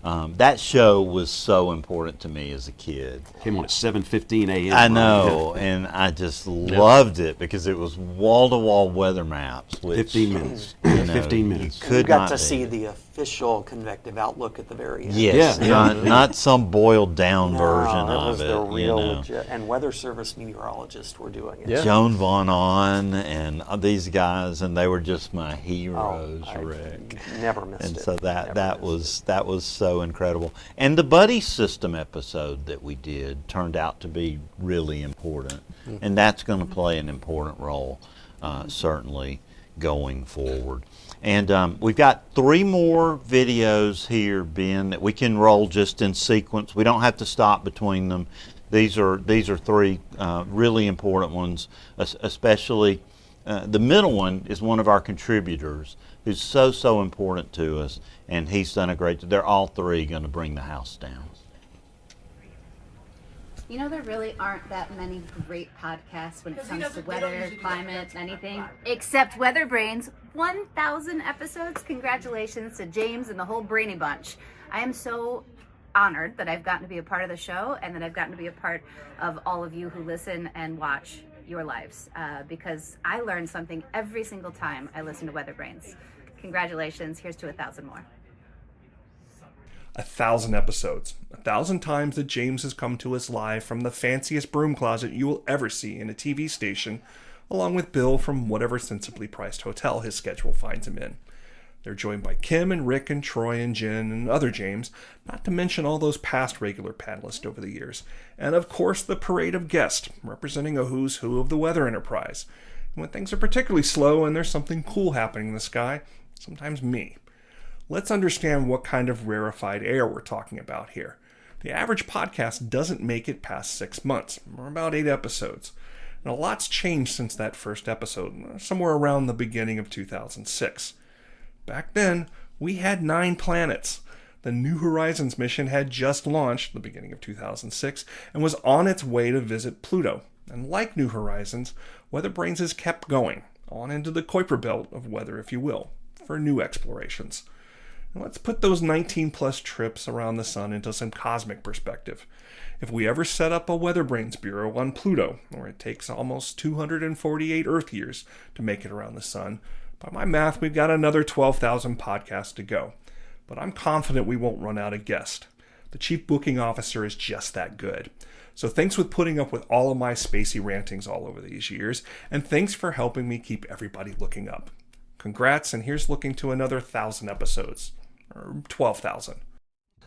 That show was so important to me as a kid. Came on at 7:15 a.m. I know, and I just loved it because it was wall-to-wall weather maps. Which, 15 minutes. 15 minutes. You got to see the official convective outlook at the very end. Yes, not some boiled-down version of it. The real legit, and Weather Service meteorologists were doing it. Yeah. Joan Von On and these guys, and they were just my heroes, Rick. Never missed it. And so that was so incredible. And the buddy system episode that we did turned out to be really important, and that's going to play an important role, certainly going forward. And we've got 3 more videos here, Ben, that we can roll just in sequence. We don't have to stop between them. These are 3 really important ones, especially the middle one is one of our contributors who's so important to us, and he's done a great. They're all 3 going to bring the house down. There really aren't that many great podcasts when it comes to weather, climate, anything, except WeatherBrains. 1,000 episodes. Congratulations to James and the whole Brainy Bunch. I am so honored that I've gotten to be a part of the show and that I've gotten to be a part of all of you who listen and watch your lives, because I learn something every single time I listen to WeatherBrains. Congratulations. Here's to 1,000 more. 1,000 episodes. 1,000 times that James has come to us live from the fanciest broom closet you will ever see in a TV station, along with Bill from whatever sensibly priced hotel his schedule finds him in. They're joined by Kim and Rick and Troy and Jen and other James, not to mention all those past regular panelists over the years. And of course the parade of guests, representing a who's who of the weather enterprise. And when things are particularly slow and there's something cool happening in the sky, sometimes me. Let's understand what kind of rarefied air we're talking about here. The average podcast doesn't make it past 6 months, or about 8 episodes. And a lot's changed since that first episode, somewhere around the beginning of 2006. Back then, we had 9 planets. The New Horizons mission had just launched, the beginning of 2006, and was on its way to visit Pluto. And like New Horizons, WeatherBrains has kept going, on into the Kuiper Belt of weather, if you will, for new explorations. Now let's put those 19 plus trips around the sun into some cosmic perspective. If we ever set up a WeatherBrains bureau on Pluto, where it takes almost 248 Earth years to make it around the sun, by my math, we've got another 12,000 podcasts to go. But I'm confident we won't run out of guests. The chief booking officer is just that good. So thanks for putting up with all of my spacey rantings all over these years, and thanks for helping me keep everybody looking up. Congrats, and here's looking to another 1,000 episodes. Or 12,000.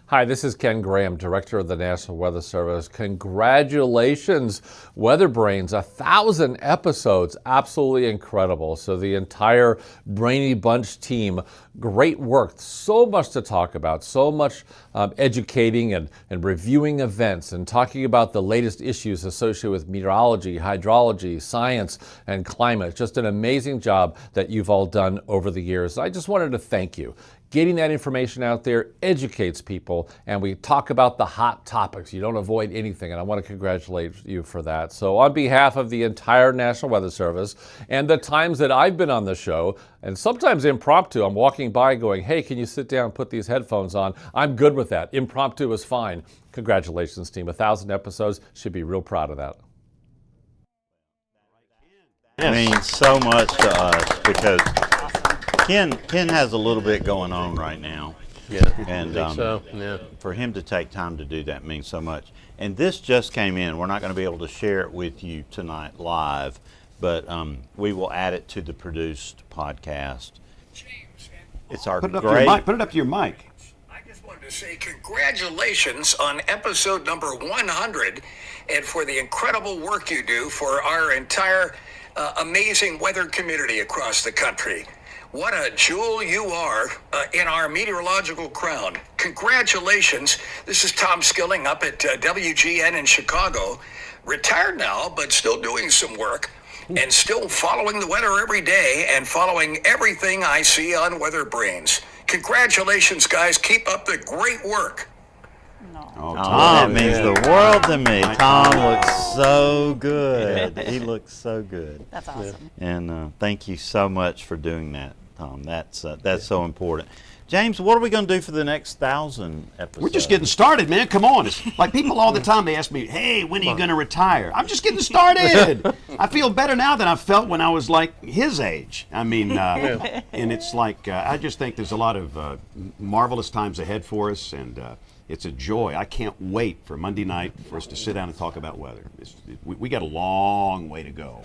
Hi, this is Ken Graham, Director of the National Weather Service. Congratulations, WeatherBrains, 1,000 episodes, absolutely incredible. So the entire Brainy Bunch team, great work, so much to talk about, so much educating and reviewing events and talking about the latest issues associated with meteorology, hydrology, science, and climate. Just an amazing job that you've all done over the years. I just wanted to thank you. Getting that information out there educates people, and we talk about the hot topics. You don't avoid anything, and I want to congratulate you for that. So on behalf of the entire National Weather Service and the times that I've been on the show, and sometimes impromptu, I'm walking by going, hey, can you sit down and put these headphones on? I'm good with that. Impromptu is fine. Congratulations, team. 1,000 episodes. Should be real proud of that. It means so much to us because Ken has a little bit going on right now. Yeah, and I think so. Yeah. For him to take time to do that means so much. And this just came in. We're not going to be able to share it with you tonight live, but we will add it to the produced podcast. It's our Put it up to your mic. I just wanted to say congratulations on episode number 100 and for the incredible work you do for our entire amazing weather community across the country. What a jewel you are in our meteorological crown. Congratulations. This is Tom Skilling up at WGN in Chicago. Retired now, but still doing some work and still following the weather every day and following everything I see on WeatherBrains. Congratulations, guys. Keep up the great work. Oh, Tom, that means the world to me. Tom looks so good. He looks so good. That's awesome. And thank you so much for doing that, Tom. That's so important. James, what are we going to do for the next 1,000 episodes? We're just getting started, man. Come on. It's like people all the time, they ask me, hey, when are you going to retire? I'm just getting started. I feel better now than I felt when I was like his age. I mean, and it's like, I just think there's a lot of marvelous times ahead for us, and it's a joy. I can't wait for Monday night for us to sit down and talk about weather. We got a long way to go.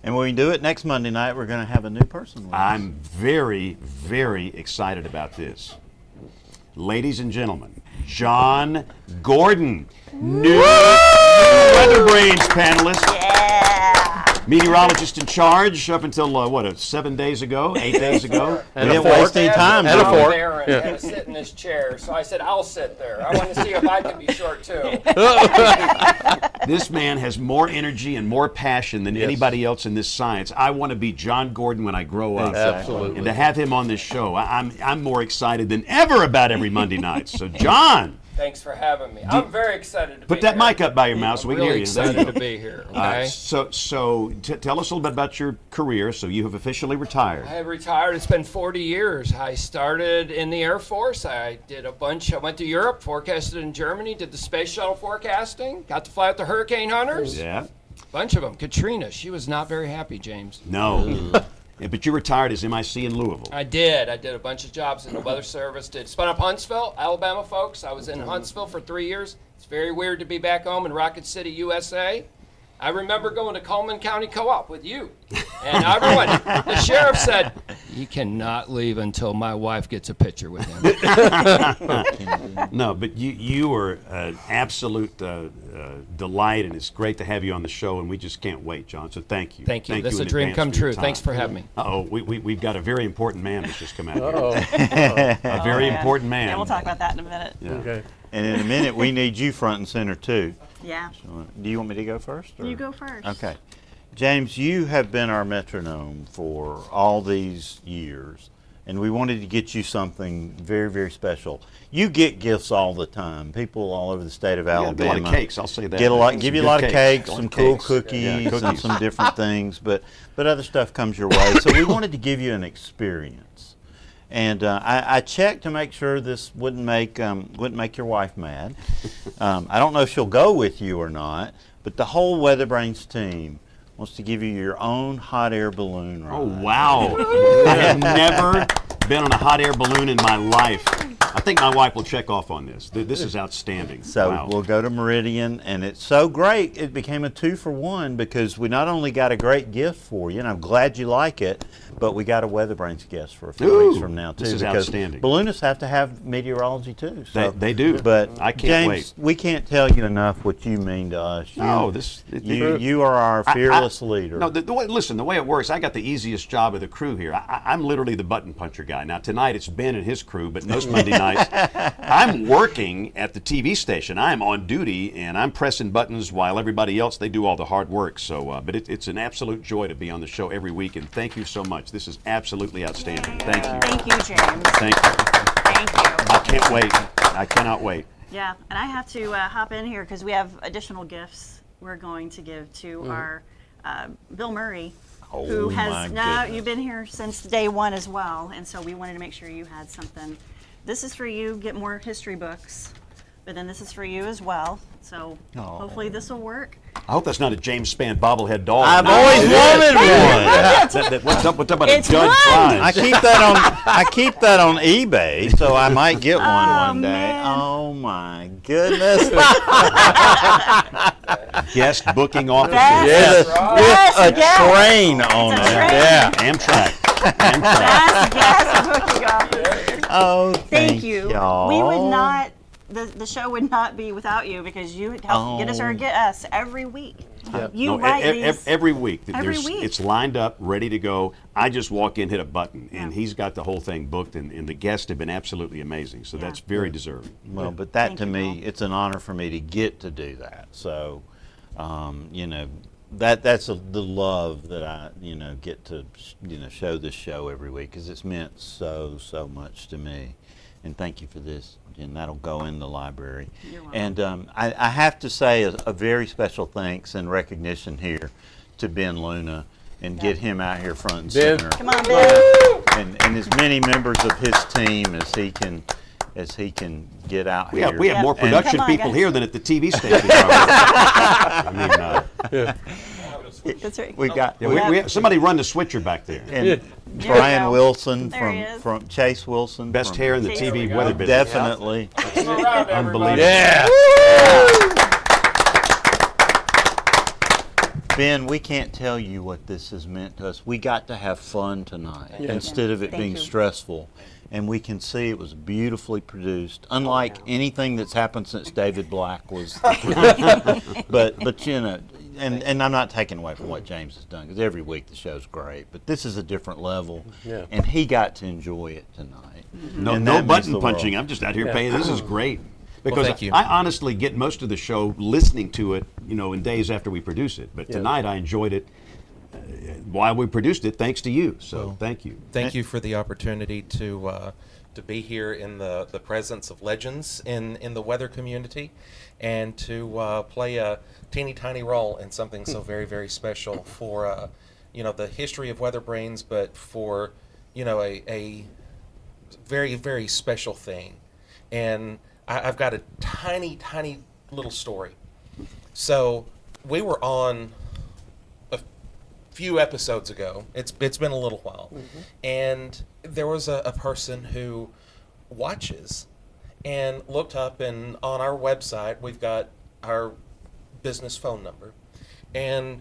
And when we do it next Monday night, we're going to have a new person with us. I'm very, very excited about this. Ladies and gentlemen, John Gordon, new WeatherBrains panelist. Meteorologist in charge up until, 7 days ago, 8 days ago. And didn't waste any time. And had to sit in this chair, so I said, I'll sit there. I want to see if I can be short, too. This man has more energy and more passion than anybody else in this science. I want to be John Gordon when I grow up. Absolutely. And to have him on this show, I'm more excited than ever about every Monday night. So, John. Thanks for having me. I'm very excited to be Put that mic up by your mouth so we can hear you. Excited to be here. Okay. So tell us a little bit about your career. So you have officially retired. I have retired. It's been 40 years. I started in the Air Force. I did a bunch. I went to Europe, forecasted in Germany, did the space shuttle forecasting, got to fly with the Hurricane Hunters. Yeah. Bunch of them. Katrina, she was not very happy, James. No. But you retired as MIC in Louisville. I did a bunch of jobs in the Weather Service. Spun up Huntsville, Alabama, folks. I was in Huntsville for 3 years. It's very weird to be back home in Rocket City, USA. I remember going to Coleman County Co-op with you. And everyone, the sheriff said, "You cannot leave until my wife gets a picture with him." No, but you are an absolute delight, and it's great to have you on the show, and we just can't wait, John. So thank you. Thank you. Thank This is in a dream advance come for your true. time. Thanks for having me. We've got a very important man that's just come out Uh-oh. here. A very important man. Yeah, we'll talk about that in a minute. Yeah. Okay. And in a minute, we need you front and center, too. Yeah. So, do you want me to go first? Or? You go first. Okay. James, you have been our metronome for all these years, and we wanted to get you something very, very special. You get gifts all the time. People all over the state of Alabama. Get a lot of cakes, I'll say that. Give you a lot of cakes, some cool cookies, Yeah, and some different things, but other stuff comes your way. So we wanted to give you an experience. And I checked to make sure this wouldn't make your wife mad. I don't know if she'll go with you or not, but the whole WeatherBrains team wants to give you your own hot air balloon ride. Oh, wow. I have never been on a hot air balloon in my life. I think my wife will check off on this. This is outstanding. So wow. We'll go to Meridian, and it's so great it became a 2-for-1 because we not only got a great gift for you, and I'm glad you like it, but we got a WeatherBrains guest for a few weeks from now too. This is because outstanding. Balloonists have to have meteorology too. So. They do. But I can't James, wait. we can't tell you enough what you mean to us. You are our fearless leader. No, the way it works, I got the easiest job of the crew here. I'm literally the button puncher guy. Now tonight it's Ben and his crew, but most Monday nights I'm working at the TV station. I'm on duty and I'm pressing buttons while everybody else, they do all the hard work. So, but it's an absolute joy to be on the show every week, and thank you so much. This is absolutely outstanding. Thank you. Thank you, James. Thank you. Thank you. I can't wait. I cannot wait. Yeah, and I have to hop in here because we have additional gifts we're going to give to our Bill Murray, who has you've been here since day one as well, and so we wanted to make sure you had something. This is for you. Get more history books, but then this is for you as well. So hopefully this will work. I hope that's not a James Spann bobblehead doll. I've always wanted one. What's up about a It's Judge mine. Prize? I keep that on eBay, so I might get one day. Man. Oh my goodness! Guest booking officer. Yes, with a train on it. Yeah, Amtrak. Yes, booking officer. Oh, Thank you. y'all. We would not. The show would not be without you because you help get us every week. You write these every week. Every week. It's lined up, ready to go. I just walk in, hit a button, and he's got the whole thing booked, and the guests have been absolutely amazing. So that's very deserving. Well, but that to me, it's an honor for me to get to do that. So, that's the love that I get to show this show every week because it's meant so much to me. And thank you for this. And that'll go in the library. You're welcome. And I have to say a very special thanks and recognition here to Ben Luna and get him out here front and center. Come on, Ben. And as many members of his team as he can get out here. We have more production people here than at the TV station. That's right. We got somebody run the switcher back there. And Brian Wilson There he is. from Chase Wilson. Best hair in the TV weather business. Definitely. Unbelievable. Yeah. Ben, we can't tell you what this has meant to us. We got to have fun tonight instead of it being stressful. And we can see it was beautifully produced, unlike anything that's happened since David Black was. but and I'm not taking away from what James has done because every week the show's great. But this is a different level, and he got to enjoy it tonight. No button punching. I'm just out here paying. This is great. Because I honestly get most of the show listening to it, in days after we produce it. But tonight I enjoyed it while we produced it, thanks to you. So thank you. Thank you for the opportunity to be here in the presence of legends in the weather community, and to play a teeny tiny role in something so very, very special for the history of WeatherBrains, but for a very, very special thing. And I've got a tiny little story. So we were on few episodes ago. It's been a little while, and there was a person who watches and looked up, and on our website we've got our business phone number, and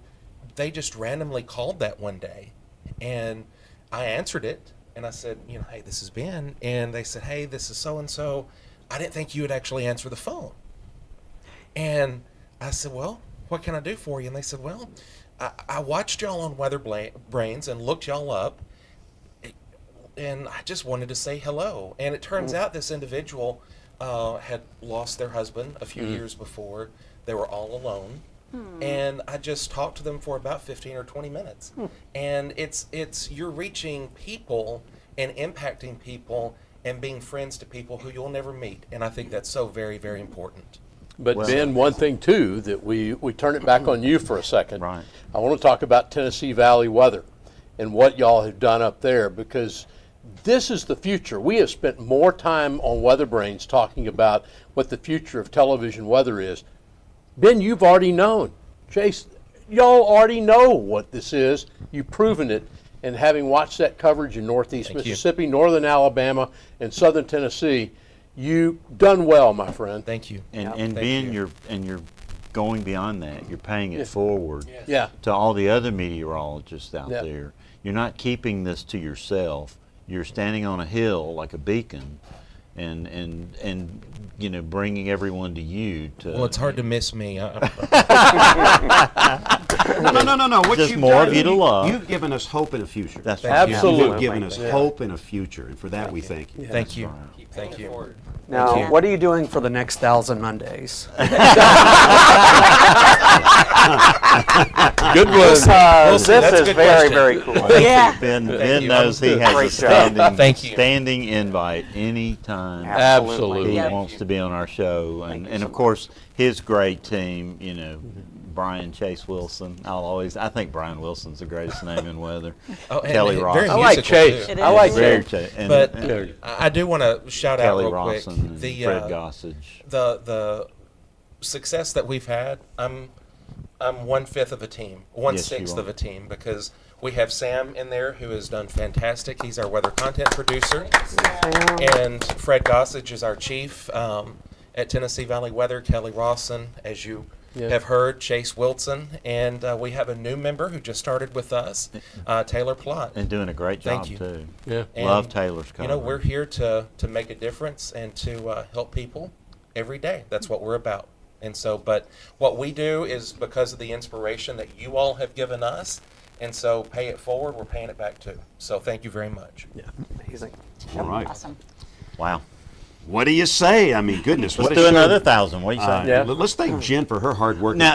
they just randomly called that one day, and I answered it, and I said, hey, this is Ben, and they said, hey, this is so and so. I didn't think you would actually answer the phone. And I said, well, what can I do for you? And they said, well, I watched y'all on WeatherBrains and looked y'all up, and I just wanted to say hello. And it turns out this individual had lost their husband a few years before. They were all alone. And I just talked to them for about 15 or 20 minutes. And it's you're reaching people and impacting people and being friends to people who you'll never meet. And I think that's so very, very important. But Ben, one thing too, that we turn it back on you for a second. Right. I want to talk about Tennessee Valley weather and what y'all have done up there, because this is the future. We have spent more time on WeatherBrains talking about what the future of television weather is. Ben, you've already known. Chase, y'all already know what this is. You've proven it. And having watched that coverage in Northeast Mississippi, Northern Alabama, and Southern Tennessee, you've done well, my friend. Thank you. And being you're going beyond that. You're paying it forward Yeah. to all the other meteorologists out there. You're not keeping this to yourself. You're standing on a hill like a beacon, and you know, bringing everyone to you. Well, it's hard to miss me. No. What Just you've more done, of you to love. You've given us hope and a future. That's Thank right. you. Absolutely. You've given us hope and a future, and for that we thank you. Thank you. Thank you. Now, what are you doing for the next 1,000 Mondays? Good one. This is very, very cool. Yeah. Ben knows he has Great a standing, Thank you. standing invite anytime Absolutely. he Yep. wants to be on our show. And of course, his great team, you know, Brian Chase Wilson. I think Brian Wilson's the greatest name in weather. Oh, and Kelly very Ross. I like Chase. It I like Very Chase. Chase. But I do want to shout out Kelly real Rawson quick and the Fred Gossage. the success that we've had. I'm 1/5 of a team, 1/6 of a team, because we have Sam in there who has done fantastic. He's our weather content producer, and Fred Gossage is our chief at Tennessee Valley Weather. Kelly Rawson, as you have heard, Chase Wilson, and we have a new member who just started with us, Taylor Plott. And doing a great job, Thank you. too. Yeah. Love Taylor's cover. You know, we're here to make a difference and to help people every day. That's what we're about. And so, but what we do is because of the inspiration that you all have given us, and so pay it forward, we're paying it back too. So thank you very much. Yeah. Amazing. All right. Awesome. Wow. What do you say? I mean, goodness. Let's what do a show. another 1,000. What do you say? Let's thank Jen for her hard work. Now,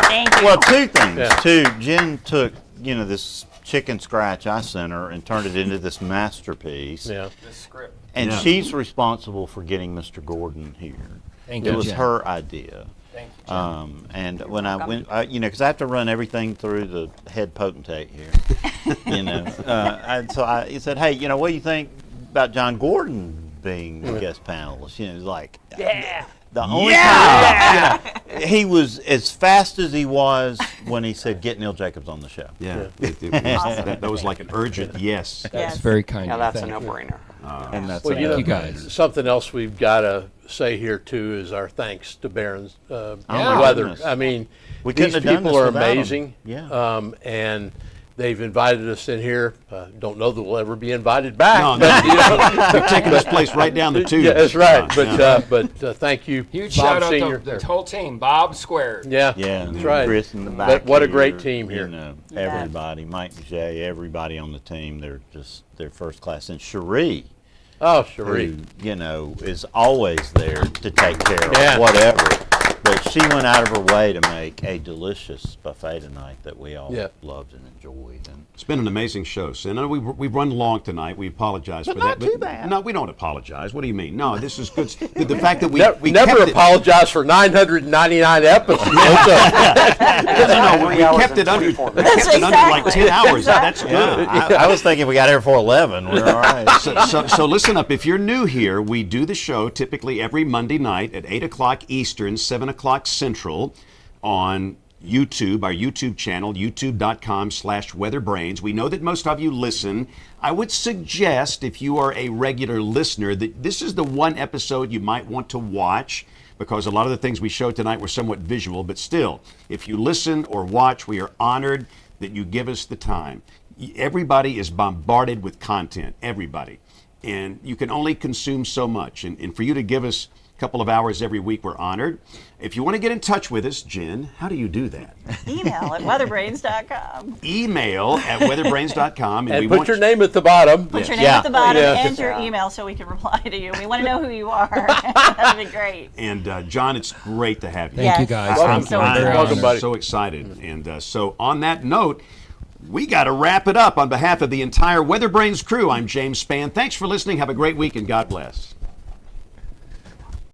Thank you. Well, two things. Yeah. Two, Jen took, you know, this chicken scratch I sent her and turned it into this masterpiece. Yeah. This script. And she's responsible for getting Mr. Gordon here. Thank It you, was Jen. her idea. Thank you, Jen. And when I went, you know, because I have to run everything through the head potentate here, you know. And so he said, hey, you know, what do you think about John Gordon being the guest panelist? You know, he's like, the only time, you know, he was as fast as he was when he said, get Neil Jacobs on the show. Yeah. That was like an urgent yes. Yes. Very kind. Now, of that's a you. no-brainer. And that's Well, you know, you guys. something else we've got to say here too is our thanks to Barron's my Weather. goodness. I mean, We these couldn't have done people this are without 'em. amazing. Yeah. And they've invited us in here. Don't know that we'll ever be invited back. No, but, you know, We've taken this place right down the tube. Yeah, that's right. Yeah. But thank you, Huge Bob shout out Senior. to the whole team. Bob Squared. Yeah, Yeah, that's right. Chris in the back. But what a great here, team here. You know, everybody, Mike Jay, everybody on the team, they're first class. And Cherie, Oh, Cherie. who, you know, is always there to take care Yeah. of whatever. But she went out of her way to make a delicious buffet tonight that we all loved and enjoyed. And It's been an amazing show. So, and we've run long tonight. We apologize for not that. too bad. No, we don't apologize. What do you mean? No, this is good. The fact that we never kept it- apologize for 999 episodes. No, we kept it under. We kept it under like 10 hours. That's good. I was thinking we got here for 11. We're all right. So listen up. If you're new here, we do the show typically every Monday night at 8 o'clock Eastern, 7 o'clock Central on YouTube, our YouTube channel, youtube.com/weatherbrains. We know that most of you listen. I would suggest, if you are a regular listener, that this is the one episode you might want to watch, because a lot of the things we showed tonight were somewhat visual, but still, if you listen or watch, we are honored that you give us the time. Everybody is bombarded with content, everybody, and you can only consume so much, and for you to give us a couple of hours every week, we're honored. If you want to get in touch with us, Jen, how do you do that? Email at weatherbrains.com. Email at weatherbrains.com. And put your name at the bottom. Put your name at the bottom and your email so we can reply to you. We want to know who you are. That'd be great. And John, it's great to have you. Thank you, guys. Welcome, I'm so excited. And so on that note, we got to wrap it up. On behalf of the entire WeatherBrains crew, I'm James Spann. Thanks for listening. Have a great week and God bless.